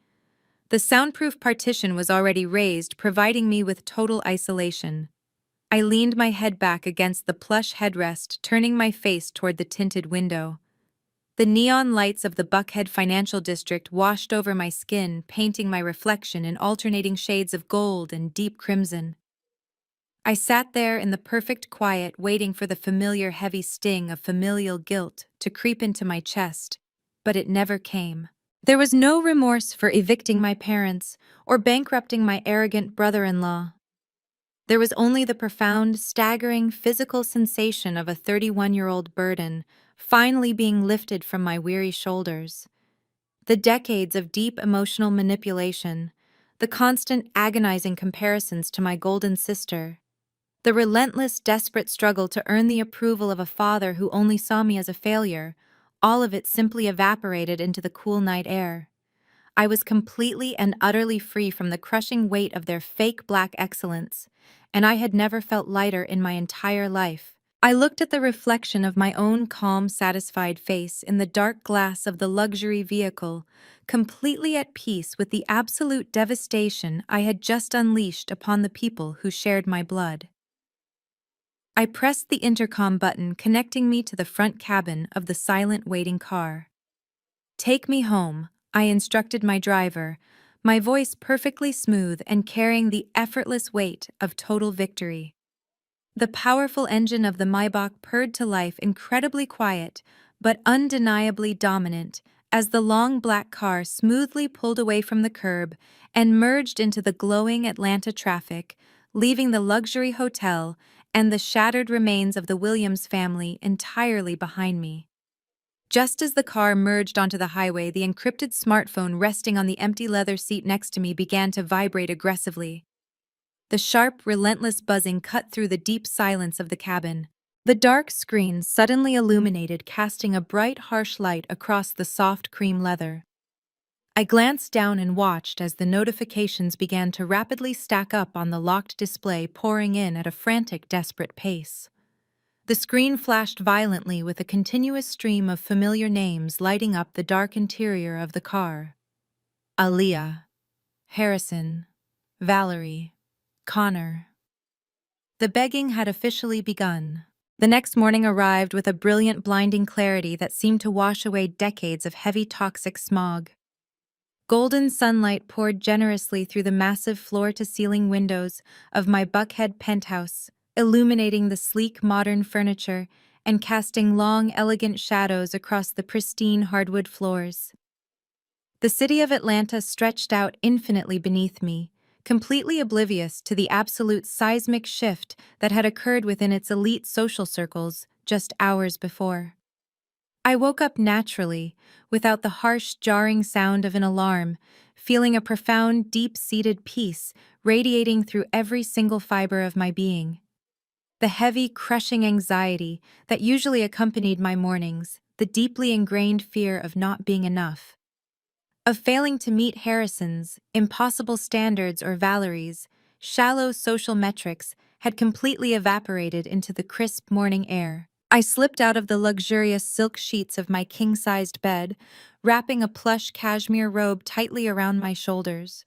The soundproof partition was already raised, providing me with total isolation. I leaned my head back against the plush headrest, turning my face toward the tinted window. The neon lights of the Buckhead Financial District washed over my skin, painting my reflection in alternating shades of gold and deep crimson. I sat there in the perfect quiet, waiting for the familiar heavy sting of familial guilt to creep into my chest, but it never came. There was no remorse for evicting my parents or bankrupting my arrogant brother-in-law. There was only the profound, staggering physical sensation of a 31-year-old burden finally being lifted from my weary shoulders. The decades of deep emotional manipulation, the constant agonizing comparisons to my golden sister, the relentless, desperate struggle to earn the approval of a father who only saw me as a failure, all of it simply evaporated into the cool night air. I was completely and utterly free from the crushing weight of their fake black excellence, and I had never felt lighter in my entire life. I looked at the reflection of my own calm, satisfied face in the dark glass of the luxury vehicle, completely at peace with the absolute devastation I had just unleashed upon the people who shared my blood. I pressed the intercom button connecting me to the front cabin of the silent waiting car. "Take me home," I instructed my driver, my voice perfectly smooth and carrying the effortless weight of total victory. The powerful engine of the Maybach purred to life, incredibly quiet, but undeniably dominant, as the long black car smoothly pulled away from the curb and merged into the glowing Atlanta traffic, leaving the luxury hotel and the shattered remains of the Williams family entirely behind me. Just as the car merged onto the highway, the encrypted smartphone resting on the empty leather seat next to me began to vibrate aggressively. The sharp, relentless buzzing cut through the deep silence of the cabin. The dark screen suddenly illuminated, casting a bright, harsh light across the soft cream leather. I glanced down and watched as the notifications began to rapidly stack up on the locked display, pouring in at a frantic, desperate pace. The screen flashed violently with a continuous stream of familiar names lighting up the dark interior of the car. Aaliyah, Harrison, Valerie, Connor. The begging had officially begun. The next morning arrived with a brilliant, blinding clarity that seemed to wash away decades of heavy, toxic smog. Golden sunlight poured generously through the massive floor-to-ceiling windows of my Buckhead penthouse, illuminating the sleek, modern furniture and casting long, elegant shadows across the pristine hardwood floors. The city of Atlanta stretched out infinitely beneath me, completely oblivious to the absolute seismic shift that had occurred within its elite social circles just hours before. I woke up naturally, without the harsh, jarring sound of an alarm, feeling a profound, deep-seated peace radiating through every single fiber of my being. The heavy, crushing anxiety that usually accompanied my mornings, the deeply ingrained fear of not being enough, of failing to meet Harrison's impossible standards or Valerie's shallow social metrics had completely evaporated into the crisp morning air. I slipped out of the luxurious silk sheets of my king-sized bed, wrapping a plush cashmere robe tightly around my shoulders.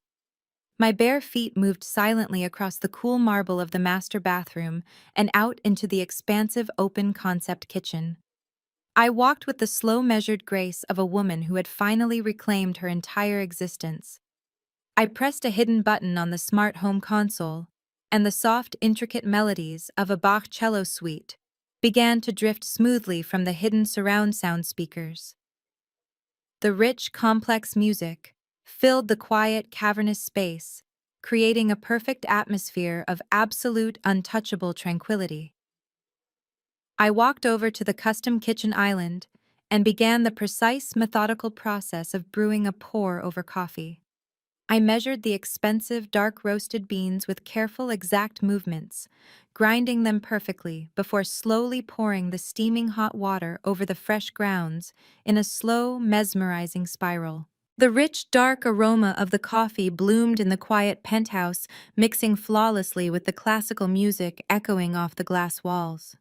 My bare feet moved silently across the cool marble of the master bathroom and out into the expansive open-concept kitchen. I walked with the slow, measured grace of a woman who had finally reclaimed her entire existence. I pressed a hidden button on the smart home console, and the soft, intricate melodies of a Bach cello suite began to drift smoothly from the hidden surround sound speakers. The rich, complex music filled the quiet, cavernous space, creating a perfect atmosphere of absolute, untouchable tranquility. I walked over to the custom kitchen island and began the precise, methodical process of brewing a pour-over coffee. I measured the expensive, dark-roasted beans with careful, exact movements, grinding them perfectly before slowly pouring the steaming hot water over the fresh grounds in a slow, mesmerizing spiral. The rich, dark aroma of the coffee bloomed in the quiet penthouse, mixing flawlessly with the classical music echoing off the glass walls.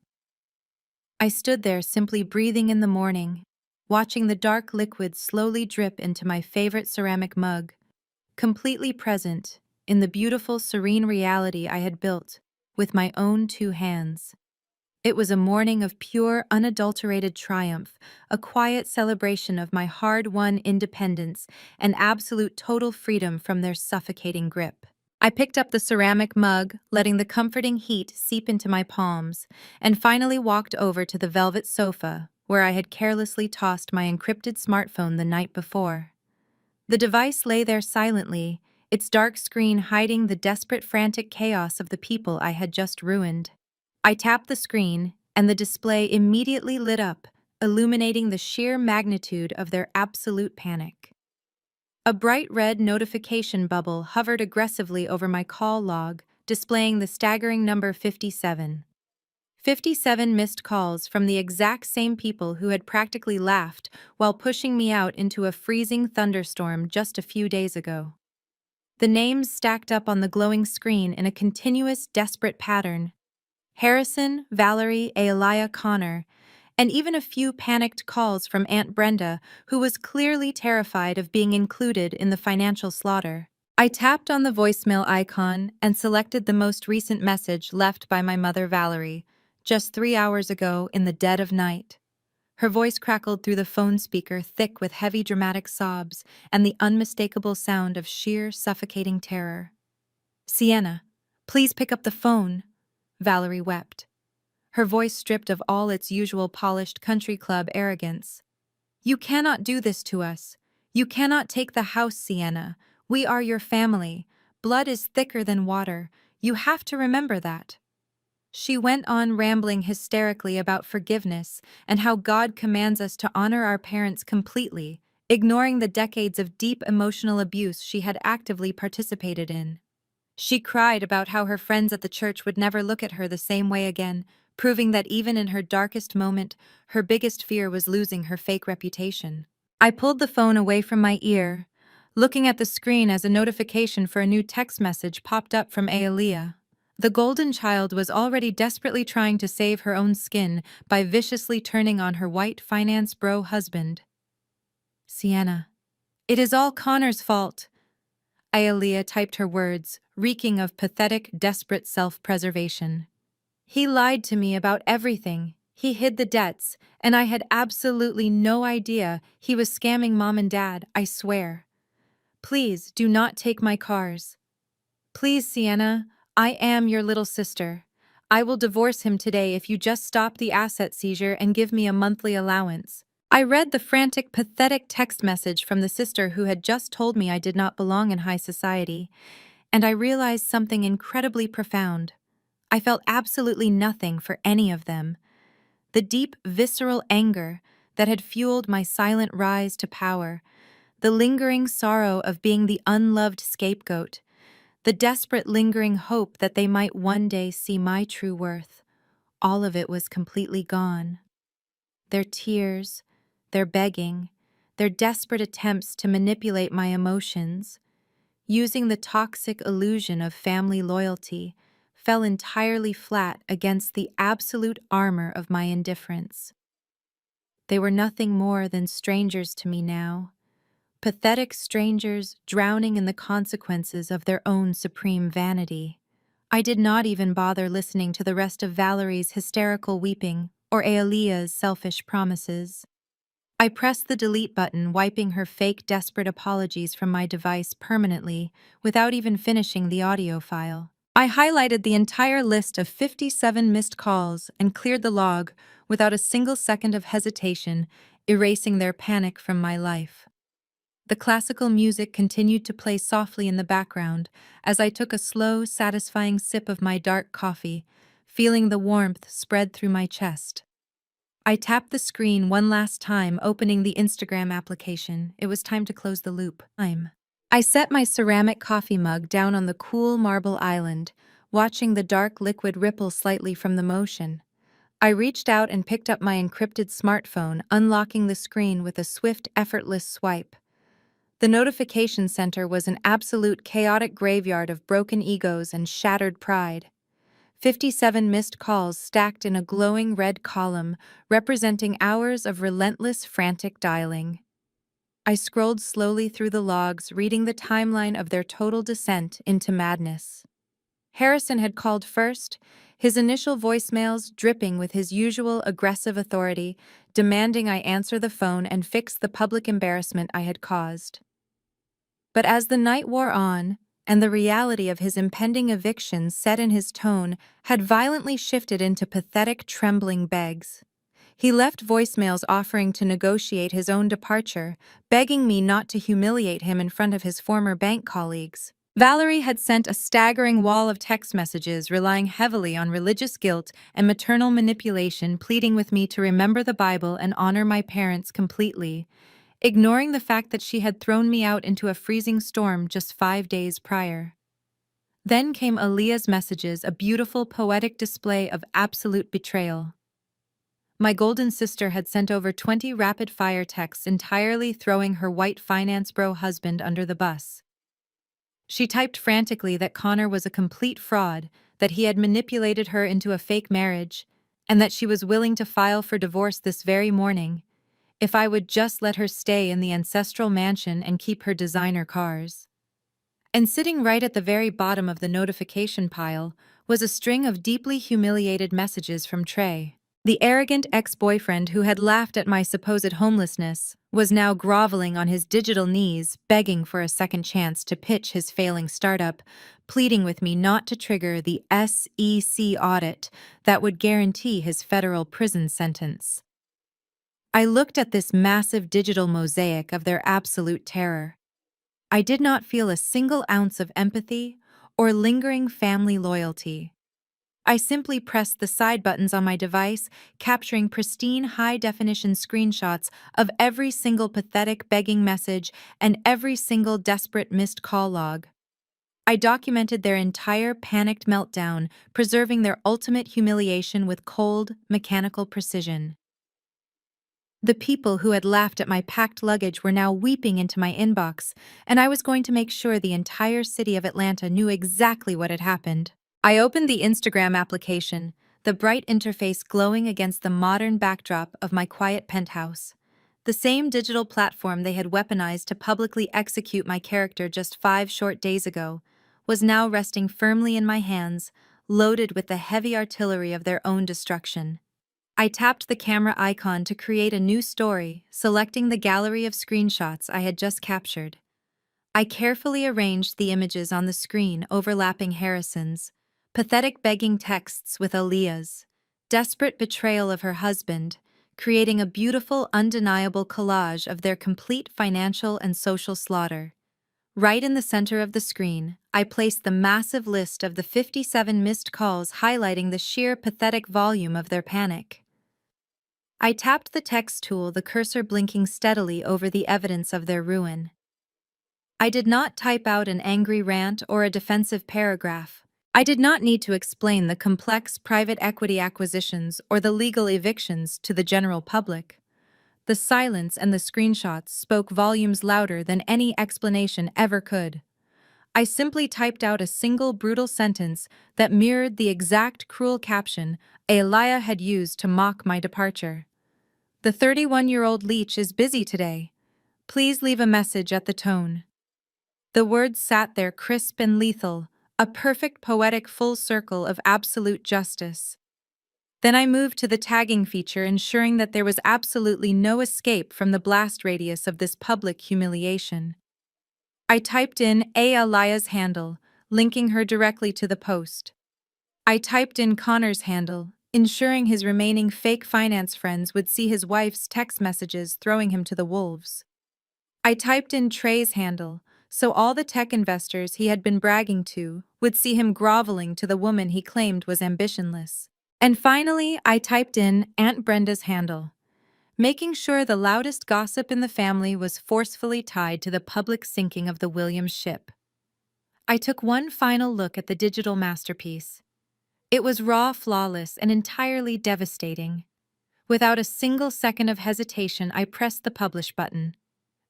I stood there simply breathing in the morning, watching the dark liquid slowly drip into my favorite ceramic mug, completely present in the beautiful, serene reality I had built with my own two hands. It was a morning of pure, unadulterated triumph, a quiet celebration of my hard-won independence and absolute total freedom from their suffocating grip. I picked up the ceramic mug, letting the comforting heat seep into my palms, and finally walked over to the velvet sofa where I had carelessly tossed my encrypted smartphone the night before. The device lay there silently, its dark screen hiding the desperate, frantic chaos of the people I had just ruined. I tapped the screen, and the display immediately lit up, illuminating the sheer magnitude of their absolute panic. A bright red notification bubble hovered aggressively over my call log, displaying the staggering number 57. 57 missed calls from the exact same people who had practically laughed while pushing me out into a freezing thunderstorm just a few days ago. The names stacked up on the glowing screen in a continuous, desperate pattern. Harrison, Valerie, Aelia, Connor, and even a few panicked calls from Aunt Brenda, who was clearly terrified of being included in the financial slaughter. I tapped on the voicemail icon and selected the most recent message left by my mother Valerie, just 3 hours ago in the dead of night. Her voice crackled through the phone speaker, thick with heavy dramatic sobs and the unmistakable sound of sheer, suffocating terror. "Sienna, please pick up the phone," Valerie wept, her voice stripped of all its usual polished country club arrogance. "You cannot do this to us. You cannot take the house, Sienna. We are your family. Blood is thicker than water. You have to remember that." She went on rambling hysterically about forgiveness and how God commands us to honor our parents completely, ignoring the decades of deep emotional abuse she had actively participated in. She cried about how her friends at the church would never look at her the same way again, proving that even in her darkest moment, her biggest fear was losing her fake reputation. I pulled the phone away from my ear, looking at the screen as a notification for a new text message popped up from Aelia. The golden child was already desperately trying to save her own skin by viciously turning on her white finance bro husband. "Sienna, it is all Connor's fault." Aelia typed her words, reeking of pathetic, desperate self-preservation. "He lied to me about everything. He hid the debts, and I had absolutely no idea he was scamming Mom and Dad, I swear. Please do not take my cars. Please, Sienna, I am your little sister. I will divorce him today if you just stop the asset seizure and give me a monthly allowance." I read the frantic, pathetic text message from the sister who had just told me I did not belong in high society, and I realized something incredibly profound. I felt absolutely nothing for any of them. The deep, visceral anger that had fueled my silent rise to power, the lingering sorrow of being the unloved scapegoat, the desperate lingering hope that they might one day see my true worth, all of it was completely gone. Their tears, their begging, their desperate attempts to manipulate my emotions, using the toxic illusion of family loyalty, fell entirely flat against the absolute armor of my indifference. They were nothing more than strangers to me now, pathetic strangers drowning in the consequences of their own supreme vanity. I did not even bother listening to the rest of Valerie's hysterical weeping or Aelia's selfish promises. I pressed the delete button, wiping her fake, desperate apologies from my device permanently without even finishing the audio file. I highlighted the entire list of 57 missed calls and cleared the log without a single second of hesitation, erasing their panic from my life. The classical music continued to play softly in the background as I took a slow, satisfying sip of my dark coffee, feeling the warmth spread through my chest. I tapped the screen one last time, opening the Instagram application. It was time to close the loop. I set my ceramic coffee mug down on the cool marble island, watching the dark liquid ripple slightly from the motion. I reached out and picked up my encrypted smartphone, unlocking the screen with a swift, effortless swipe. The notification center was an absolute chaotic graveyard of broken egos and shattered pride. 57 missed calls stacked in a glowing red column, representing hours of relentless, frantic dialing. I scrolled slowly through the logs, reading the timeline of their total descent into madness. Harrison had called first, his initial voicemails dripping with his usual aggressive authority, demanding I answer the phone and fix the public embarrassment I had caused. But as the night wore on, and the reality of his impending eviction set in his tone had violently shifted into pathetic, trembling begs. He left voicemails offering to negotiate his own departure, begging me not to humiliate him in front of his former bank colleagues. Valerie had sent a staggering wall of text messages relying heavily on religious guilt and maternal manipulation, pleading with me to remember the Bible and honor my parents completely, ignoring the fact that she had thrown me out into a freezing storm just 5 days prior. Then came Aaliyah's messages, a beautiful, poetic display of absolute betrayal. My golden sister had sent over 20 rapid-fire texts entirely throwing her white finance bro husband under the bus. She typed frantically that Connor was a complete fraud, that he had manipulated her into a fake marriage, and that she was willing to file for divorce this very morning, if I would just let her stay in the ancestral mansion and keep her designer cars. And sitting right at the very bottom of the notification pile was a string of deeply humiliated messages from Trey. The arrogant ex-boyfriend who had laughed at my supposed homelessness was now groveling on his digital knees, begging for a second chance to pitch his failing startup, pleading with me not to trigger the SEC audit that would guarantee his federal prison sentence. I looked at this massive digital mosaic of their absolute terror. I did not feel a single ounce of empathy or lingering family loyalty. I simply pressed the side buttons on my device, capturing pristine high-definition screenshots of every single pathetic begging message and every single desperate missed call log. I documented their entire panicked meltdown, preserving their ultimate humiliation with cold, mechanical precision. The people who had laughed at my packed luggage were now weeping into my inbox, and I was going to make sure the entire city of Atlanta knew exactly what had happened. I opened the Instagram application, the bright interface glowing against the modern backdrop of my quiet penthouse. The same digital platform they had weaponized to publicly execute my character just 5 short days ago was now resting firmly in my hands, loaded with the heavy artillery of their own destruction. I tapped the camera icon to create a new story, selecting the gallery of screenshots I had just captured. I carefully arranged the images on the screen overlapping Harrison's, pathetic begging texts with Aaliyah's, desperate betrayal of her husband, creating a beautiful, undeniable collage of their complete financial and social slaughter. Right in the center of the screen, I placed the massive list of the 57 missed calls highlighting the sheer pathetic volume of their panic. I tapped the text tool, the cursor blinking steadily over the evidence of their ruin. I did not type out an angry rant or a defensive paragraph. I did not need to explain the complex private equity acquisitions or the legal evictions to the general public. The silence and the screenshots spoke volumes louder than any explanation ever could. I simply typed out a single brutal sentence that mirrored the exact cruel caption Aliyah had used to mock my departure. The 31-year-old leech is busy today. Please leave a message at the tone. The words sat there crisp and lethal, a perfect poetic full circle of absolute justice. Then I moved to the tagging feature, ensuring that there was absolutely no escape from the blast radius of this public humiliation. I typed in Aliyah's handle, linking her directly to the post. I typed in Connor's handle, ensuring his remaining fake finance friends would see his wife's text messages throwing him to the wolves. I typed in Trey's handle, so all the tech investors he had been bragging to would see him groveling to the woman he claimed was ambitionless. And finally, I typed in Aunt Brenda's handle, making sure the loudest gossip in the family was forcefully tied to the public sinking of the Williams ship. I took one final look at the digital masterpiece. It was raw, flawless, and entirely devastating. Without a single second of hesitation, I pressed the publish button.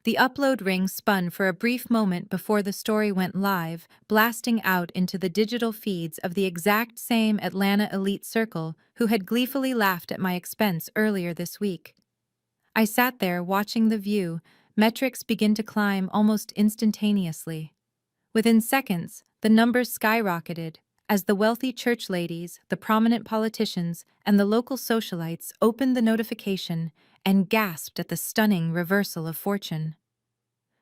The upload ring spun for a brief moment before the story went live, blasting out into the digital feeds of the exact same Atlanta elite circle who had gleefully laughed at my expense earlier this week. I sat there watching the view, metrics begin to climb almost instantaneously. Within seconds, the numbers skyrocketed as the wealthy church ladies, the prominent politicians, and the local socialites opened the notification and gasped at the stunning reversal of fortune.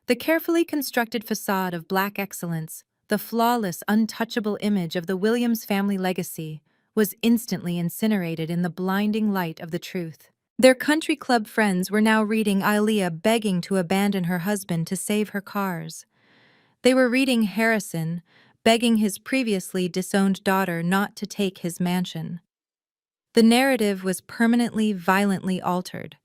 The carefully constructed facade of Black excellence, the flawless, untouchable image of the Williams family legacy, was instantly incinerated in the blinding light of the truth. Their country club friends were now reading Aliyah begging to abandon her husband to save her cars. They were reading Harrison begging his previously disowned daughter not to take his mansion. The narrative was permanently, violently altered.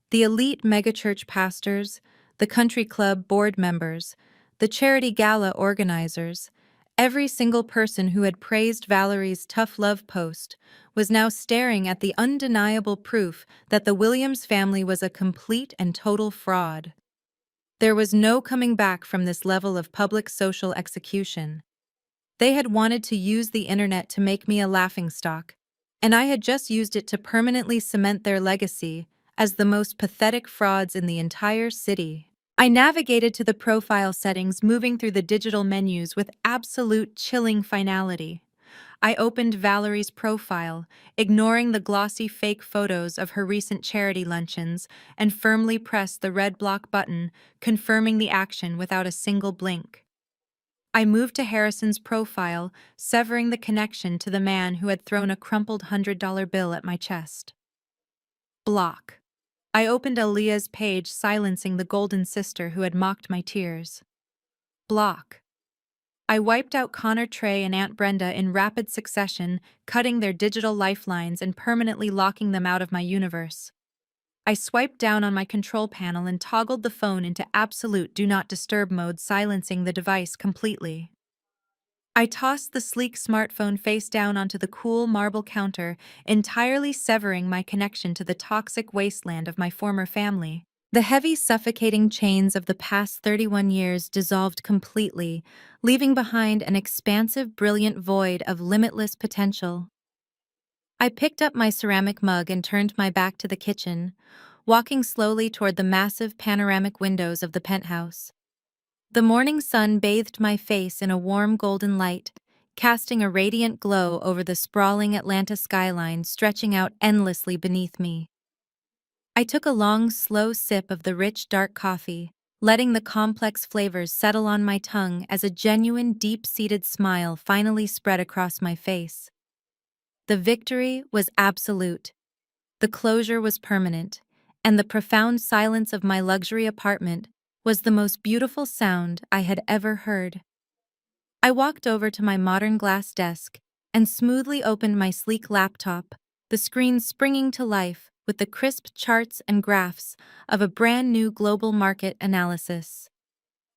The elite megachurch pastors, the country club board members, the charity gala organizers, every single person who had praised Valerie's tough love post was now staring at the undeniable proof that the Williams family was a complete and total fraud. There was no coming back from this level of public social execution. They had wanted to use the internet to make me a laughingstock, and I had just used it to permanently cement their legacy as the most pathetic frauds in the entire city. I navigated to the profile settings, moving through the digital menus with absolute chilling finality. I opened Valerie's profile, ignoring the glossy fake photos of her recent charity luncheons, and firmly pressed the red block button, confirming the action without a single blink. I moved to Harrison's profile, severing the connection to the man who had thrown a crumpled $100 bill at my chest. Block. I opened Aliyah's page, silencing the golden sister who had mocked my tears. Block. I wiped out Connor, Trey, and Aunt Brenda in rapid succession, cutting their digital lifelines and permanently locking them out of my universe. I swiped down on my control panel and toggled the phone into absolute do not disturb mode, silencing the device completely. I tossed the sleek smartphone face down onto the cool marble counter, entirely severing my connection to the toxic wasteland of my former family. The heavy, suffocating chains of the past 31 years dissolved completely, leaving behind an expansive, brilliant void of limitless potential. I picked up my ceramic mug and turned my back to the kitchen, walking slowly toward the massive panoramic windows of the penthouse. The morning sun bathed my face in a warm golden light, casting a radiant glow over the sprawling Atlanta skyline stretching out endlessly beneath me. I took a long, slow sip of the rich, dark coffee, letting the complex flavors settle on my tongue as a genuine, deep-seated smile finally spread across my face. The victory was absolute. The closure was permanent, and the profound silence of my luxury apartment was the most beautiful sound I had ever heard. I walked over to my modern glass desk and smoothly opened my sleek laptop, the screen springing to life with the crisp charts and graphs of a brand new global market analysis.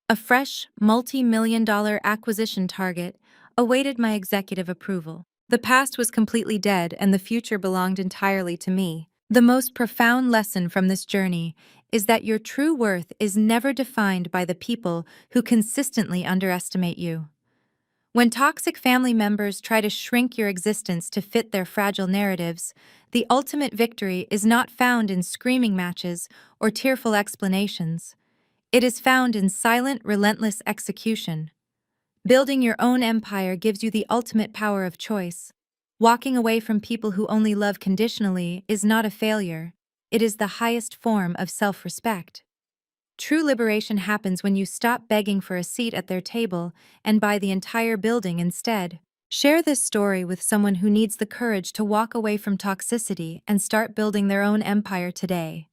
A fresh, multi-million-dollar acquisition target awaited my executive approval. The past was completely dead and the future belonged entirely to me. The most profound lesson from this journey is that your true worth is never defined by the people who consistently underestimate you. When toxic family members try to shrink your existence to fit their fragile narratives, the ultimate victory is not found in screaming matches or tearful explanations. It is found in silent, relentless execution. Building your own empire gives you the ultimate power of choice. Walking away from people who only love conditionally is not a failure. It is the highest form of self-respect. True liberation happens when you stop begging for a seat at their table and buy the entire building instead. Share this story with someone who needs the courage to walk away from toxicity and start building their own empire today.